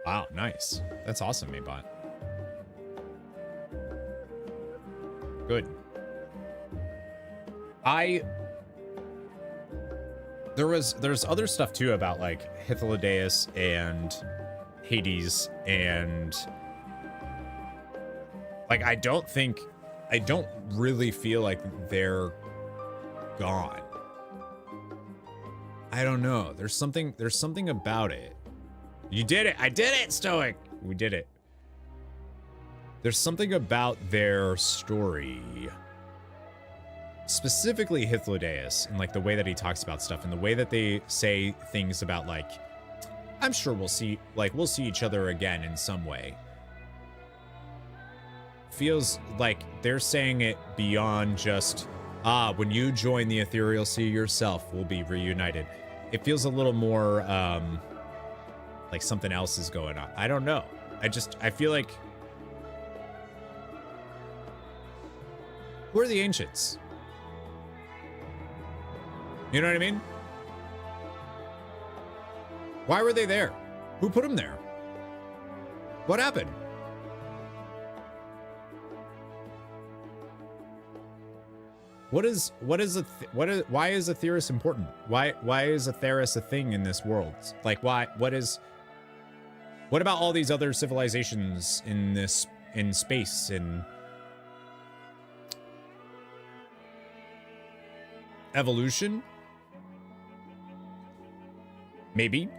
Wow, nice. That's awesome, Maybot. Good. There's other stuff too about, like, Hythlodaeus and Hades, and, like, I don't really feel like they're gone. I don't know. There's something about it. You did it. I did it, Stoic. We did it. There's something about their story. Specifically Hythlodaeus, and like the way that he talks about stuff and the way that they say things about like, I'm sure we'll see each other again in some way. Feels like they're saying it beyond just, when you join the Ethereal Sea yourself, we'll be reunited. It feels a little more, like something else is going on. I don't know. I feel like, who are the ancients? You know what I mean? Why were they there? Who put them there? What happened? Why is Aetheris important? Why is Aetheris a thing in this world? Like what about all these other civilizations in space and evolution? Maybe.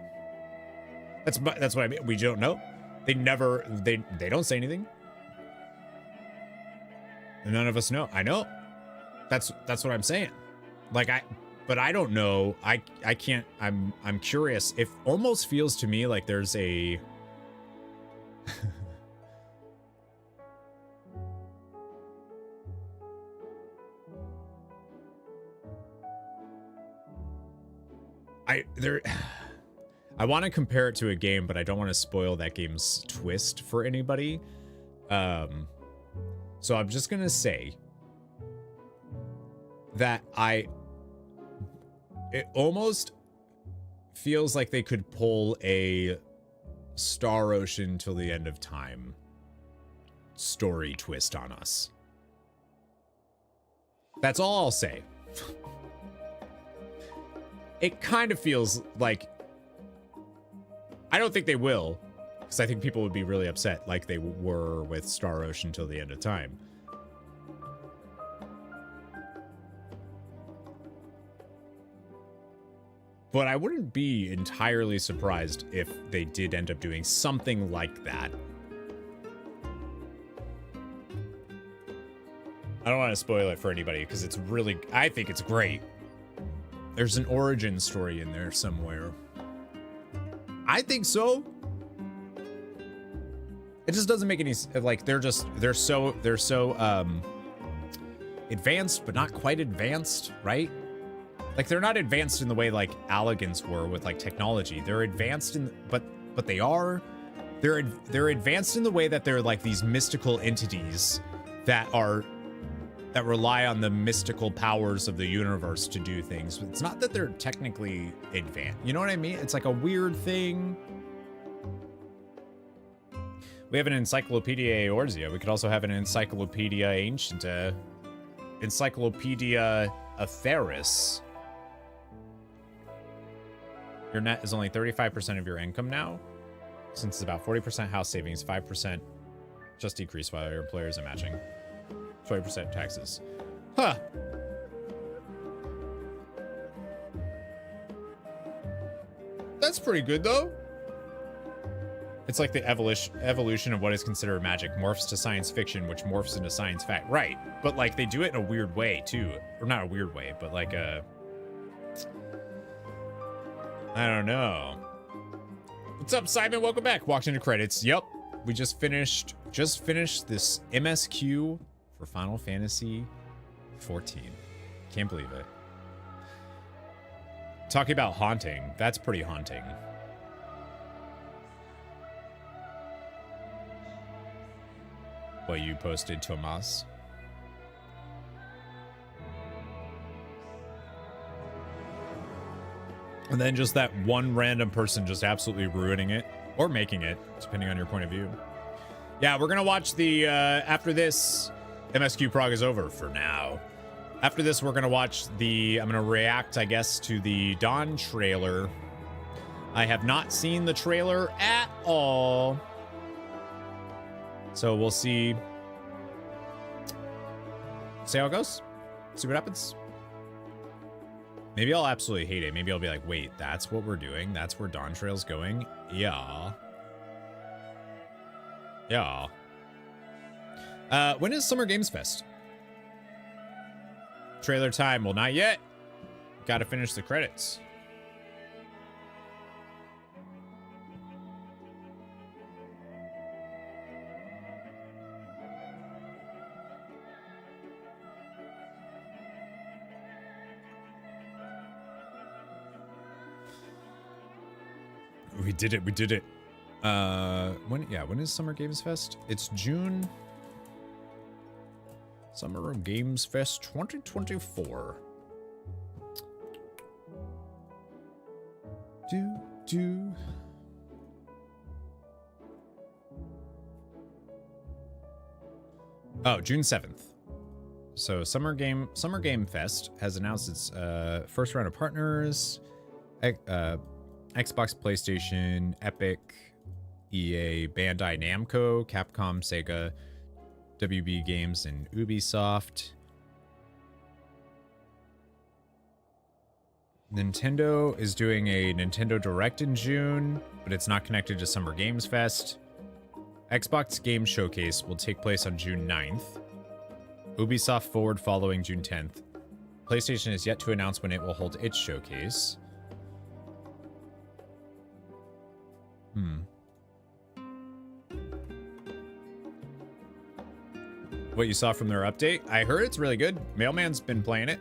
That's what I mean. We don't know. They don't say anything. And none of us know. I know. That's what I'm saying. Like but I don't know. I can't. I'm curious. It almost feels to me like there's a I want to compare it to a game, but I don't want to spoil that game's twist for anybody. So I'm just gonna say that it almost feels like they could pull a Star Ocean till the end of time story twist on us. That's all I'll say. It kind of feels like, I don't think they will, because I think people would be really upset like they were with Star Ocean till the end of time. But I wouldn't be entirely surprised if they did end up doing something like that. I don't want to spoil it for anybody because it's really, I think it's great. There's an origin story in there somewhere. I think so. It just doesn't make any, like, they're so advanced, but not quite advanced, right? Like, they're not advanced in the way like Allegans were with like technology. They're advanced in, but they are, they're advanced in the way that they're like these mystical entities that rely on the mystical powers of the universe to do things. It's not that they're technically advanced. You know what I mean? It's like a weird thing. We have an Encyclopedia Eorzea. We could also have an Encyclopedia Ancienta. Encyclopedia Aetheris. Your net is only 35% of your income now, since it's about 40% house savings, 5% just decrease while your employer is matching. 20% taxes. Huh. That's pretty good, though. It's like the evolution of what is considered magic morphs to science fiction, which morphs into science fact. Right. But, like, they do it in a weird way, too. Or not a weird way, but, like, I don't know. What's up, Simon? Welcome back. Walked into credits. Yep. We just finished this MSQ for Final Fantasy XIV. Can't believe it. Talking about haunting. That's pretty haunting. What you posted, Tomas. And then just that one random person just absolutely ruining it or making it, depending on your point of view. Yeah, we're gonna watch the after this. MSQ prog is over for now. After this, we're gonna watch I'm gonna react, I guess, to the Dawn trailer. I have not seen the trailer at all. So we'll see how it goes. See what happens. Maybe I'll absolutely hate it. Maybe I'll be like, wait, that's what we're doing? That's where Dawntrail's going? Yeah. Yeah. When is Summer Games Fest? Trailer time. Well, not yet. Gotta finish the credits. We did it. We did it. When is Summer Games Fest? It's June. Summer Games Fest 2024. Oh, June 7th. So Summer Game Fest has announced its first round of partners. Xbox, PlayStation, Epic, EA, Bandai Namco, Capcom, Sega, WB Games, and Ubisoft. Nintendo is doing a Nintendo Direct in June, but it's not connected to Summer Games Fest. Xbox Game Showcase will take place on June 9th. Ubisoft Forward following June 10th. PlayStation is yet to announce when it will hold its showcase. What you saw from their update? I heard it's really good. Mailman's been playing it.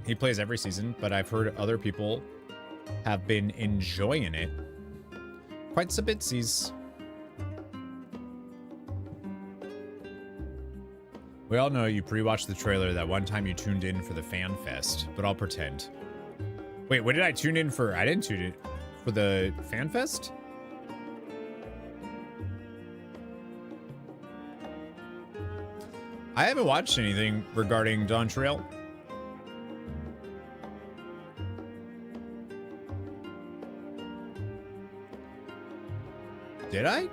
He plays every season, but I've heard other people have been enjoying it. Quite some bitsies. We all know you pre-watched the trailer that one time you tuned in for the Fan Fest, but I'll pretend. Wait, what did I tune in for? I didn't tune in for the Fan Fest? I haven't watched anything regarding Dawntrail. Did I?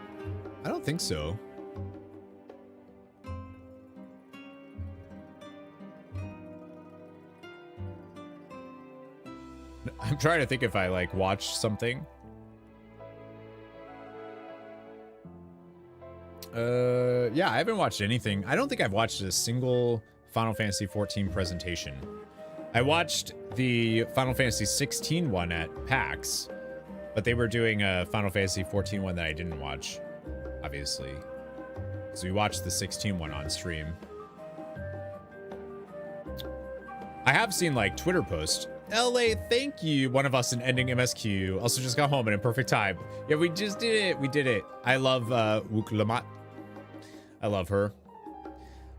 I don't think so. I'm trying to think if I like watched something. Yeah, I haven't watched anything. I don't think I've watched a single Final Fantasy XIV presentation. I watched the Final Fantasy XVI one at PAX, but they were doing a Final Fantasy XIV one that I didn't watch, obviously. So we watched the 16 one on stream. I have seen like Twitter posts. LA, thank you. One of us in ending MSQ. Also just got home in perfect time. Yeah, we just did it. We did it. I love Wuk-Lamat. I love her.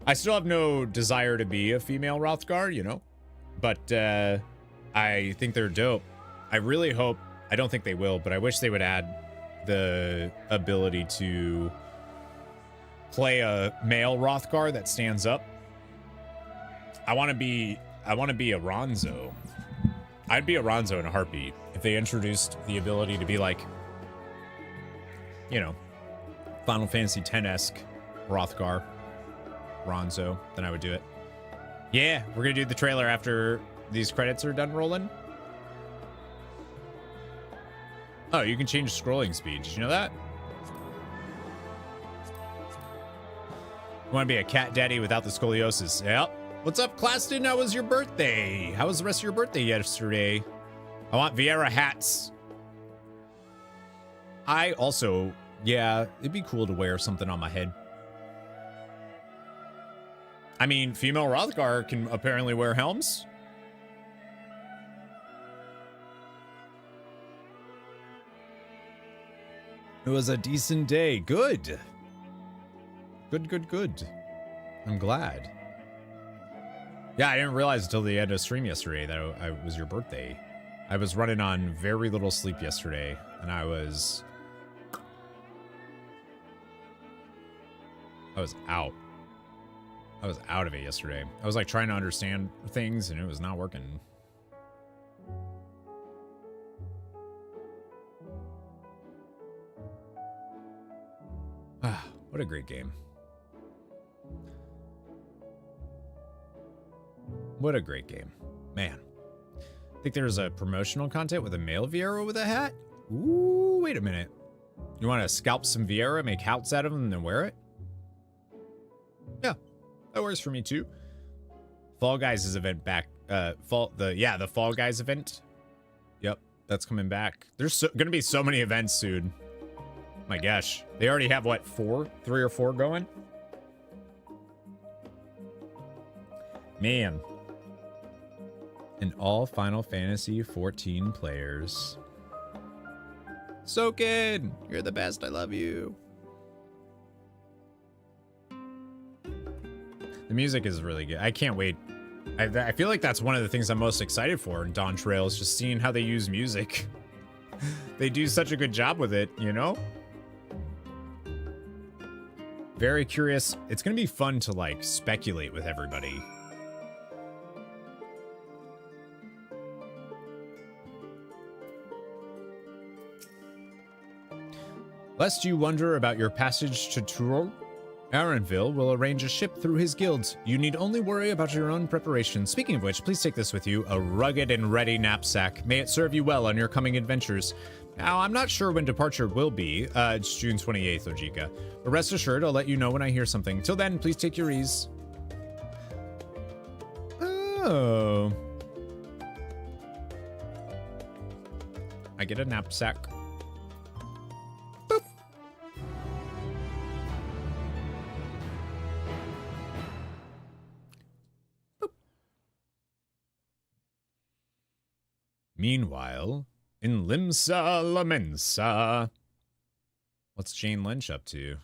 I still have no desire to be a female Rothgar, you know, but I think they're dope. I really hope, I don't think they will, but I wish they would add the ability to play a male Rothgar that stands up. I want to be a Ronzo. I'd be a Ronzo in a heartbeat if they introduced the ability to be like, you know, Final Fantasy X-esque Rothgar, Ronzo, then I would do it. Yeah, we're gonna do the trailer after these credits are done rolling. Oh, you can change scrolling speed. Did you know that? You want to be a cat daddy without the scoliosis? Yep. What's up, Claston? How was your birthday? How was the rest of your birthday yesterday? I want Vieira hats. I also, yeah, it'd be cool to wear something on my head. I mean, female Rothgar can apparently wear helms. It was a decent day. Good. Good. I'm glad. Yeah, I didn't realize until the end of stream yesterday that it was your birthday. I was running on very little sleep yesterday, and I was out. I was out of it yesterday. I was like trying to understand things, and it was not working. Ah, what a great game. What a great game. Man. think there's a promotional content with a male Viera with a hat. Ooh, wait a minute. You want to scalp some Viera, make hats out of them, and then wear it? Yeah, that works for me too. Fall Guys' event back. The Fall Guys event. Yep, that's coming back. There's gonna be so many events soon. My gosh, they already have what, 3 or 4 going? Man. And all Final Fantasy 14 players. Soken, you're the best. I love you. The music is really good. I can't wait. I feel like that's one of the things I'm most excited for in Dawntrail is just seeing how they use music. They do such a good job with it, you know? Very curious. It's gonna be fun to like speculate with everybody. Lest you wonder about your passage to Tour, Aronville will arrange a ship through his guilds. You need only worry about your own preparation. Speaking of which, please take this with you, a rugged and ready knapsack. May it serve you well on your coming adventures. Now, I'm not sure when departure will be. It's June 28th, Ojika. But rest assured, I'll let you know when I hear something. Till then, please take your ease. Oh. I get a knapsack. Boop. Boop. Meanwhile, in Limsa Lamensa. What's Jane Lynch up to?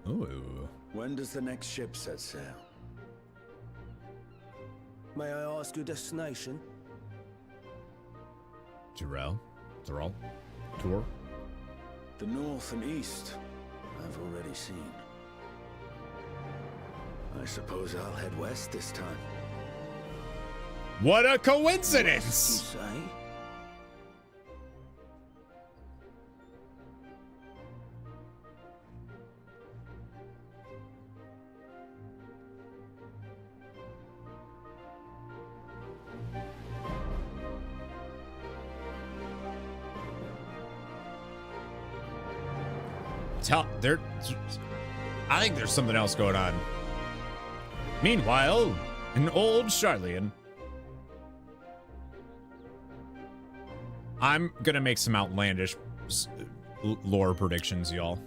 Ooh. When does the next ship set sail? May I ask your destination? Tour. Tour. The north and east, I've already seen. I suppose I'll head west this time. What a coincidence! You say? I think there's something else going on. Meanwhile, in old Charlian. I'm gonna make some outlandish lore predictions, y'all.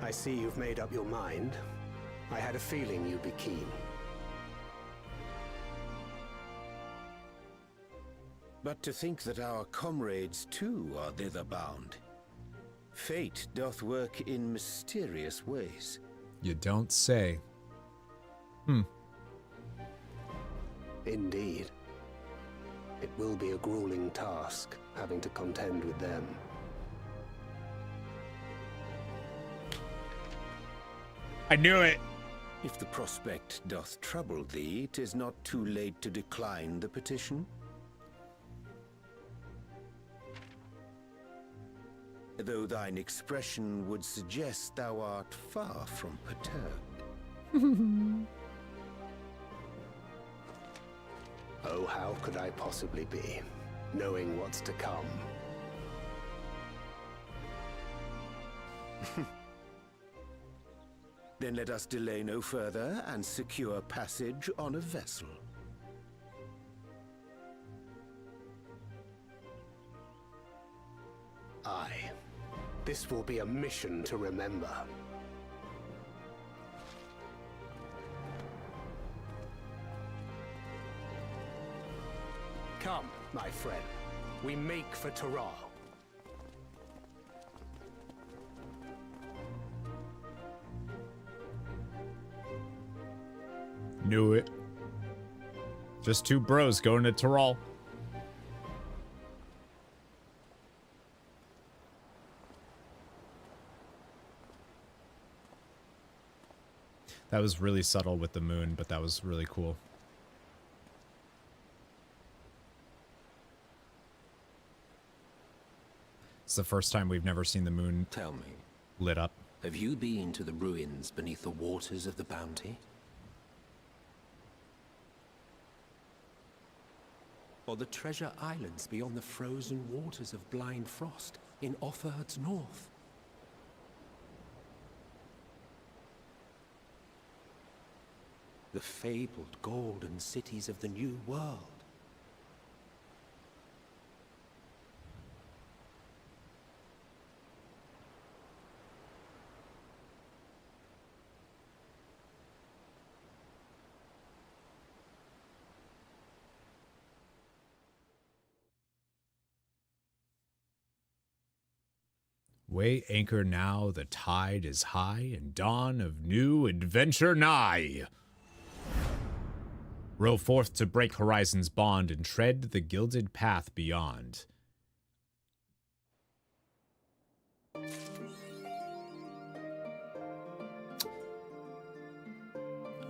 I see you've made up your mind. I had a feeling you'd be keen. But to think that our comrades too are thither bound. Fate doth work in mysterious ways. You don't say. Indeed. It will be a grueling task, having to contend with them. I knew it. If the prospect doth trouble thee, 'tis not too late to decline the petition. Though thine expression would suggest thou art far from perturbed. Oh, how could I possibly be, knowing what's to come? Then let us delay no further and secure passage on a vessel. Aye. This will be a mission to remember. Come, my friend. We make for Taral. Knew it. Just two bros going to Taral. That was really subtle with the moon, but that was really cool. It's the first time we've never seen the moon Tell me, lit up. have you been to the ruins beneath the waters of the Bounty? Or the treasure islands beyond the frozen waters of Blind Frost in Offerd's north? The fabled golden cities of the New World? Weigh anchor now, the tide is high, and dawn of new adventure nigh. Row forth to break horizon's bond and tread the gilded path beyond.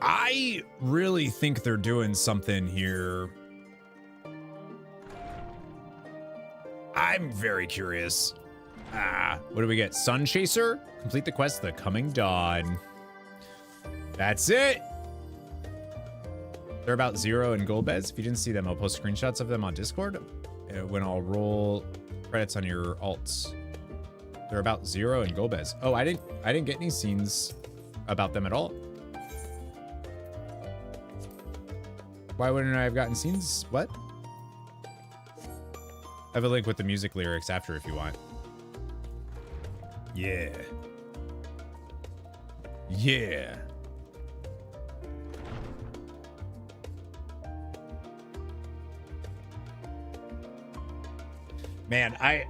I really think they're doing something here. I'm very curious. What do we get? Sun Chaser? Complete the quest, The Coming Dawn. That's it. They're about Zero and Golbez. If you didn't see them, I'll post screenshots of them on Discord when I'll roll credits on your alts. They're about Zero and Golbez. Oh, I didn't get any scenes about them at all. Why wouldn't I have gotten scenes? What? I have a link with the music lyrics after if you want. Yeah. Yeah. Man, I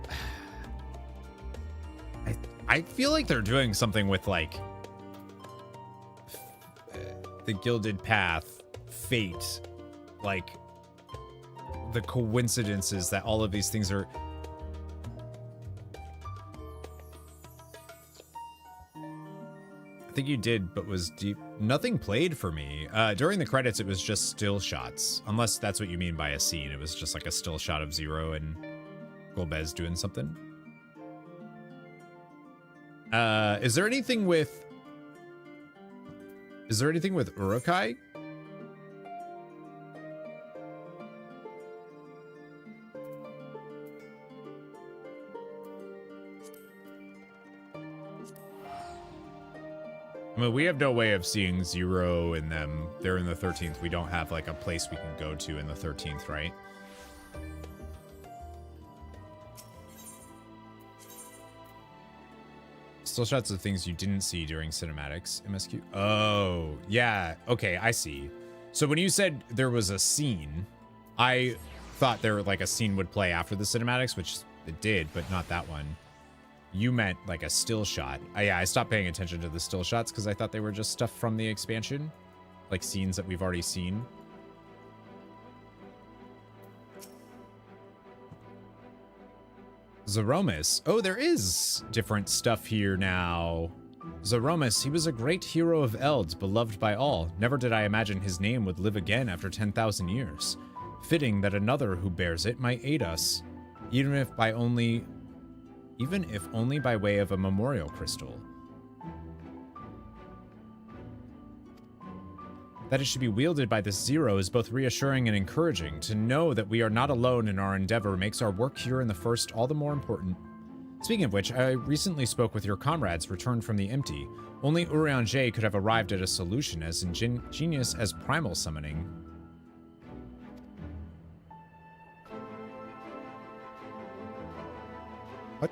feel like they're doing something with like the Gilded Path, fate, like the coincidences that all of these things are. I think you did, but was deep. Nothing played for me. During the credits, it was just still shots. Unless that's what you mean by a scene. It was just like a still shot of Zero and Golbez doing something. Is there anything with Urukai? I mean, we have no way of seeing Zero in them. They're in the 13th. We don't have like a place we can go to in the 13th, right? Still shots of things you didn't see during cinematics, MSQ. Oh, yeah. Okay, I see. So when you said there was a scene, I thought there like a scene would play after the cinematics, which it did, but not that one. You meant like a still shot. Yeah, I stopped paying attention to the still shots because I thought they were just stuff from the expansion, like scenes that we've already seen. Zeromus. Oh, there is different stuff here now. Zeromus, he was a great hero of Eld, beloved by all. Never did I imagine his name would live again after 10,000 years. Fitting that another who bears it might aid us, even if only by way of a memorial crystal. That it should be wielded by this Zero is both reassuring and encouraging. To know that we are not alone in our endeavor makes our work here in the First all the more important. Speaking of which, I recently spoke with your comrades returned from the Empty. Only Urianger could have arrived at a solution as ingenious as primal summoning. What?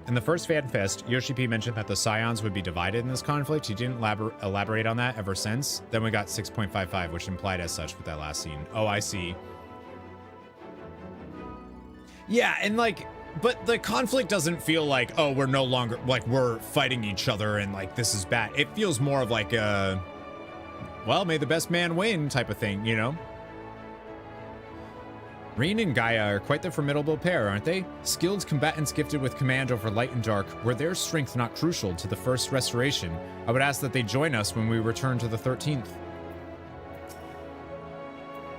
In the first Fan Fest, Yoshi P mentioned that the Scions would be divided in this conflict. He didn't elaborate on that ever since. Then we got 6.55, which implied as such with that last scene. Oh, I see. Yeah, and like, but the conflict doesn't feel like, oh, we're no longer, like, we're fighting each other and like, this is bad. It feels more of like a, well, may the best man win type of thing, you know? Reen and Gaia are quite the formidable pair, aren't they? Skilled combatants gifted with command over light and dark. Were their strength not crucial to the first restoration, I would ask that they join us when we return to the 13th.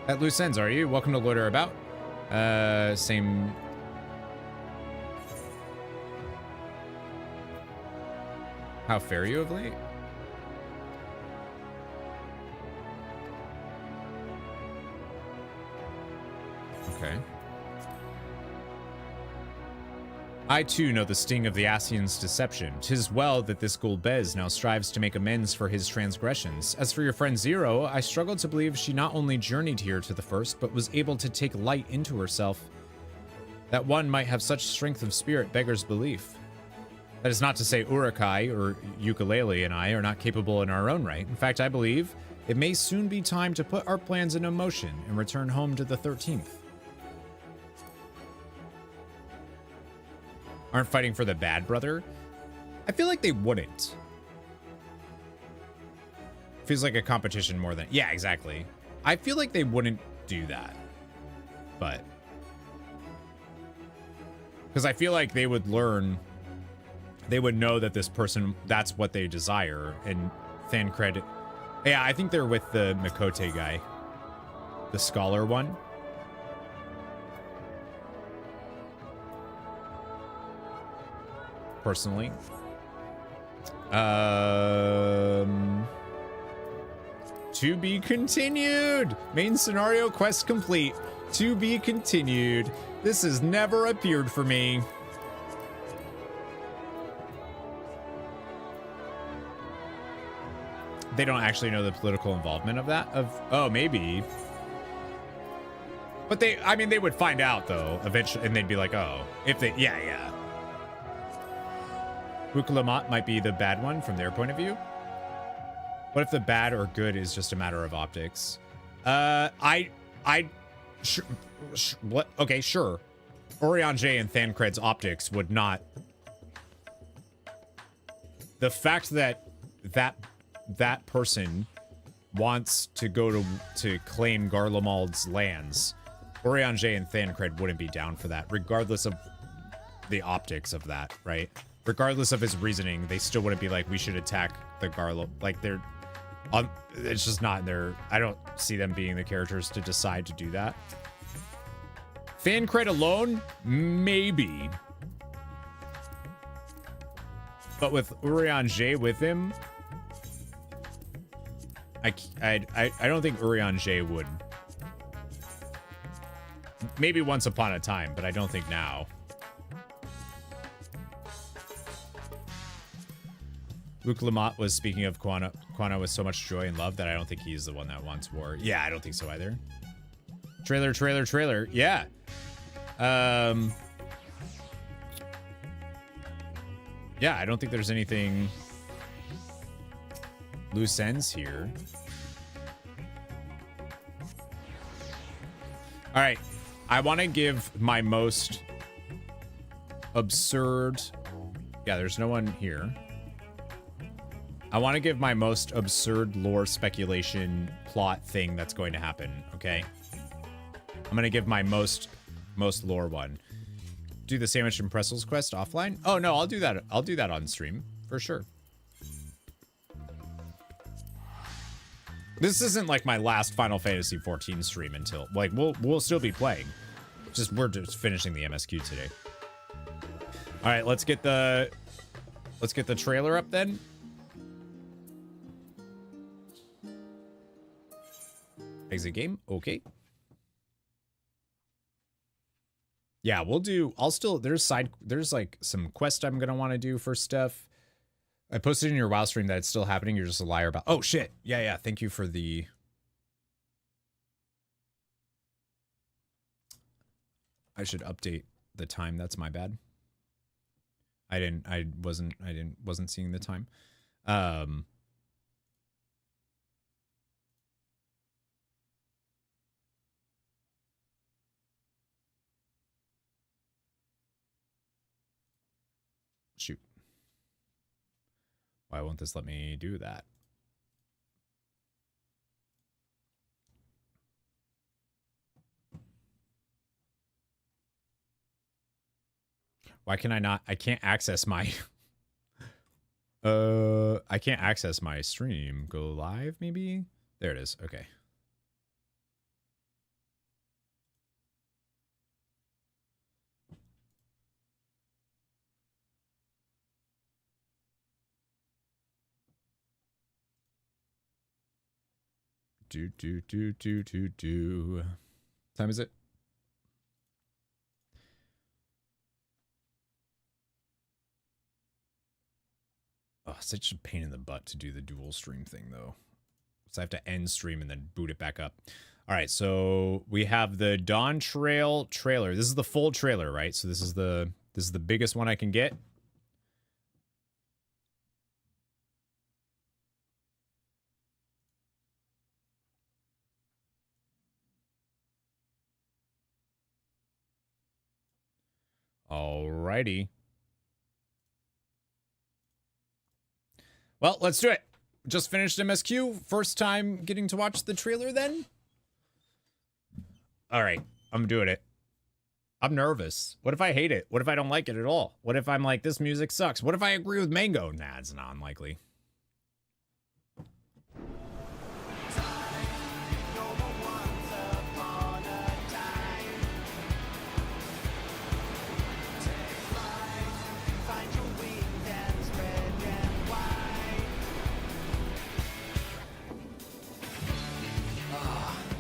At loose ends, are you? Welcome to Loiter About. Same How fare you of late? Okay. I too know the sting of the Asian's deception. 'Tis well that this Gulbez now strives to make amends for his transgressions. As for your friend Zero, I struggle to believe she not only journeyed here to the first, but was able to take light into herself. That one might have such strength of spirit beggars belief. That is not to say Urukai or Ukulele and I are not capable in our own right. In fact, I believe it may soon be time to put our plans into motion and return home to the 13th. Aren't fighting for the bad brother? I feel like they wouldn't. Feels like a competition more than... Yeah, exactly. I feel like they wouldn't do that. But... because I feel like they would learn... they would know that this person, that's what they desire. And Thancred... yeah, I think they're with the Mikote guy. The scholar one. Personally. To be continued. Main scenario quest complete. To be continued. This has never appeared for me. They don't actually know the political involvement of that? Oh, maybe. But they, I mean, they would find out though, eventually, and they'd be like, oh, if they, yeah. Ukulamat might be the bad one from their point of view. What if the bad or good is just a matter of optics? What? Okay, sure. Orion J and Thancred's optics would not. The fact that that person wants to go to claim Garlemald's lands, Orion J and Thancred wouldn't be down for that, regardless of the optics of that, right? Regardless of his reasoning, they still wouldn't be like, we should attack the Garlo. Like, they're... it's just not in their... I don't see them being the characters to decide to do that. Thancred alone? Maybe. But with Urian J with him... I don't think Urian J would. Maybe once upon a time, but I don't think now. Uklamat was speaking of Quana with so much joy and love that I don't think he's the one that wants war. Yeah, I don't think so either. Trailer. Yeah. Yeah, I don't think there's anything loose ends here. All right. I want to give my most absurd... Yeah, there's no one here. I want to give my most absurd lore speculation plot thing that's going to happen, okay? I'm going to give my most lore one. Do the Sandwich and Pretzels quest offline? Oh, no, I'll do that. I'll do that on stream, for sure. This isn't like my last Final Fantasy XIV stream until... like, we'll still be playing. We're just finishing the MSQ today. All right, let's get the trailer up then. Exit game. Okay. Yeah, there's like some quest I'm going to want to do for stuff. I posted in your WoW stream that it's still happening. You're just a liar about... Oh, shit. Yeah. Thank you for the... I should update the time. That's my bad. I wasn't seeing the time. Shoot. Why won't this let me do that? Why can I not? I can't access my... I can't access my stream. Go live, maybe? There it is. Okay. Time is it? Oh, such a pain in the butt to do the dual stream thing, though. So I have to end stream and then boot it back up. All right, so we have the Dawntrail trailer. This is the full trailer, right? So this is the biggest one I can get. Alrighty. Well, let's do it. Just finished MSQ. First time getting to watch the trailer then. All right, I'm doing it. I'm nervous. What if I hate it? What if I don't like it at all? What if I'm like, this music sucks? What if I agree with Mango? Nah, it's not unlikely.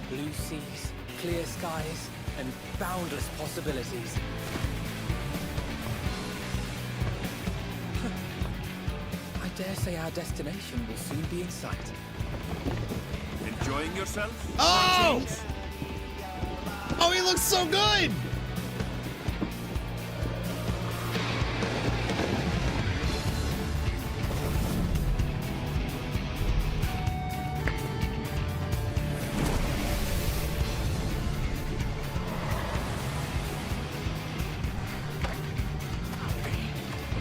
Blue seas, clear skies, and boundless possibilities. I dare say our destination will soon be in sight. Enjoying yourself? Oh! Oh, he looks so good!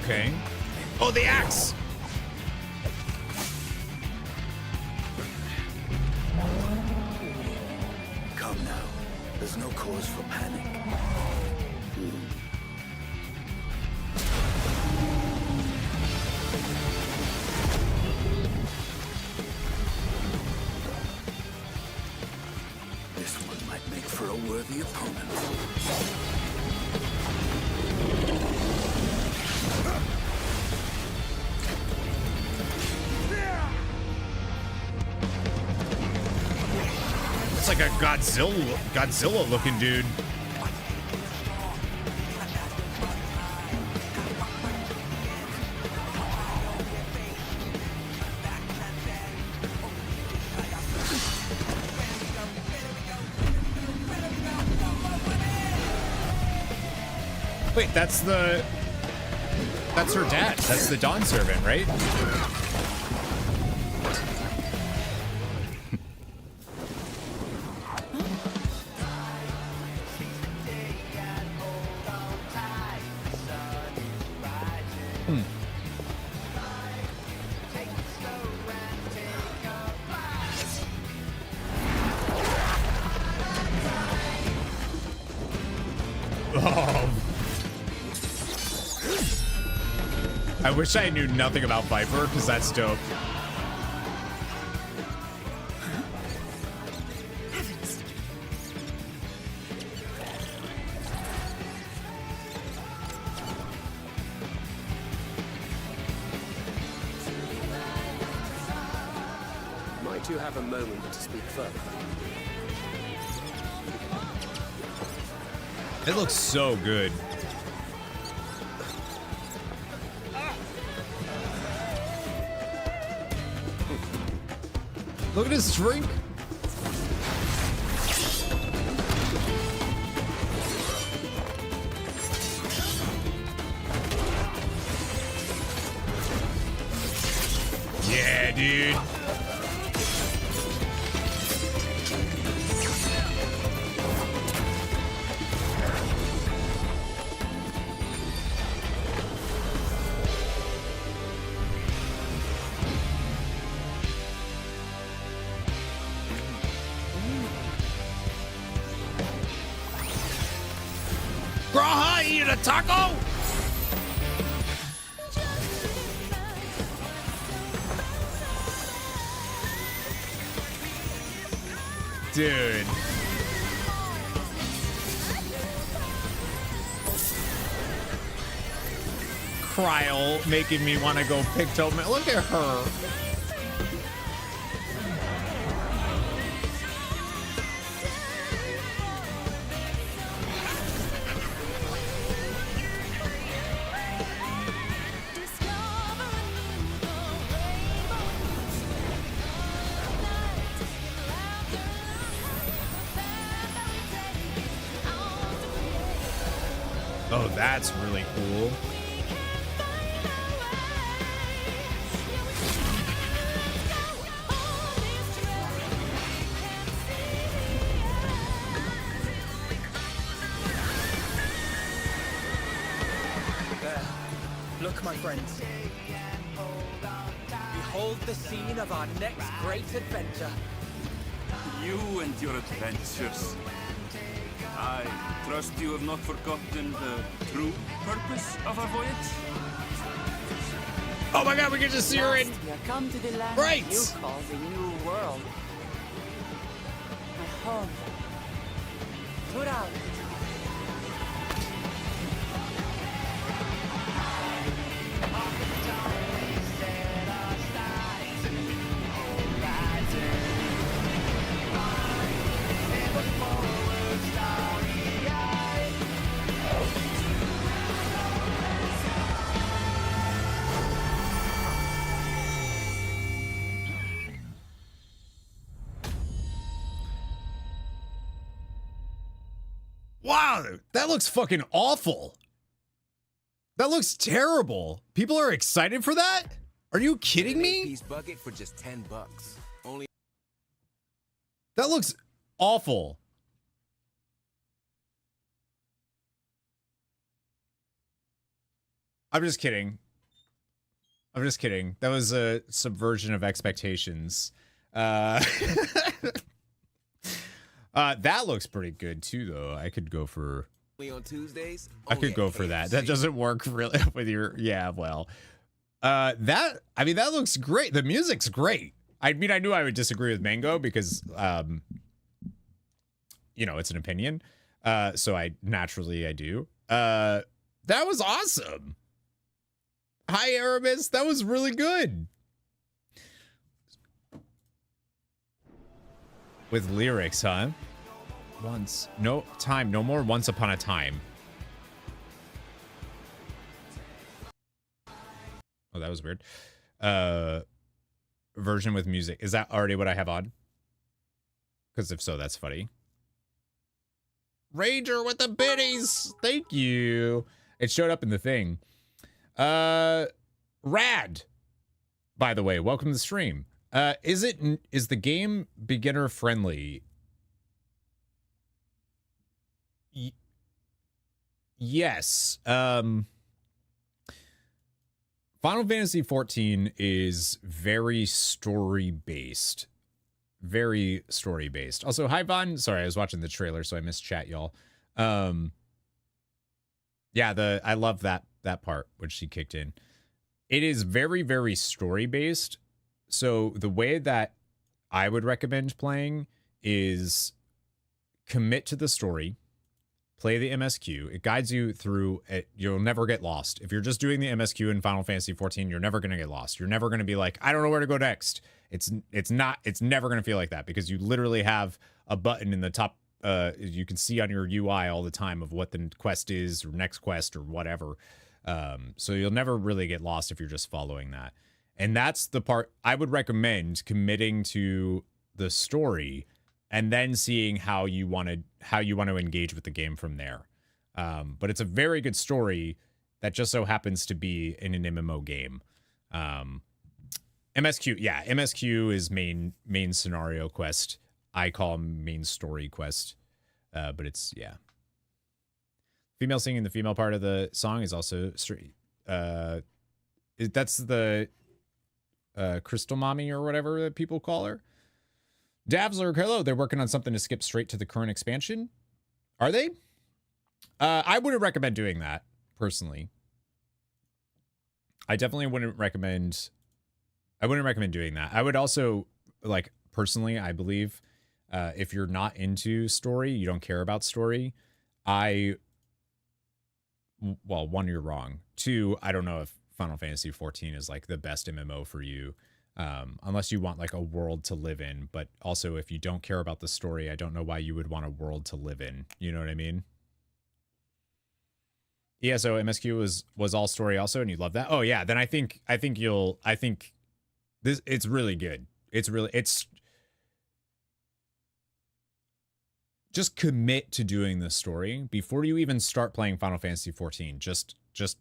Okay. Oh, the axe! Come now. There's no cause for panic. This one might make for a worthy opponent. It's like a Godzilla looking dude. Wait, that's her dad. That's the Dawn servant, right? I wish I knew nothing about Viper, because that's dope. Might you have a moment to speak further? It looks so good. Look at his drink. Yeah, dude. Graha, eat a taco? Dude. Cryle making me want to go pick Tobin. Look at her. That's really cool. There. Look, my friends. Behold the scene of our next great adventure. You and your adventures. I trust you have not forgotten the true purpose of our voyage? Oh my god, we can just see her in. We have come to the land Right. you call the New World. My home. Put out. Wow, that looks fucking awful. That looks terrible. People are excited for that? Are you kidding me? Piece bucket for just $10. Only. That looks awful. I'm just kidding. I'm just kidding. That was a subversion of expectations. That looks pretty good too, though. I could go for. On Tuesdays. I could go for that. That doesn't work really with your. Yeah, well, that. I mean, that looks great. The music's great. I mean, I knew I would disagree with Mango because, you know, it's an opinion. So I do. That was awesome. Hi, Aramis. That was really good. With lyrics, huh? Once. No time. No more once upon a time. Oh, that was weird. Version with music. Is that already what I have on? Because if so, that's funny. Ranger with the biddies. Thank you. It showed up in the thing. Rad. By the way, welcome to the stream. Is the game beginner friendly? Yes. Final Fantasy XIV is very story based. Very story based. Also, hi Vaughn. Sorry, I was watching the trailer, so I missed chat, y'all. Yeah, I love that part when she kicked in. It is very, very story based. So the way that I would recommend playing is commit to the story, play the MSQ. It guides you through it. You'll never get lost. If you're just doing the MSQ in Final Fantasy XIV, you're never going to get lost. You're never going to be like, I don't know where to go next. It's never going to feel like that because you literally have a button in the top. You can see on your UI all the time of what the quest is or next quest or whatever. So you'll never really get lost if you're just following that. And that's the part I would recommend, committing to the story and then seeing how you want to engage with the game from there. But it's a very good story that just so happens to be in an MMO game. MSQ, yeah, MSQ is main scenario quest. I call them main story quest. But it's, yeah. Female singing the female part of the song is also straight. That's the Crystal Mommy or whatever that people call her. Davsler, hello. They're working on something to skip straight to the current expansion. Are they? I wouldn't recommend doing that, personally. I definitely wouldn't recommend... I wouldn't recommend doing that. I would also, like, personally, I believe, if you're not into story, you don't care about story, well, one, you're wrong. Two, I don't know if Final Fantasy XIV is, like, the best MMO for you, unless you want, like, a world to live in. But also, if you don't care about the story, I don't know why you would want a world to live in. You know what I mean? ESO MSQ was all story also, and you love that? Oh, yeah, then I think this, it's really good. It's just commit to doing this story before you even start playing Final Fantasy XIV. Just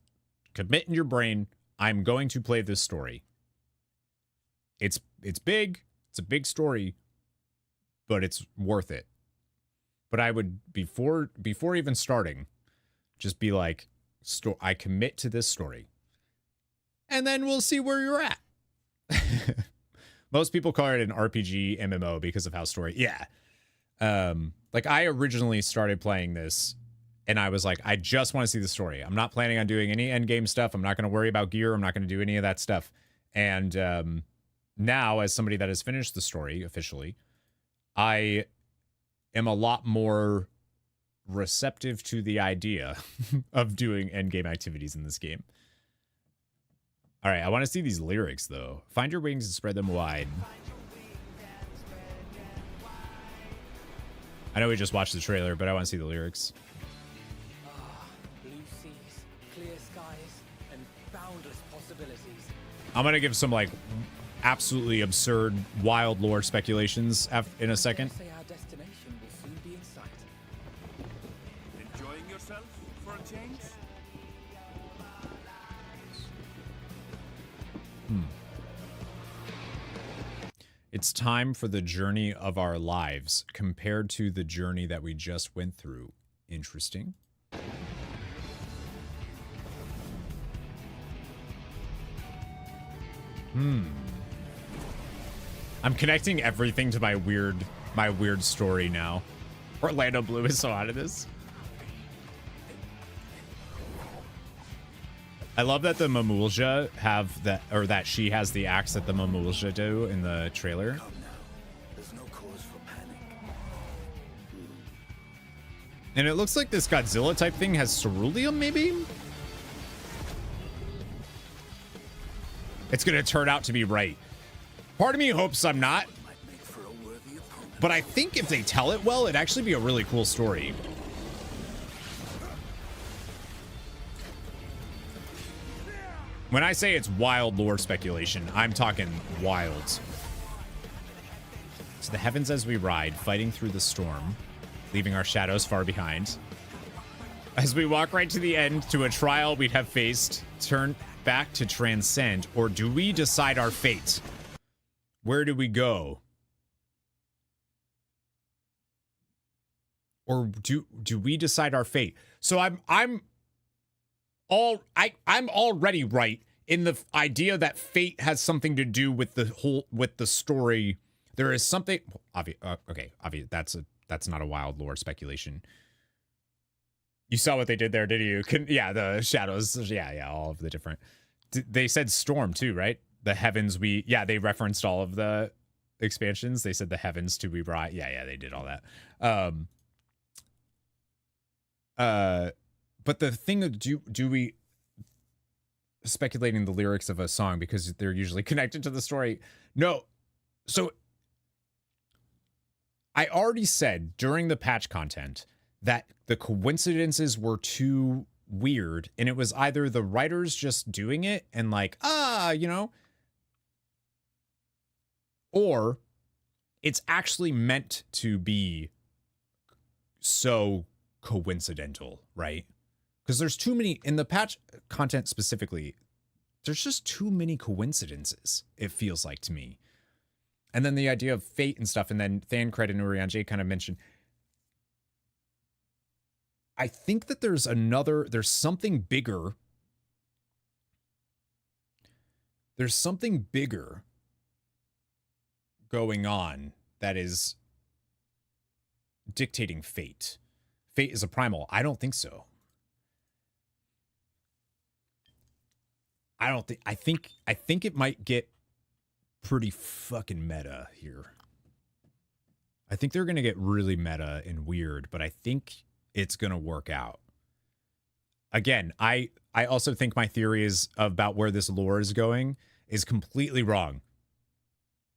commit in your brain, I'm going to play this story. It's big. It's a big story, but it's worth it. But I would, before even starting, just be like, I commit to this story. And then we'll see where you're at. Most people call it an RPG MMO because of how story. Yeah. Like I originally started playing this and I was like, I just want to see the story. I'm not planning on doing any end game stuff. I'm not going to worry about gear. I'm not going to do any of that stuff. And now, as somebody that has finished the story officially, I am a lot more receptive to the idea of doing end game activities in this game. All right, I want to see these lyrics, though. Find your wings and spread them wide. I know we just watched the trailer, but I want to see the lyrics. Blue seas, clear skies, and boundless possibilities. I'm going to give some, like, absolutely absurd, wild lore speculations in a second. Say our destination will soon be in sight. Enjoying yourself for a change? It's time for the journey of our lives compared to the journey that we just went through. Interesting. I'm connecting everything to my weird story now. Orlando Bloom is so out of this. I love that the Mamulja have that, or that she has the axe that the Mamulja do in the trailer. There's no cause for panic. And it looks like this Godzilla type thing has ceruleum, maybe? It's gonna turn out to be right. Part of me hopes I'm not. But I think if they tell it well, it'd actually be a really cool story. When I say it's wild lore speculation, I'm talking wild. To the heavens as we ride, fighting through the storm, leaving our shadows far behind. As we walk right to the end, to a trial we'd have faced, turn back to transcend, or do we decide our fate? Where do we go? Or do we decide our fate? So I'm already right in the idea that fate has something to do with the story. There is something obvious. That's not a wild lore speculation. You saw what they did there, did you? Yeah, the shadows. Yeah, all of the different. They said storm too, right? The heavens they referenced all of the expansions. They said the heavens to be brought. Yeah, they did all that. But the thing of do we speculating the lyrics of a song because they're usually connected to the story? No. So I already said during the patch content that the coincidences were too weird, and it was either the writers just doing it and like, or it's actually meant to be so coincidental, right? Because there's too many in the patch content specifically. There's just too many coincidences, it feels like to me. And then the idea of fate and stuff, and then Thancred and Urian J kind of mentioned. I think that there's something bigger. There's something bigger going on that is dictating fate. Fate is a primal. I don't think so. I think it might get pretty fucking meta here. I think they're going to get really meta and weird, but I think it's going to work out. Again, I also think my theory is about where this lore is going is completely wrong.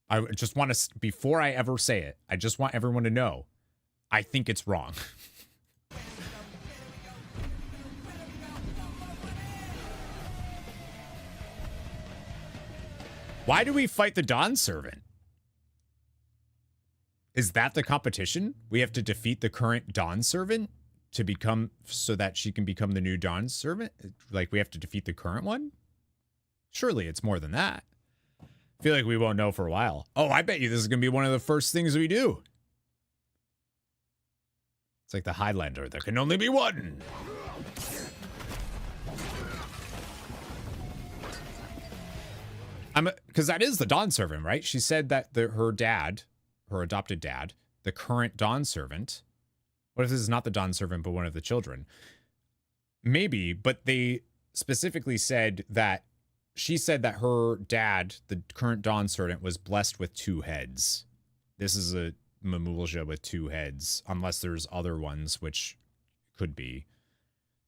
I just want to, before I ever say it, I just want everyone to know, I think it's wrong. Why do we fight the Dawn Servant? Is that the competition? We have to defeat the current Dawn servant to become, so that she can become the new Dawn servant? Like, we have to defeat the current one? Surely it's more than that. I feel like we won't know for a while. Oh, I bet you this is going to be one of the first things we do. It's like the Highlander. There can only be one. Because that is the Dawn servant, right? She said that her dad, her adopted dad, the current Dawn servant. What if this is not the Dawn servant, but one of the children? Maybe, but they specifically said that she said that her dad, the current Dawn servant, was blessed with 2 heads. This is a Mamulja with 2 heads, unless there's other ones, which could be.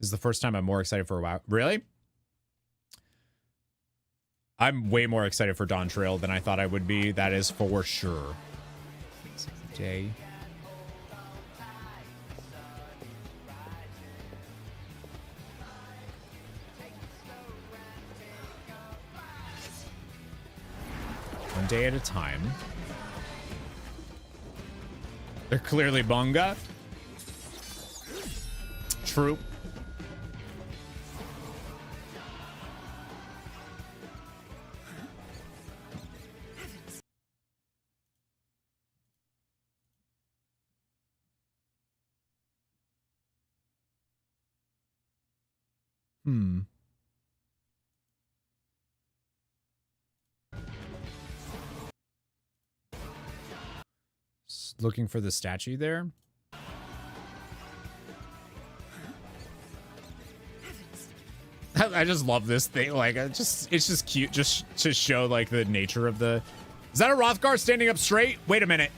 This is the first time I'm more excited for a while. Really? I'm way more excited for Dawntrail than I thought I would be. That is for sure. Day. One day at a time. They're clearly Bunga. True. Looking for the statue there. I just love this thing. Like, it's just cute, just to show like the nature of the. Is that a Rothgar standing up straight? Wait a minute.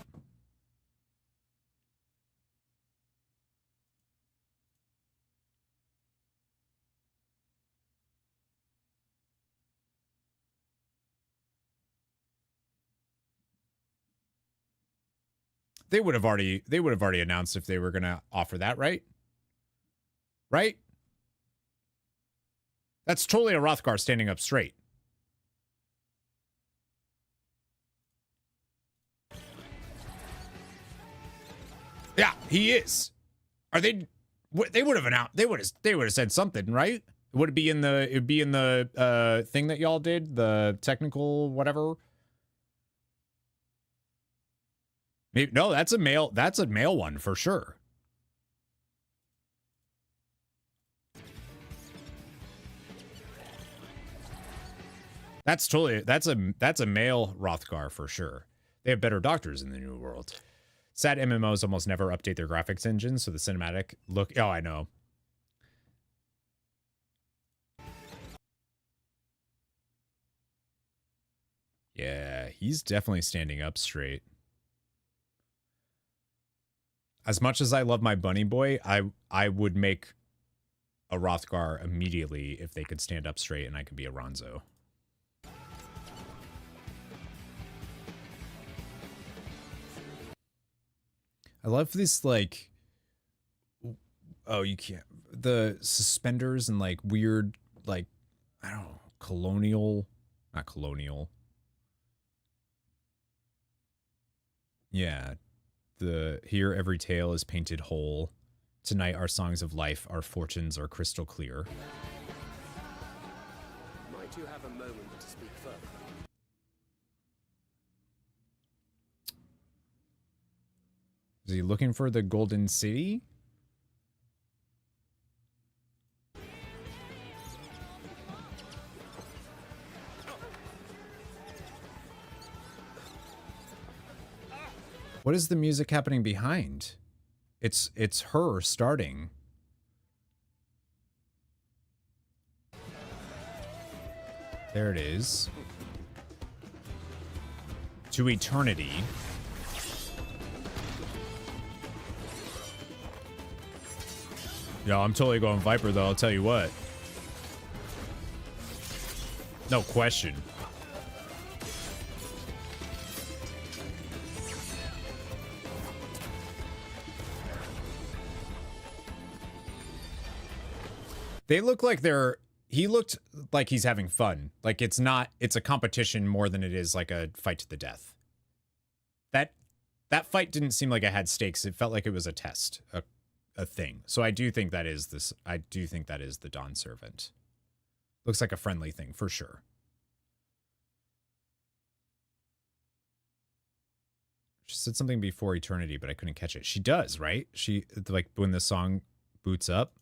They would have already announced if they were going to offer that, right? Right? That's totally a Rothgar standing up straight. Yeah, he is. Are they? They would have announced. They would have said something, right? Would it be in the? It'd be in the thing that y'all did, the technical whatever. Maybe, no, that's a male. That's a male one for sure. That's totally. That's a male Rothgar for sure. They have better doctors in the New World. Sad MMOs almost never update their graphics engine, so the cinematic look. Oh, I know. Yeah, he's definitely standing up straight. As much as I love my bunny boy, I would make a Rothgar immediately if they could stand up straight and I could be a Ronzo. I love this, like, oh, you can't, the suspenders and like weird, like, I don't know, colonial, not colonial. Yeah. Here every tale is painted whole. Tonight our songs of life, our fortunes are crystal clear. Might you have a moment to speak further? Is he looking for the Golden City? What is the music happening behind? It's her starting. There it is. To eternity. Yo, I'm totally going Viper though, I'll tell you what. No question. They look like he looked like he's having fun. Like it's a competition more than it is like a fight to the death. that fight didn't seem like it had stakes. It felt like it was a test, a thing. So I do think that is this. I do think that is the Dawn Servant. Looks like a friendly thing for sure. She said something before eternity, but I couldn't catch it. She does, right? She, like, when the song boots up.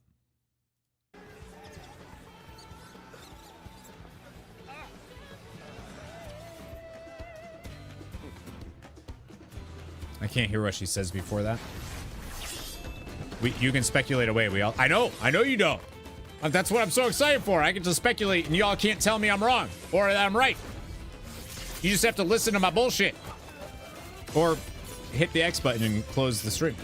I can't hear what she says before that. You can speculate away. I know you don't. That's what I'm so excited for. I get to speculate and y'all can't tell me I'm wrong or that I'm right. You just have to listen to my bullshit. Or hit the X button and close the stream.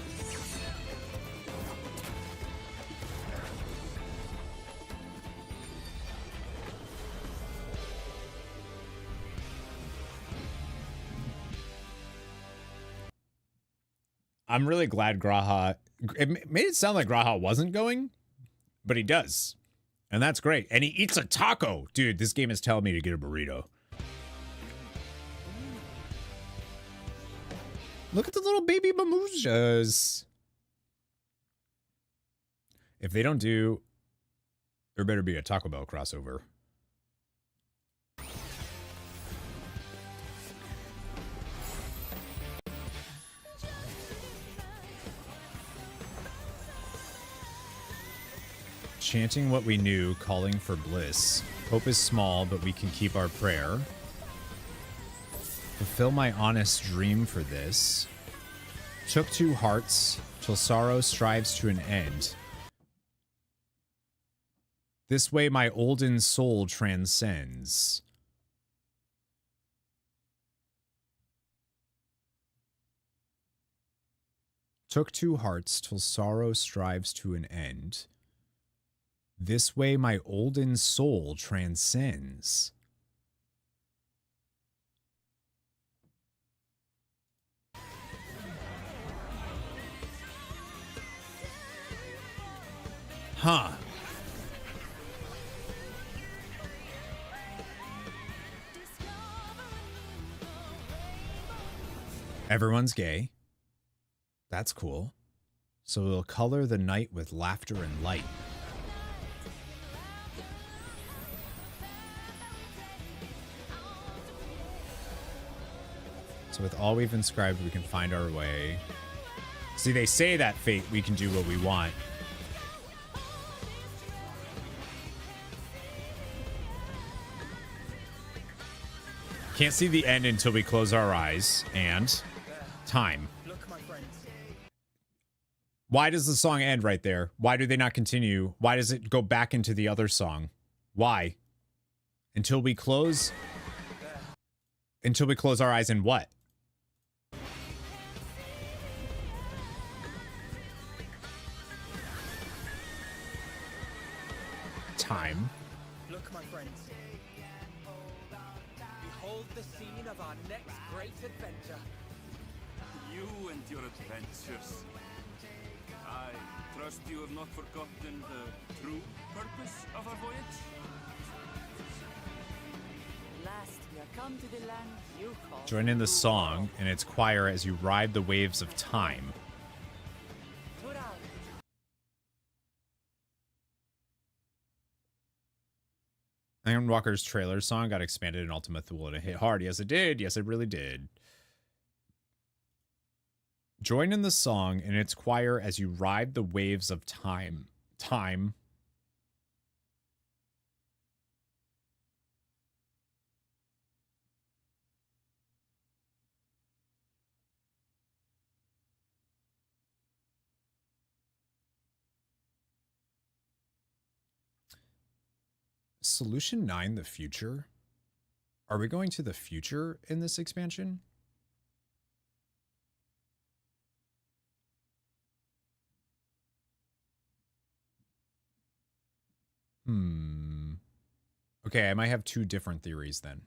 I'm really glad Graha... It made it sound like Graha wasn't going, but he does. And that's great. And he eats a taco. Dude, this game is telling me to get a burrito. Look at the little baby Mamujas. If they don't do... There better be a Taco Bell crossover. Chanting what we knew, calling for bliss. Hope is small, but we can keep our prayer. Fulfill my honest dream for this. Took two hearts, till sorrow strives to an end. This way my olden soul transcends. Took two hearts, till sorrow strives to an end. This way my olden soul transcends. Huh. Everyone's gay. That's cool. So we'll color the night with laughter and light. So with all we've inscribed, we can find our way. See, they say that fate, we can do what we want. Can't see the end until we close our eyes. And time. Why does the song end right there? Why do they not continue? Why does it go back into the other song? Why? Until we close? Until we close our eyes in what? Time. Look, my friends. Behold the scene of our next great adventure. You and your adventures. I trust you have not forgotten the true purpose of our voyage? Last we are come to the land you call. Join in the song and its choir as you ride the waves of time. Endwalker's trailer song got expanded in Ultima Thule and it hit hard. Yes, it did. Yes, it really did. Join in the song and its choir as you ride the waves of time. Time. Solution 9, the future? Are we going to the future in this expansion? Okay, I might have two different theories then.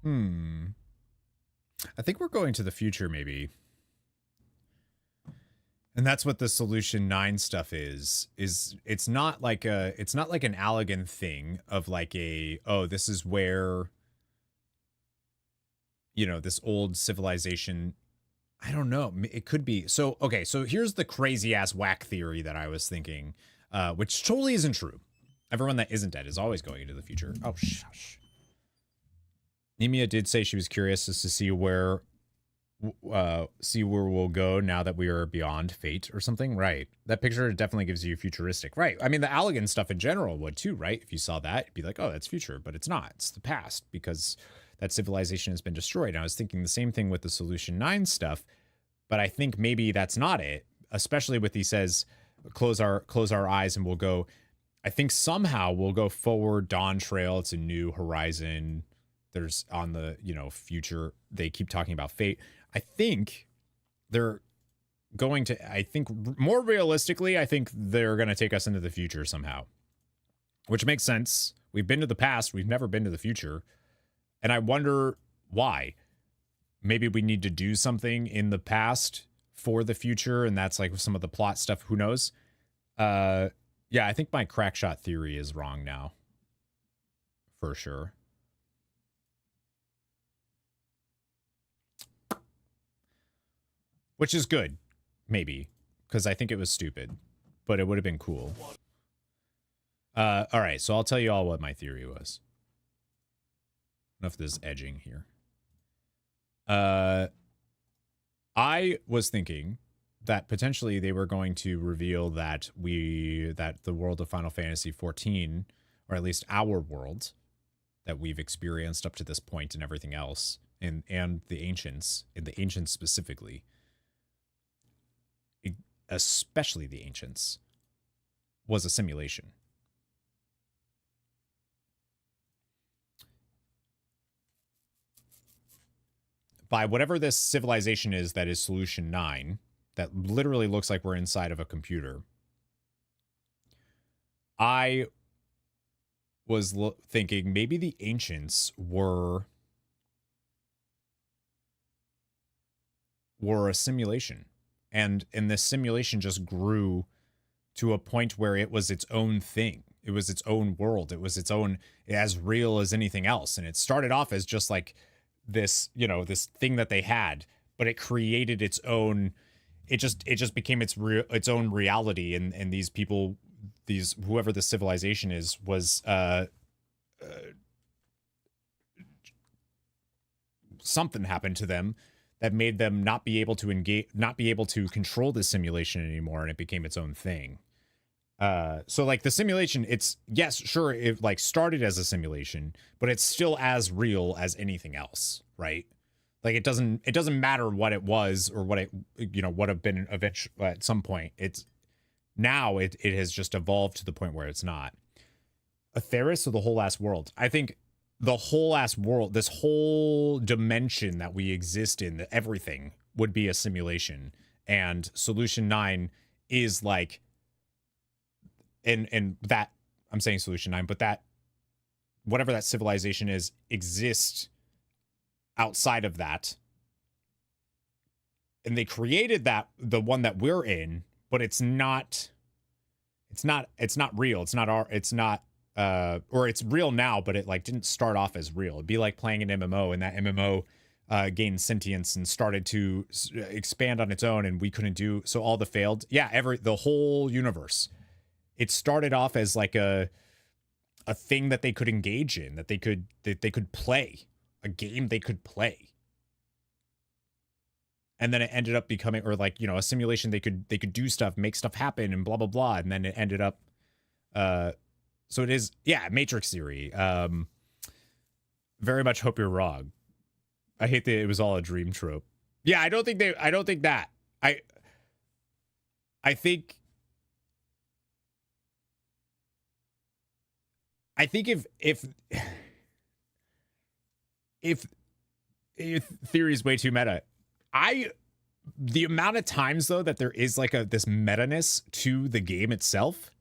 I think we're going to the future, maybe. And that's what the Solution 9 stuff is it's not like an Allegan thing of like this is where, you know, this old civilization, I don't know, it could be. So, okay, so here's the crazy ass whack theory that I was thinking, which totally isn't true. Everyone that isn't dead is always going into the future. Oh, shush. Nemia did say she was curious as to see where we'll go now that we are beyond fate or something. Right. That picture definitely gives you futuristic. Right. I mean, the Allegan stuff in general would too, right? If you saw that, you'd be like, oh, that's future, but it's not. It's the past because that civilization has been destroyed. And I was thinking the same thing with the Solution 9 stuff, but I think maybe that's not it, especially with he says, close our eyes and we'll go. I think somehow we'll go forward. Dawntrail, it's a new horizon. There's on the, you know, future. They keep talking about fate. I think they're going to, I think more realistically, I think they're going to take us into the future somehow, which makes sense. We've been to the past. We've never been to the future. And I wonder why. Maybe we need to do something in the past for the future. And that's like some of the plot stuff. Who knows? Yeah, I think my crackshot theory is wrong now. For sure. Which is good, maybe, because I think it was stupid, but it would have been cool. All right, so I'll tell you all what my theory was. Enough of this edging here. I was thinking that potentially they were going to reveal that the world of Final Fantasy XIV, or at least our world that we've experienced up to this point and everything else, and the Ancients, and the Ancients specifically, especially the Ancients, was a simulation. By whatever this civilization is that is Solution 9, that literally looks like we're inside of a computer, I was thinking maybe the Ancients were a simulation. And this simulation just grew to a point where it was its own thing. It was its own world. It was its own, as real as anything else. And it started off as just like this, you know, this thing that they had, but it created its own, it just became its own reality. And these people, whoever the civilization is, was something happened to them that made them not be able to engage, not be able to control this simulation anymore, and it became its own thing. So like the simulation, it's, yes, sure, it like started as a simulation, but it's still as real as anything else, right? Like it doesn't matter what it was or what it, you know, would have been eventually at some point. It's now it has just evolved to the point where it's not. Atheris or the whole ass world? I think the whole ass world, this whole dimension that we exist in, everything would be a simulation. And Solution 9 is like, and that, I'm saying Solution 9, but that, whatever that civilization is, exists outside of that. And they created that, the one that we're in, but it's not real. Or it's real now, but it like didn't start off as real. It'd be like playing an MMO, and that MMO gained sentience and started to expand on its own, and we couldn't do, so all the failed. Yeah, the whole universe. It started off as like a thing that they could engage in, that they could play, a game they could play. And then it ended up becoming, or like, you know, a simulation they could do stuff, make stuff happen, and blah blah blah. And then it ended up so it is, yeah, Matrix theory. Very much hope you're wrong. I hate that it was all a dream trope. Yeah, I don't think that. I think if theory is way too meta, the amount of times though that there is like this meta-ness to the game itself,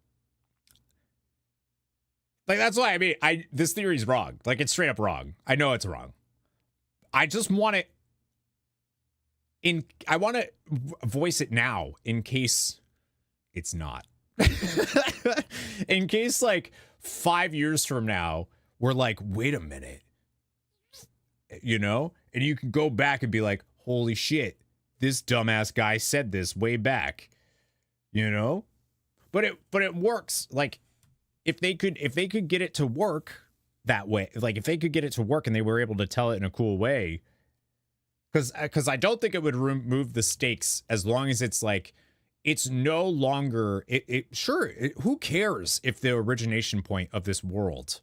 like that's why I mean this theory is wrong. Like it's straight up wrong. I know it's wrong. I just want it I want to voice it now in case it's not. In case like 5 years from now, we're like, wait a minute, you know, and you can go back and be like, holy shit, this dumbass guy said this way back, you know, but it works. Like if they could get it to work that way, like if they could get it to work and they were able to tell it in a cool way, because I don't think it would remove the stakes as long as it's like, it's no longer, who cares if the origination point of this world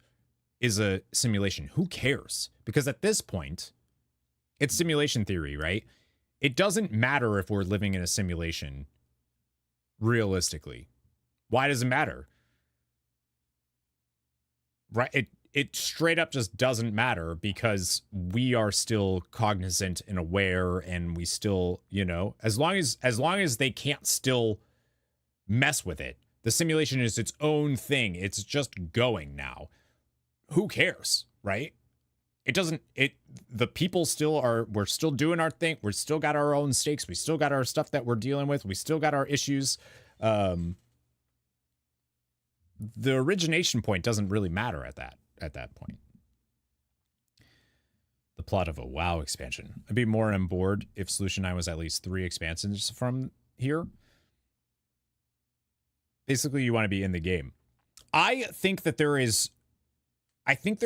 is a simulation? Who cares? Because at this point, it's simulation theory, right? It doesn't matter if we're living in a simulation realistically. Why does it matter? Right? It straight up just doesn't matter because we are still cognizant and aware, and we still, you know, as long as they can't still mess with it, the simulation is its own thing. It's just going now. Who cares, right? The people we're still doing our thing. We're still got our own stakes. We still got our stuff that we're dealing with. We still got our issues. The origination point doesn't really matter at that point. The plot of a WoW expansion. I'd be more on board if Solution 9 was at least 3 expansions from here. Basically, you want to be in the game. I think there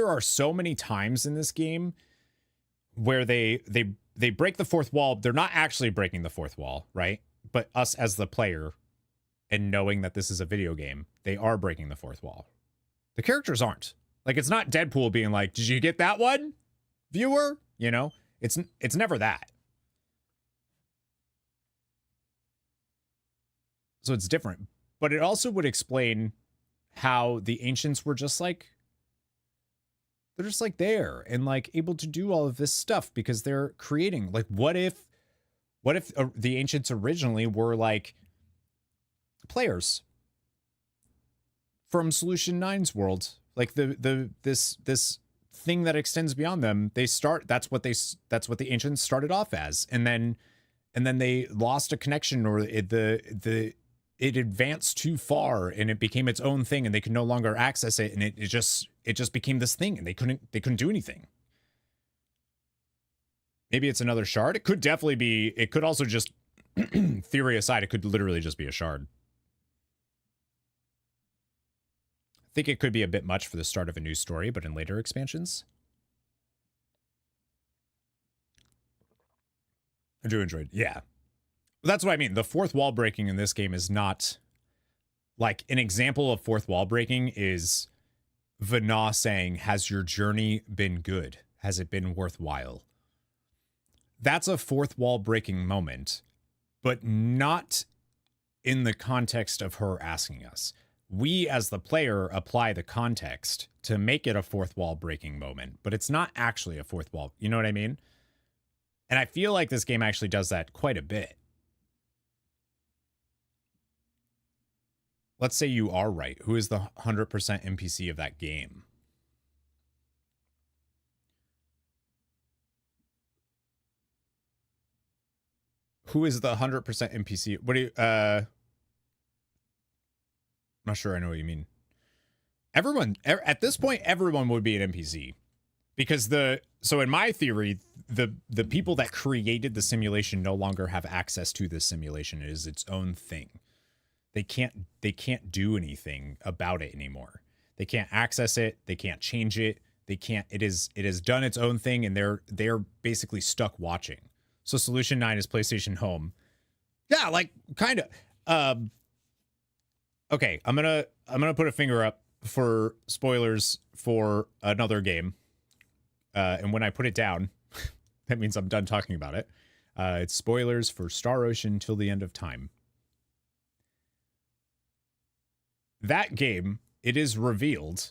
are so many times in this game where they break the fourth wall. They're not actually breaking the fourth wall, right? But us as the player and knowing that this is a video game, they are breaking the fourth wall. The characters aren't. Like, it's not Deadpool being like, did you get that one, viewer? You know, it's never that. So it's different. But it also would explain how the ancients were just like, they're just like there and like able to do all of this stuff because they're creating. Like, what if the ancients originally were like players from Solution 9's world? Like this thing that extends beyond them. That's what the ancients started off as, and then they lost a connection, or it advanced too far and it became its own thing and they could no longer access it, and it just became this thing and they couldn't do anything. Maybe it's another shard. It could definitely be. It could also just, theory aside, it could literally just be a shard. I think it could be a bit much for the start of a new story, but in later expansions, I do enjoy it. Yeah. That's what I mean. The fourth wall breaking in this game is not like an example of fourth wall breaking is Vana saying, has your journey been good? Has it been worthwhile? That's a fourth wall breaking moment, but not in the context of her asking us. We as the player apply the context to make it a fourth wall breaking moment, but it's not actually a fourth wall. You know what I mean? And I feel like this game actually does that quite a bit. Let's say you are right. Who is the 100% NPC of that game? Who is the 100% NPC? What do you, I'm not sure I know what you mean. Everyone, at this point, everyone would be an NPC. Because so in my theory, the people that created the simulation no longer have access to this simulation. It is its own thing. They can't do anything about it anymore. They can't access it. They can't change it. They can't. It has done its own thing, and they're basically stuck watching. So Solution 9 is PlayStation Home. Yeah, like kind of. Okay, I'm gonna put a finger up for spoilers for another game. And when I put it down, that means I'm done talking about it. It's spoilers for Star Ocean Till the End of Time. That game, it is revealed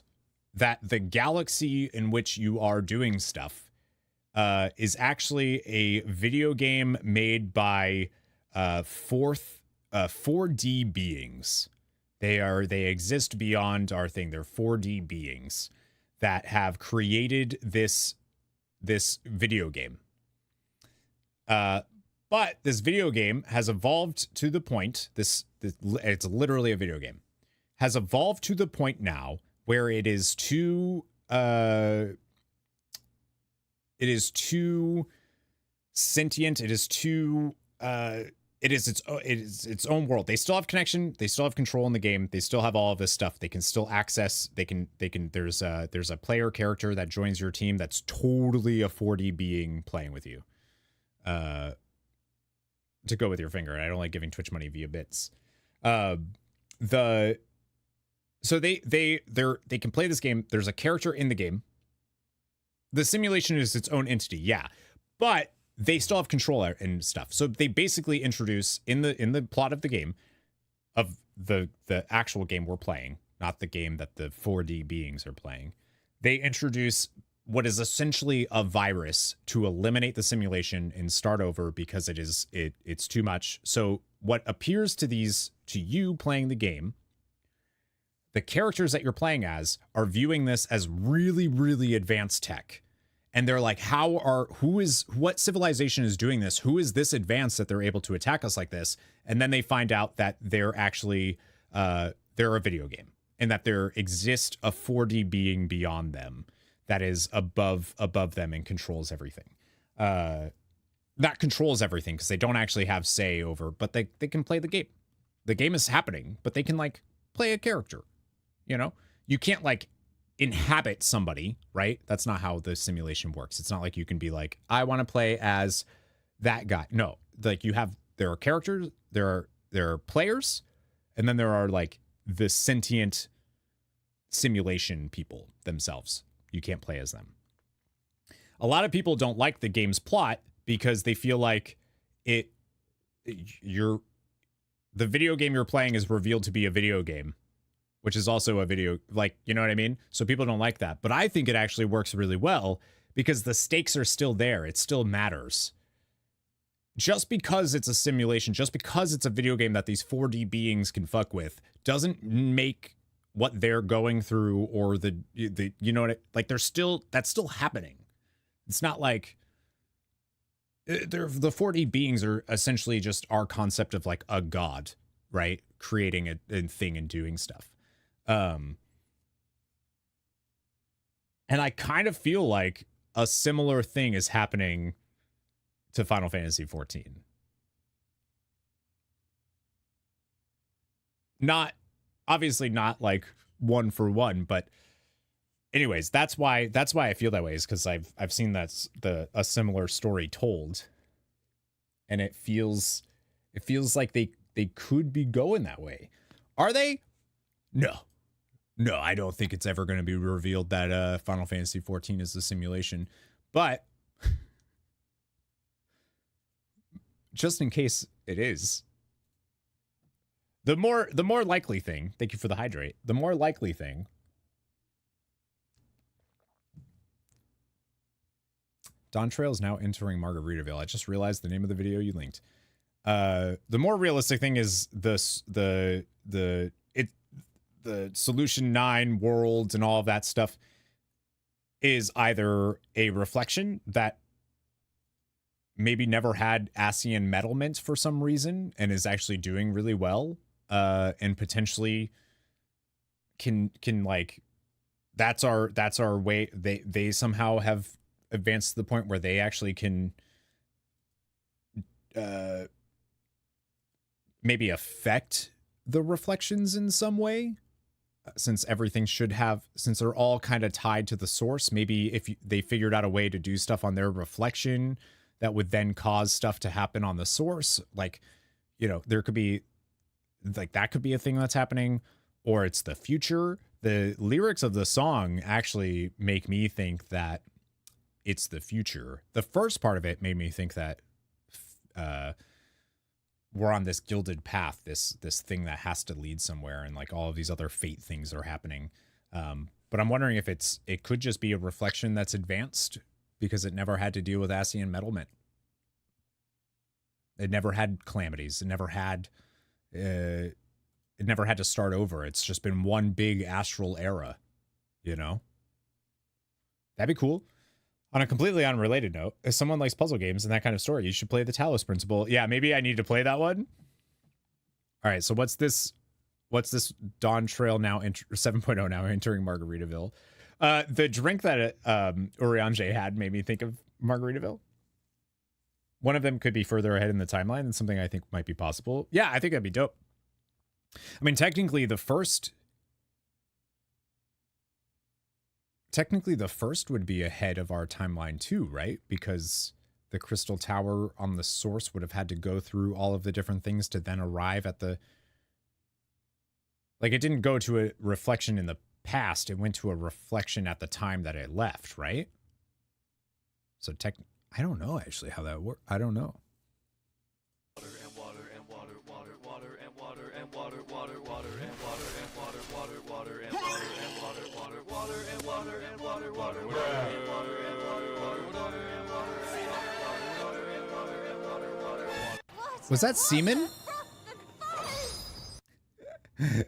that the galaxy in which you are doing stuff is actually a video game made by 4D beings. They exist beyond our thing. They're 4D beings that have created this this video game. But this video game has evolved to the point, this it's literally a video game, has evolved to the point now where it is too sentient, it is its own world. They still have connection, they still have control in the game, they still have all of this stuff. They can still access, there's a player character that joins your team that's totally a 4D being playing with you. To go with your finger. I don't like giving Twitch money via bits. So they can play this game. There's a character in the game. The simulation is its own entity, yeah, but they still have control and stuff. So they basically introduce in the plot of the game, of the actual game we're playing, not the game that the 4D beings are playing. They introduce what is essentially a virus to eliminate the simulation and start over because it's too much. So what appears to you playing the game, the characters that you're playing as are viewing this as really, really advanced tech. And they're like, what civilization is doing this? Who is this advanced that they're able to attack us like this? And then they find out that they're actually, they're a video game and that there exists a 4D being beyond them that is above them and controls everything. Not controls everything because they don't actually have say over, but they can play the game. The game is happening, but they can like play a character. You know, you can't like inhabit somebody, right? That's not how the simulation works. It's not like you can be like, I want to play as that guy. No, like there are characters, there are players, and then there are like the sentient simulation people themselves. You can't play as them. A lot of people don't like the game's plot because they feel like the video game you're playing is revealed to be a video game, which is also a video, like, you know what I mean? So people don't like that. But I think it actually works really well because the stakes are still there. It still matters. Just because it's a simulation, just because it's a video game that these 4D beings can fuck with, doesn't make what they're going through or the you know what, like that's still happening. It's not like the 4D beings are essentially just our concept of like a god, right? Creating a thing and doing stuff. And I kind of feel like a similar thing is happening to Final Fantasy XIV. Obviously not like one for one, but anyways, that's why I feel that way, is because I've seen a similar story told, and it feels like they could be going that way. Are they? No, I don't think it's ever going to be revealed that Final Fantasy XIV is a simulation, but just in case it is. The more likely thing, thank you for the hydrate. The more likely thing Dawntrail is now entering Margaritaville. I just realized the name of the video you linked. The more realistic thing is the Solution 9 worlds and all of that stuff is either a reflection that maybe never had ASEAN meddlement for some reason and is actually doing really well, and potentially can like that's our way. They somehow have advanced to the point where they actually can maybe affect the reflections in some way, since they're all kind of tied to the source. Maybe if they figured out a way to do stuff on their reflection that would then cause stuff to happen on the source, like, you know, there could be like, that could be a thing that's happening, or it's the future. The lyrics of the song actually make me think that it's the future. The first part of it made me think that we're on this gilded path, this thing that has to lead somewhere, and like all of these other fate things are happening. But I'm wondering if it could just be a reflection that's advanced because it never had to deal with ASEAN meddlement. It never had calamities. It never had to start over. It's just been one big astral era, you know? That'd be cool. On a completely unrelated note, if someone likes puzzle games and that kind of story, you should play the Talos Principle. Yeah, maybe I need to play that one. All right, so what's this? What's this Dawntrail now 7.0 now entering Margaritaville? The drink that Urianger had made me think of Margaritaville. One of them could be further ahead in the timeline and something I think might be possible. Yeah, I think that'd be dope. I mean, technically the first would be ahead of our timeline too, right? Because the Crystal Tower on the source would have had to go through all of the different things to then arrive at the... Like, it didn't go to a reflection in the past. It went to a reflection at the time that it left, right? So I don't know actually how that works. I don't know. Was that semen? Wait.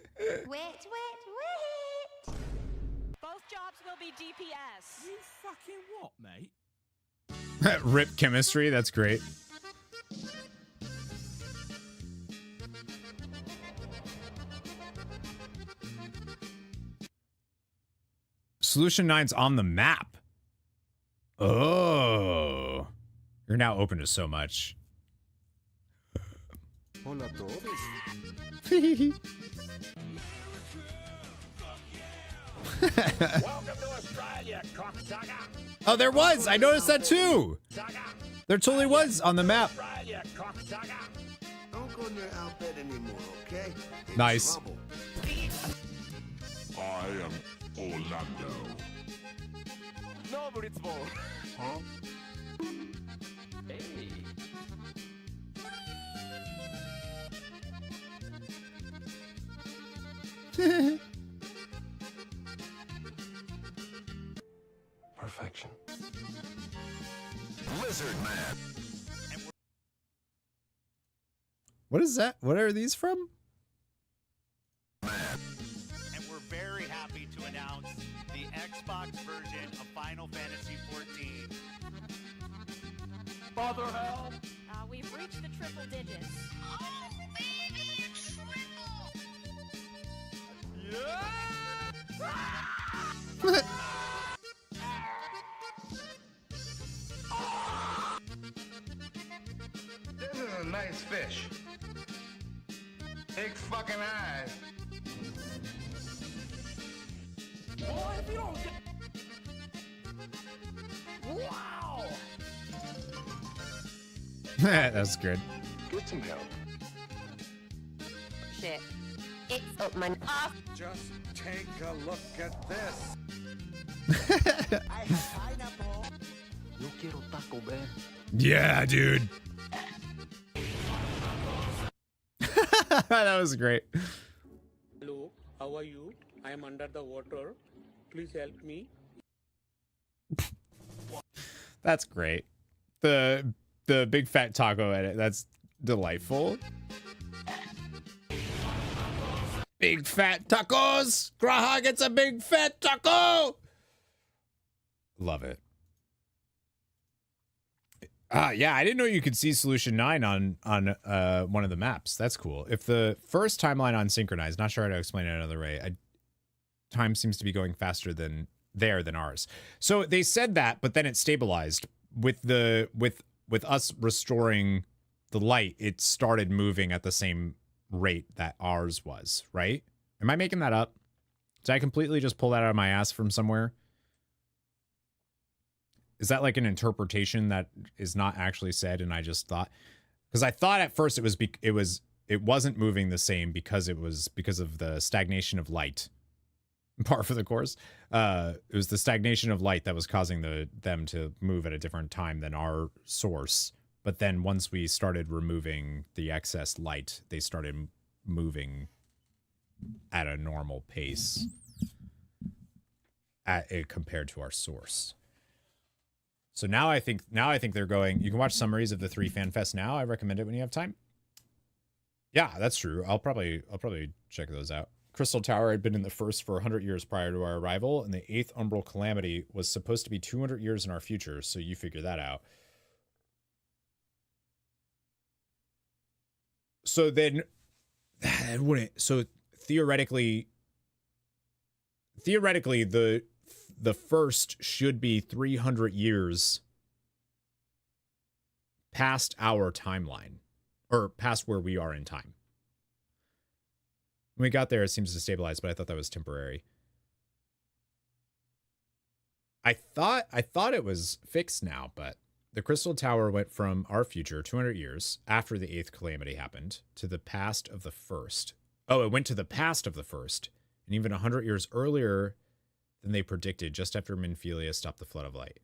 Both jobs will be DPS. You fucking what, mate? Rip chemistry, that's great. Solution 9's on the map. Oh. You're now open to so much. Hola todos. Welcome to Australia, cocksucker. Oh, there was. I noticed that too. There totally was on the map. Australia, cocksucker. Don't go near Albert anymore, okay? It's Nice. trouble. I am Orlando. No, Blitzball. Huh? Hey. Perfection. Lizard Man. What is that? What are these from? And we're very happy to announce the Xbox version of Final Fantasy XIV. Father hell. We've reached the triple digits. Oh, baby, it's triple. This is a nice fish. Big fucking eyes. Boy, if you don't get... Wow! That's good. Get some help. Shit. It's up my off. Just take a look at this. I have pineapple. Yo quiero Taco Bell. Yeah, dude. That was great. Hello, how are you? I am under the water. Please help me. That's great. The big fat taco edit. That's delightful. Big fat tacos. Graha gets a big fat taco. Love it. Yeah, I didn't know you could see Solution 9 on one of the maps. That's cool. If the first timeline unsynchronized, not sure how to explain it another way. Time seems to be going faster than ours. So they said that, but then it stabilized with us restoring the light. It started moving at the same rate that ours was, right? Am I making that up? Did I completely just pull that out of my ass from somewhere? Is that like an interpretation that is not actually said and I just thought? Because I thought at first it wasn't moving the same because of the stagnation of light. Par for the course. It was the stagnation of light that was causing them to move at a different time than our source. But then once we started removing the excess light, they started moving at a normal pace compared to our source. So now I think they're going. You can watch summaries of the 3 FanFests now. I recommend it when you have time. Yeah, that's true. I'll probably check those out. Crystal Tower had been in the first for 100 years prior to our arrival, and the 8th Umbral Calamity was supposed to be 200 years in our future, so you figure that out. So then, it wouldn't. So theoretically, the first should be 300 years past our timeline, or past where we are in time. When we got there, it seems to stabilize, but I thought that was temporary. I thought it was fixed now, but the Crystal Tower went from our future, 200 years after the 8th calamity happened, to the past of the first. Oh, it went to the past of the first, and even 100 years earlier than they predicted, just after Minfilia stopped the flood of light.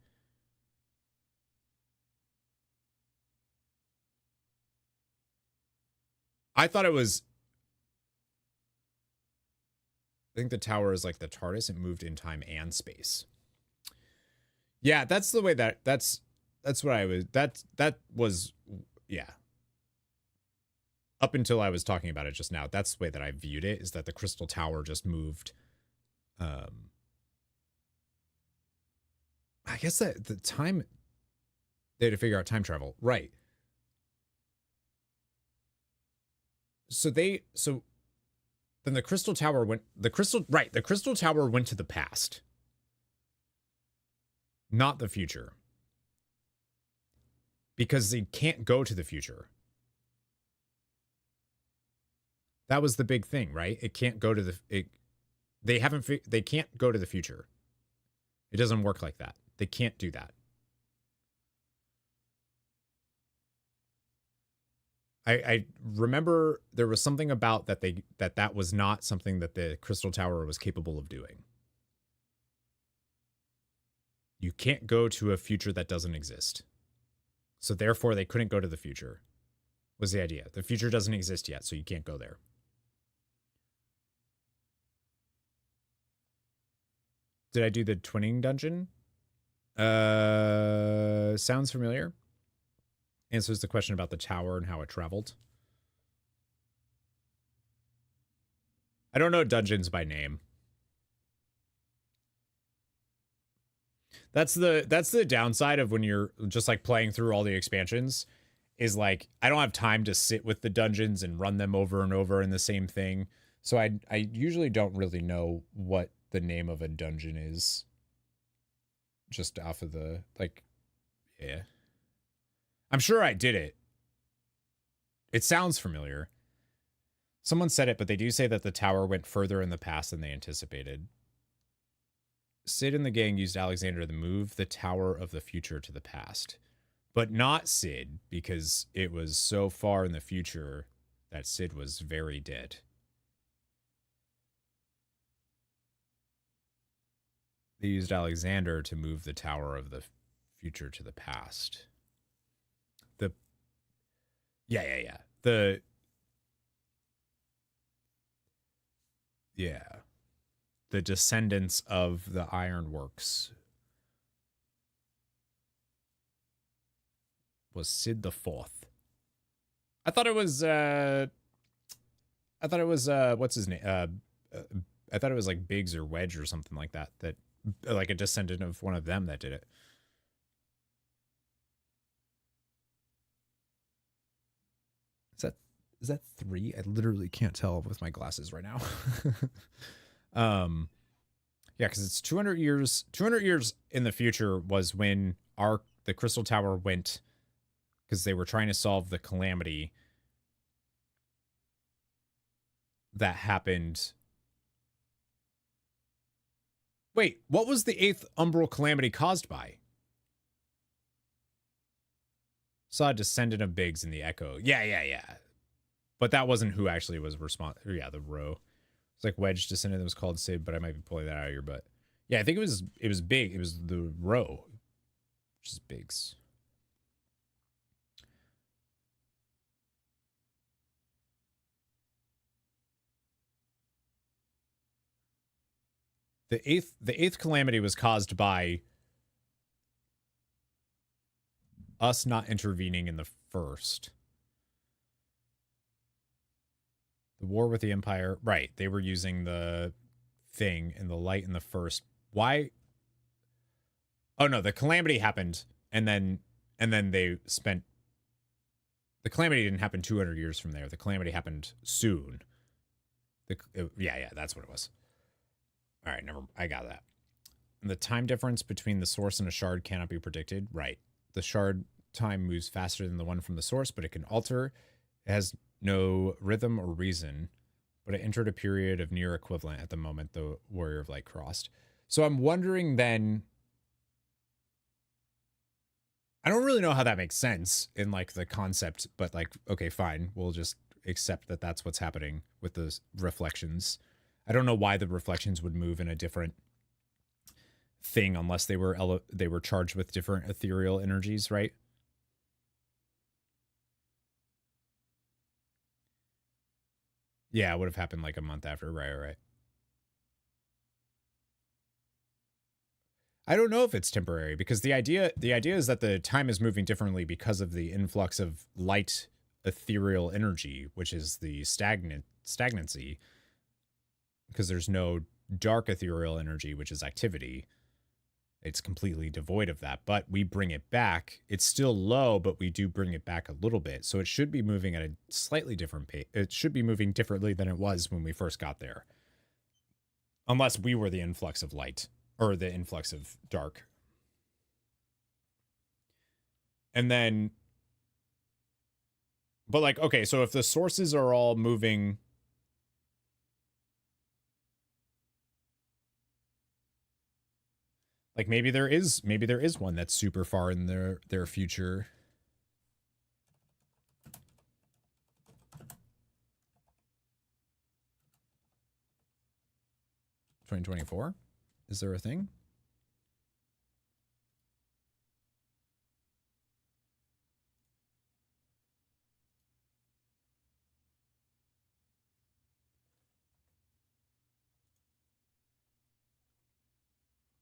I thought it was... I think the tower is like the TARDIS. It moved in time and space. Yeah, that's the way that's what I was... That was... Yeah. Up until I was talking about it just now, that's the way that I viewed it, is that the Crystal Tower just moved... I guess that the time... They had to figure out time travel. Right. So then the Crystal Tower went... The Crystal Tower went to the past. Not the future. Because they can't go to the future. That was the big thing, right? It can't go to the... They can't go to the future. It doesn't work like that. They can't do that. I remember there was something about that was not something that the Crystal Tower was capable of doing. You can't go to a future that doesn't exist. So therefore they couldn't go to the future. Was the idea. The future doesn't exist yet, so you can't go there. Did I do the twinning dungeon? Sounds familiar. Answers the question about the tower and how it traveled. I don't know dungeons by name. That's the downside of when you're just like playing through all the expansions, is like I don't have time to sit with the dungeons and run them over and over in the same thing. So I usually don't really know what the name of a dungeon is. Just off of the, like, yeah. I'm sure I did it. It sounds familiar. Someone said it, but they do say that the tower went further in the past than they anticipated. Sid and the gang used Alexander to move the Tower of the Future to the past. But not Sid, because it was so far in the future that Sid was very dead. They used Alexander to move the Tower of the Future to the past. Yeah. The descendants of the Ironworks was Sid the Fourth. I thought it was what's his name? I thought it was like Biggs or Wedge or something like that, like a descendant of one of them that did it. Is that 3? I literally can't tell with my glasses right now. Yeah, because it's 200 years. 200 years in the future was when the Crystal Tower went, because they were trying to solve the calamity that happened. Wait, what was the 8th Umbral Calamity caused by? Saw a descendant of Biggs in the Echo. Yeah. But that wasn't who actually was responsible. Yeah, the row. It's like Wedge descendant that was called Sid, but I might be pulling that out of your butt. Yeah, I think it was big. It was the row, which is Biggs. The eighth calamity was caused by us not intervening in the first. The war with the Empire. Right. They were using the thing in the light in the first. Why? Oh, no. The calamity happened. And then they spent. The calamity didn't happen 200 years from there. The calamity happened soon. Yeah, that's what it was. All right, I got that. The time difference between the source and a shard cannot be predicted. Right. The shard time moves faster than the one from the source, but it can alter. It has no rhythm or reason, but it entered a period of near equivalent at the moment the Warrior of Light crossed. So I'm wondering then, I don't really know how that makes sense in like the concept, but like, okay, fine. We'll just accept that that's what's happening with those reflections. I don't know why the reflections would move in a different thing unless they were charged with different ethereal energies, right? Yeah, it would have happened like a month after. Right. I don't know if it's temporary because the idea is that the time is moving differently because of the influx of light ethereal energy, which is the stagnancy, because there's no dark ethereal energy, which is activity. It's completely devoid of that, but we bring it back. It's still low, but we do bring it back a little bit. So it should be moving at a slightly different pace. It should be moving differently than it was when we first got there. Unless we were the influx of light or the influx of dark. And then, but like, okay, so if the sources are all moving, like maybe there is one that's super far in their future. $2024? Is there a thing?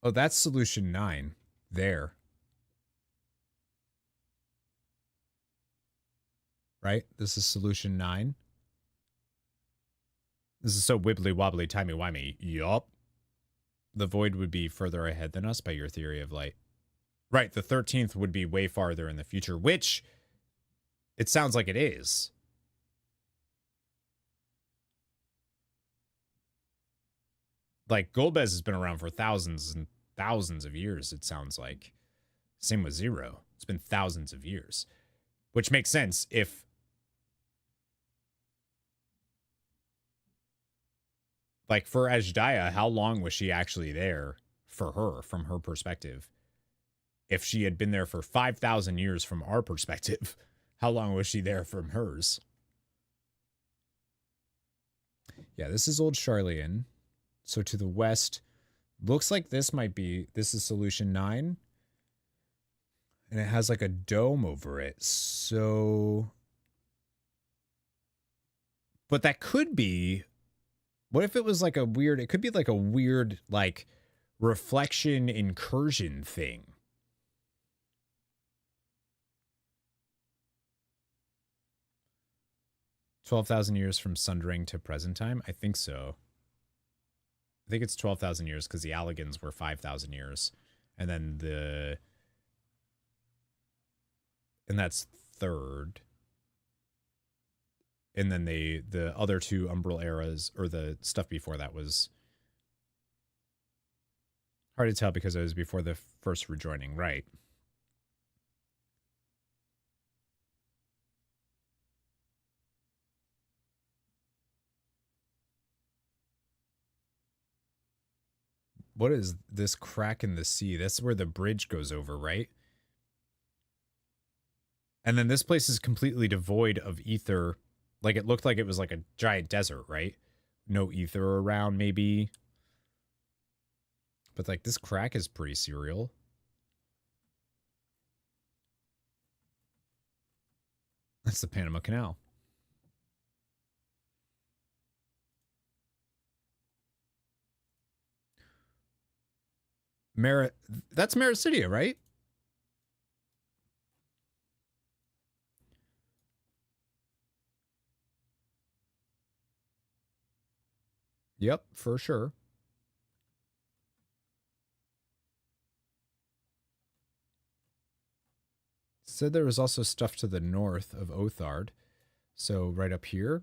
Oh, that's solution 9 there. Right? This is solution 9. This is so wibbly wobbly, timey wimey. Yup. The void would be further ahead than us by your theory of light. Right, the 13th would be way farther in the future, which it sounds like it is. Like, Golbez has been around for thousands and thousands of years, it sounds like. Same with Zero. It's been thousands of years. Which makes sense if... Like, for Ajdaya, how long was she actually there for her, from her perspective? If she had been there for 5,000 years from our perspective, how long was she there from hers? Yeah, this is Old Charlian. So to the west, looks like this is solution 9. And it has like a dome over it. So, but that could be, what if it was like it could be like a weird, like, reflection incursion thing. $12,000 years from Sundering to present time? I think so. I think it's 12,000 years because the Alligans were 5,000 years. And then and that's third. And then the other two Umbral eras, or the stuff before that, was hard to tell because it was before the first rejoining, right? What is this crack in the sea? That's where the bridge goes over, right? And then this place is completely devoid of ether. Like, it looked like it was like a giant desert, right? No ether around, maybe. But, like, this crack is pretty serial. That's the Panama Canal. That's Mericidia, right? Yep, for sure. Said there was also stuff to the north of Othard. So right up here.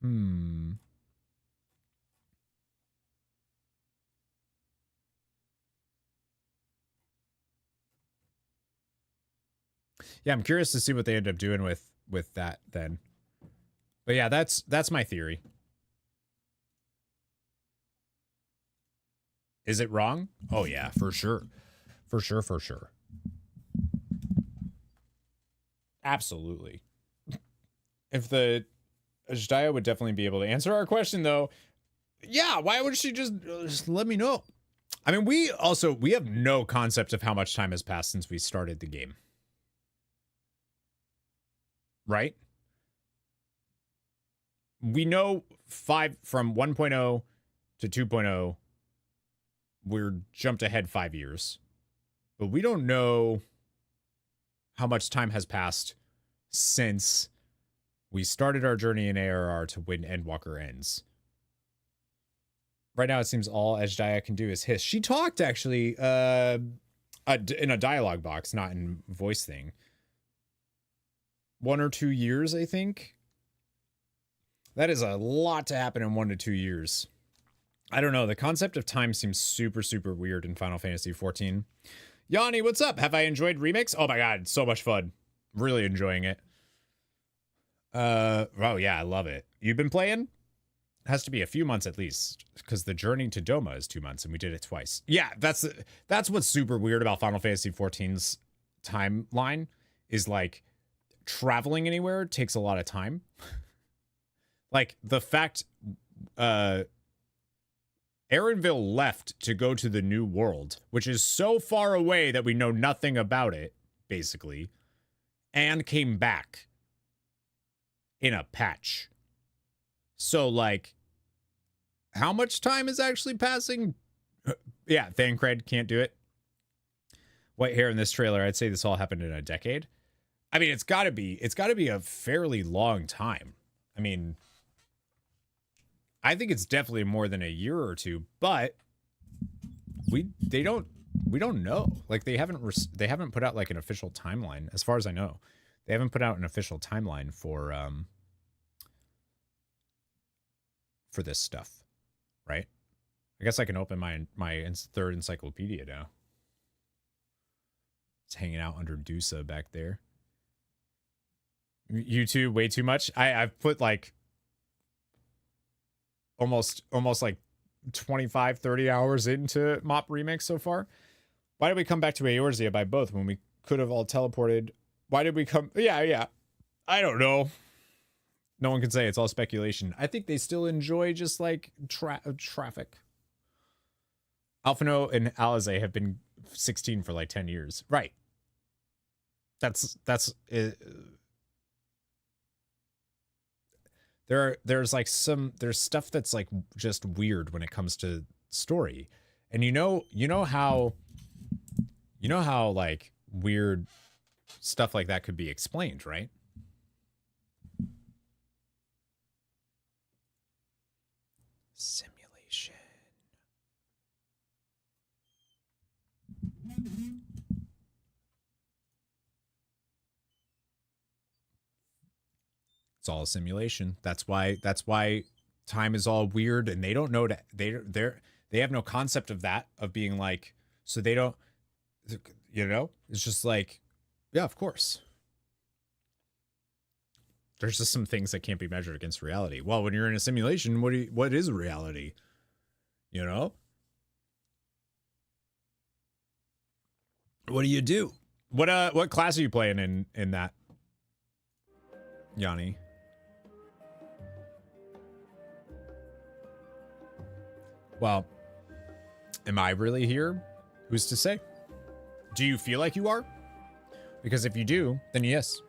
Hmm. Yeah, I'm curious to see what they end up doing with that then. But yeah, that's my theory. Is it wrong? Oh yeah, for sure. For sure, for sure. Absolutely. If the Ajdaya would definitely be able to answer our question though. Yeah, why would she just let me know? I mean, we have no concept of how much time has passed since we started the game. Right? We know from 1.0 to 2.0, we're jumped ahead 5 years. But we don't know how much time has passed since we started our journey in ARR to when Endwalker ends. Right now, it seems all Ajdaya can do is hiss. She talked, actually, in a dialogue box, not in voice thing. 1 or 2 years, I think. That is a lot to happen in 1 to 2 years. I don't know. The concept of time seems super, super weird in Final Fantasy XIV. Yanni, what's up? Have I enjoyed Remix? Oh my god, so much fun. Really enjoying it. Oh yeah, I love it. You've been playing? Has to be a few months at least, because the journey to Doma is 2 months and we did it twice. Yeah, that's what's super weird about Final Fantasy XIV's timeline, is like traveling anywhere takes a lot of time. Like the fact Erenville left to go to the New World, which is so far away that we know nothing about it, basically, and came back in a patch. So, like, how much time is actually passing? Yeah, Thancred can't do it. White hair in this trailer, I'd say this all happened in a decade. I mean, it's gotta be a fairly long time. I mean, I think it's definitely more than a year or two, but we don't know. Like, they haven't put out like an official timeline, as far as I know. They haven't put out an official timeline for this stuff, right? I guess I can open my third encyclopedia now. It's hanging out under Dusa back there. YouTube way too much. I've put like almost like 25, 30 hours into Mop Remix so far. Why did we come back to Eorzea by both when we could have all teleported? Why did we come? Yeah. I don't know. No one can say. It's all speculation. I think they still enjoy just like traffic. Alphino and Alize have been 16 for like 10 years. Right. That's there's stuff that's like just weird when it comes to story. And you know how like weird stuff like that could be explained, right? Simulation. It's all a simulation. That's why time is all weird, and they don't know that they have no concept of that, of being like, so they don't, it's just like, yeah, of course. There's just some things that can't be measured against reality. Well, when you're in a simulation, what is reality? You know? What do you do? What class are you playing in that, Yanni? Well, am I really here? Who's to say? Do you feel like you are? Because if you do, then yes.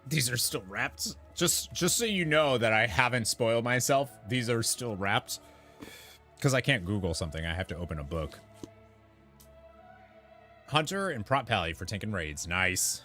These are still wrapped. Just so you know that I haven't spoiled myself. These are still wrapped. Because I can't Google something. I have to open a book. Hunter and Prop Pally for tanking raids. Nice.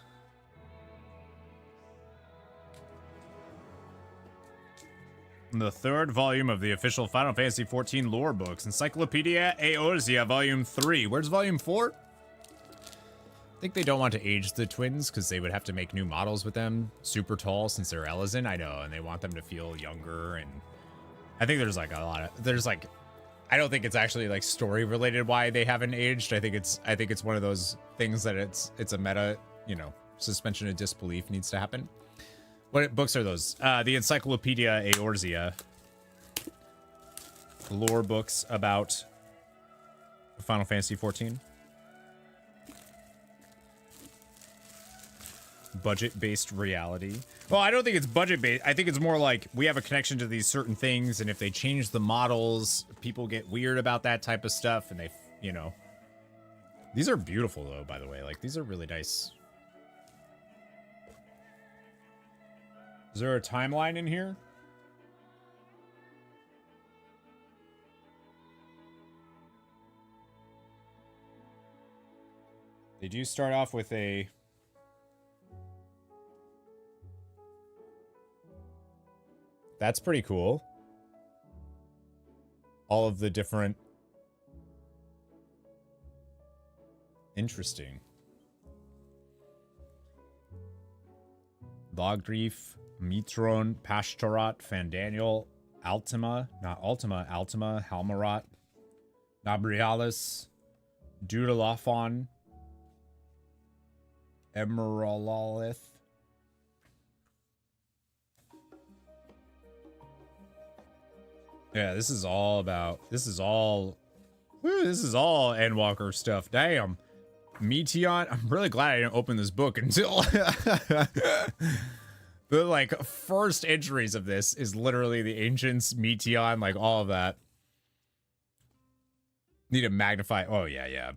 The third volume of the official Final Fantasy XIV lore books. Encyclopedia Eorzea Volume 3. Where's Volume 4? I think they don't want to age the twins because they would have to make new models with them. Super tall since they're Elysian, I know. And they want them to feel younger. And I think there's like a lot of... There's like... I don't think it's actually like story related why they haven't aged. I think it's one of those things that it's a meta, you know, suspension of disbelief needs to happen. What books are those? The Encyclopedia Eorzea. Lore books about Final Fantasy XIV. Budget-based reality. Well, I don't think it's budget-based. I think it's more like we have a connection to these certain things, and if they change the models, people get weird about that type of stuff, and they, you know. These are beautiful, though, by the way. Like, these are really nice. Is there a timeline in here? They do start off with a... That's pretty cool. All of the different... Interesting. Logreef, Mitron, Pashtarat, Fandaniel, Altima, not Ultima, Altima, Halmarat, Nabrialis, Dudalafon, Emeralith. Yeah, this is all Endwalker stuff. Damn. Meteon. I'm really glad I didn't open this book until the like first entries of this is literally the ancients, Meteon, like all of that. Need to magnify. Oh yeah.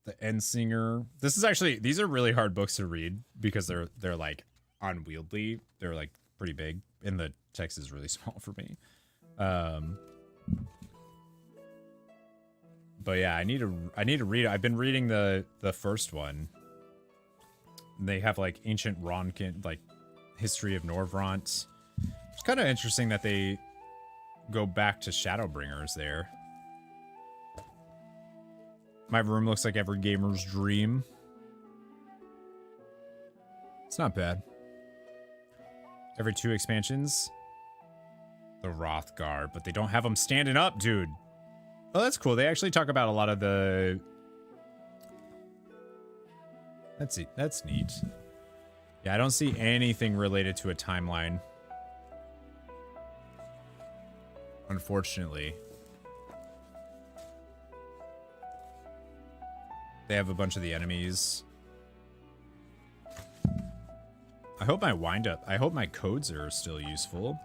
The Endsinger. This is actually, these are really hard books to read because they're like unwieldy. They're like pretty big and the text is really small for me. But yeah, I need to read it. I've been reading the first one. They have like ancient Ronkin, like history of Norvrant. It's kind of interesting that they go back to Shadowbringers there. My room looks like every gamer's dream. It's not bad. Every 2 expansions. The Rothgar, but they don't have them standing up, dude. Oh, that's cool. They actually talk about a lot of the... That's neat. Yeah, I don't see anything related to a timeline. Unfortunately. They have a bunch of the enemies. I hope my codes are still useful.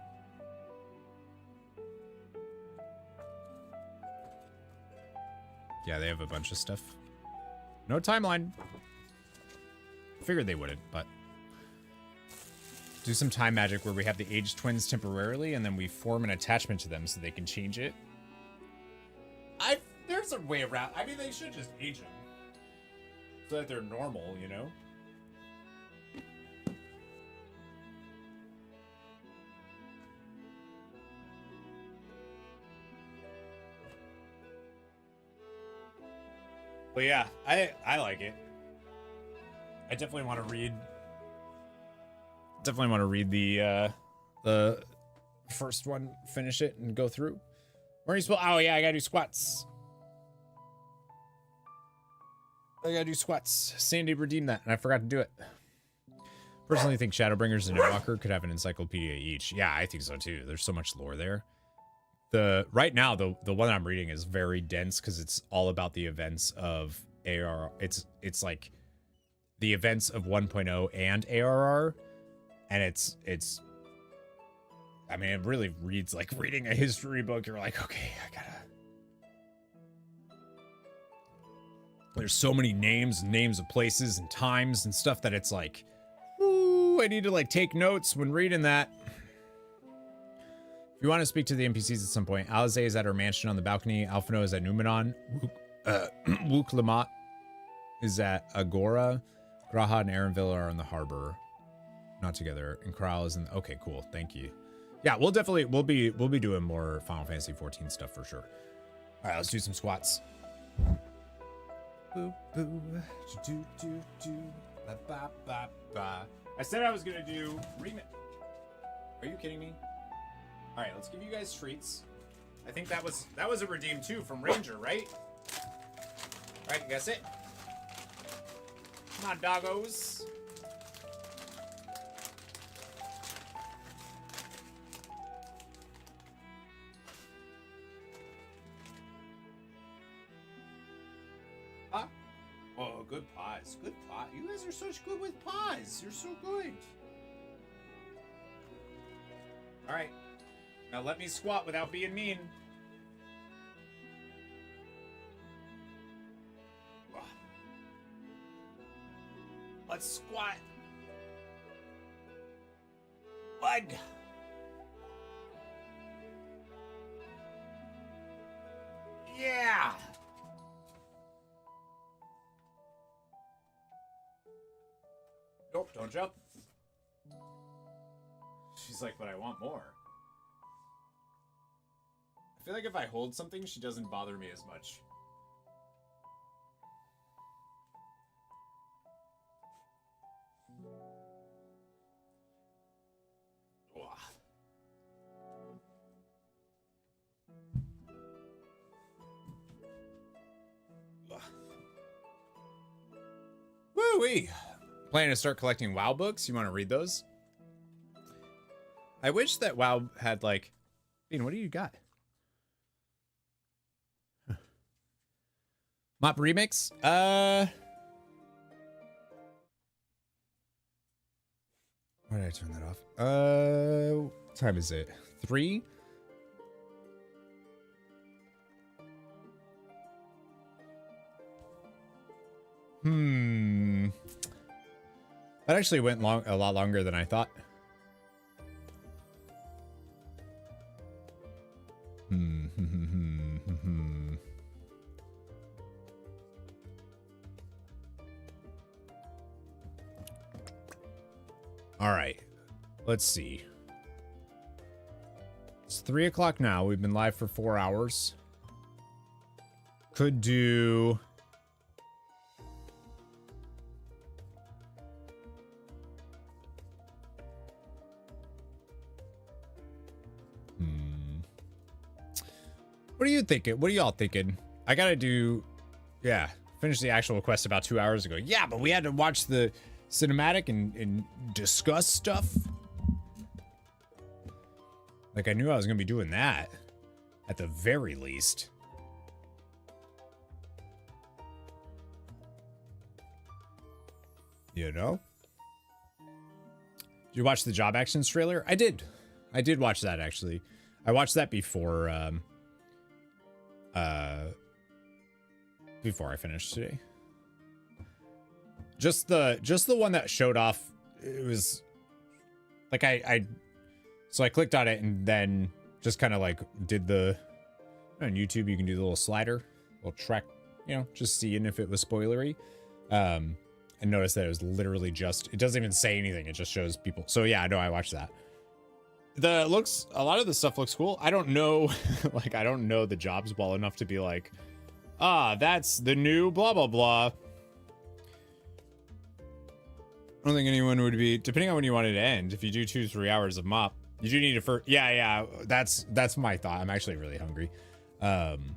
Yeah, they have a bunch of stuff. No timeline. Figured they wouldn't, but... Do some time magic where we have the aged twins temporarily, and then we form an attachment to them so they can change it. There's a way around. I mean, they should just age them. So that they're normal, you know? But yeah, I like it. I definitely want to read. Definitely want to read the first one, finish it, and go through. Where are you supposed? Oh yeah, I gotta do squats. I gotta do squats. Sandy redeemed that, and I forgot to do it. Personally, think Shadowbringers and Endwalker could have an encyclopedia each. Yeah, I think so too. There's so much lore there. Right now the one I'm reading is very dense because it's all about the events of ARR. It's like the events of 1.0 and ARR, and it's I mean, it really reads like reading a history book. You're like, okay, there's so many names of places and times and stuff that it's like, woo. Ooh, I need to like take notes when reading that. If you want to speak to the NPCs at some point, Alize is at her mansion on the balcony. Alphino is at Numenon. Wook Lamont is at Agora. Graha and Aaronville are on the harbor. Not together. And Corral is in. Okay, cool. Thank you. Yeah, we'll be doing more Final Fantasy XIV stuff for sure. All right, let's do some squats. Boo boo. Do do do. Ba ba ba ba. I said I was gonna do remix. Are you kidding me? All right, let's give you guys treats. I think that was a redeem too from Ranger, right? All right, you guess it. Come on, doggos. Huh? Oh, good pies. Good pie. You guys are such good with pies. You're so good. All right. Now let me squat without being mean. Let's squat. One. Yeah. Nope, don't jump. She's like, but I want more. I feel like if I hold something, she doesn't bother me as much. Woo-wee. Planning to start collecting WoW books? You want to read those? I wish that WoW had like... Bean, what do you got? Mop remix? Why did I turn that off? What time is it? 3? That actually went a lot longer than I thought. All right, let's see. It's 3 o'clock now. We've been live for 4 hours. Could do... What are you thinking? What are y'all thinking? I gotta do... Yeah, finish the actual quest about 2 hours ago. Yeah, but we had to watch the cinematic and discuss stuff. Like, I knew I was gonna be doing that. At the very least. You know? Did you watch the Job Actions trailer? I did. I did watch that, actually. I watched that before I finished today. Just the one that showed off, it was like so I clicked on it and then just kind of like did the, on YouTube you can do the little slider, little track, you know, just seeing if it was spoilery. And noticed that it was literally just, it doesn't even say anything, it just shows people. So yeah, I know I watched that. A lot of the stuff looks cool. I don't know, like, I don't know the jobs well enough to be like, that's the new blah, blah, blah. I don't think anyone would be, depending on when you want it to end, if you do 2-3 hours of mop, you do need to first, yeah, that's my thought. I'm actually really hungry. I'm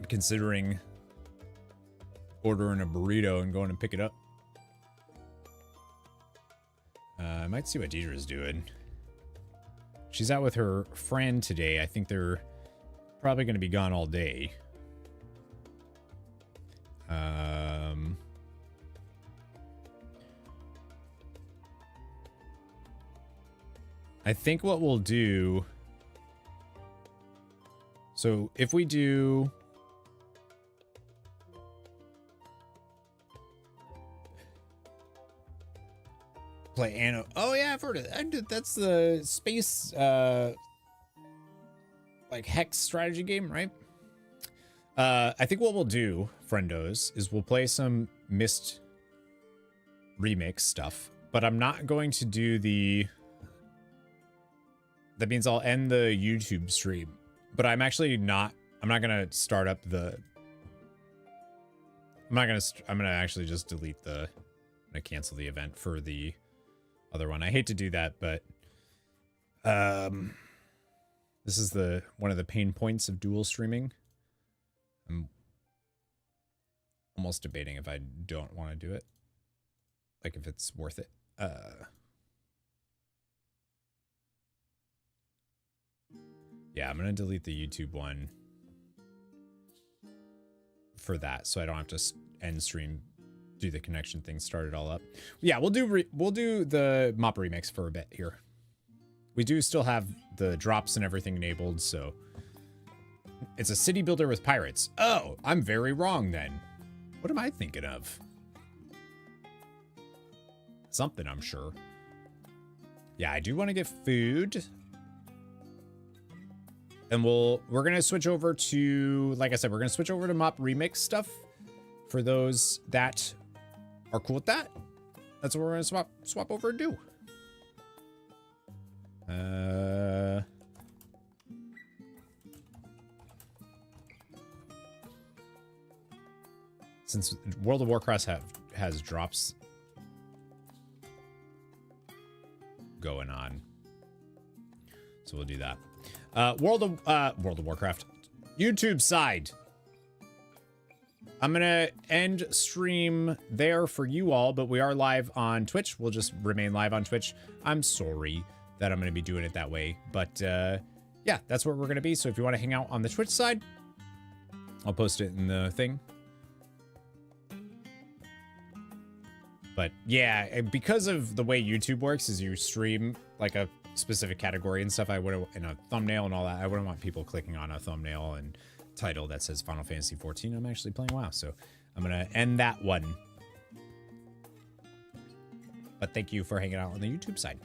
considering ordering a burrito and going to pick it up. I might see what Deidre's doing. She's out with her friend today. I think they're probably going to be gone all day. I think what we'll do... So if we do... Play Anno. Oh yeah, I've heard of it. That's the space like hex strategy game, right? I think what we'll do, friendos, is we'll play some Myst remix stuff, but I'm not going to do the... That means I'll end the YouTube stream, but I'm actually not... I'm not going to start up the... I'm going to actually just delete the... I'm going to cancel the event for the other one. I hate to do that, but... this is one of the pain points of dual streaming. I'm almost debating if I don't want to do it. Like if it's worth it. Yeah, I'm going to delete the YouTube one for that, so I don't have to end stream, do the connection thing, start it all up. Yeah, we'll do the mop remix for a bit here. We do still have the drops and everything enabled, so it's a city builder with pirates. Oh, I'm very wrong then. What am I thinking of? Something, I'm sure. Yeah, I do want to get food. And we're going to switch over to, like I said, we're going to switch over to mop remix stuff for those that are cool with that. That's what we're going to swap over and do. Since World of Warcraft has drops going on, so we'll do that. World of Warcraft YouTube side. I'm gonna end stream there for you all, but we are live on Twitch. We'll just remain live on Twitch. I'm sorry that I'm gonna be doing it that way, but yeah, that's where we're gonna be. So if you want to hang out on the Twitch side, I'll post it in the thing. But yeah, because of the way YouTube works, is you stream like a specific category and stuff, I wouldn't, in a thumbnail and all that, I wouldn't want people clicking on a thumbnail and title that says Final Fantasy XIV. I'm actually playing WoW, so I'm gonna end that one. But thank you for hanging out on the YouTube side.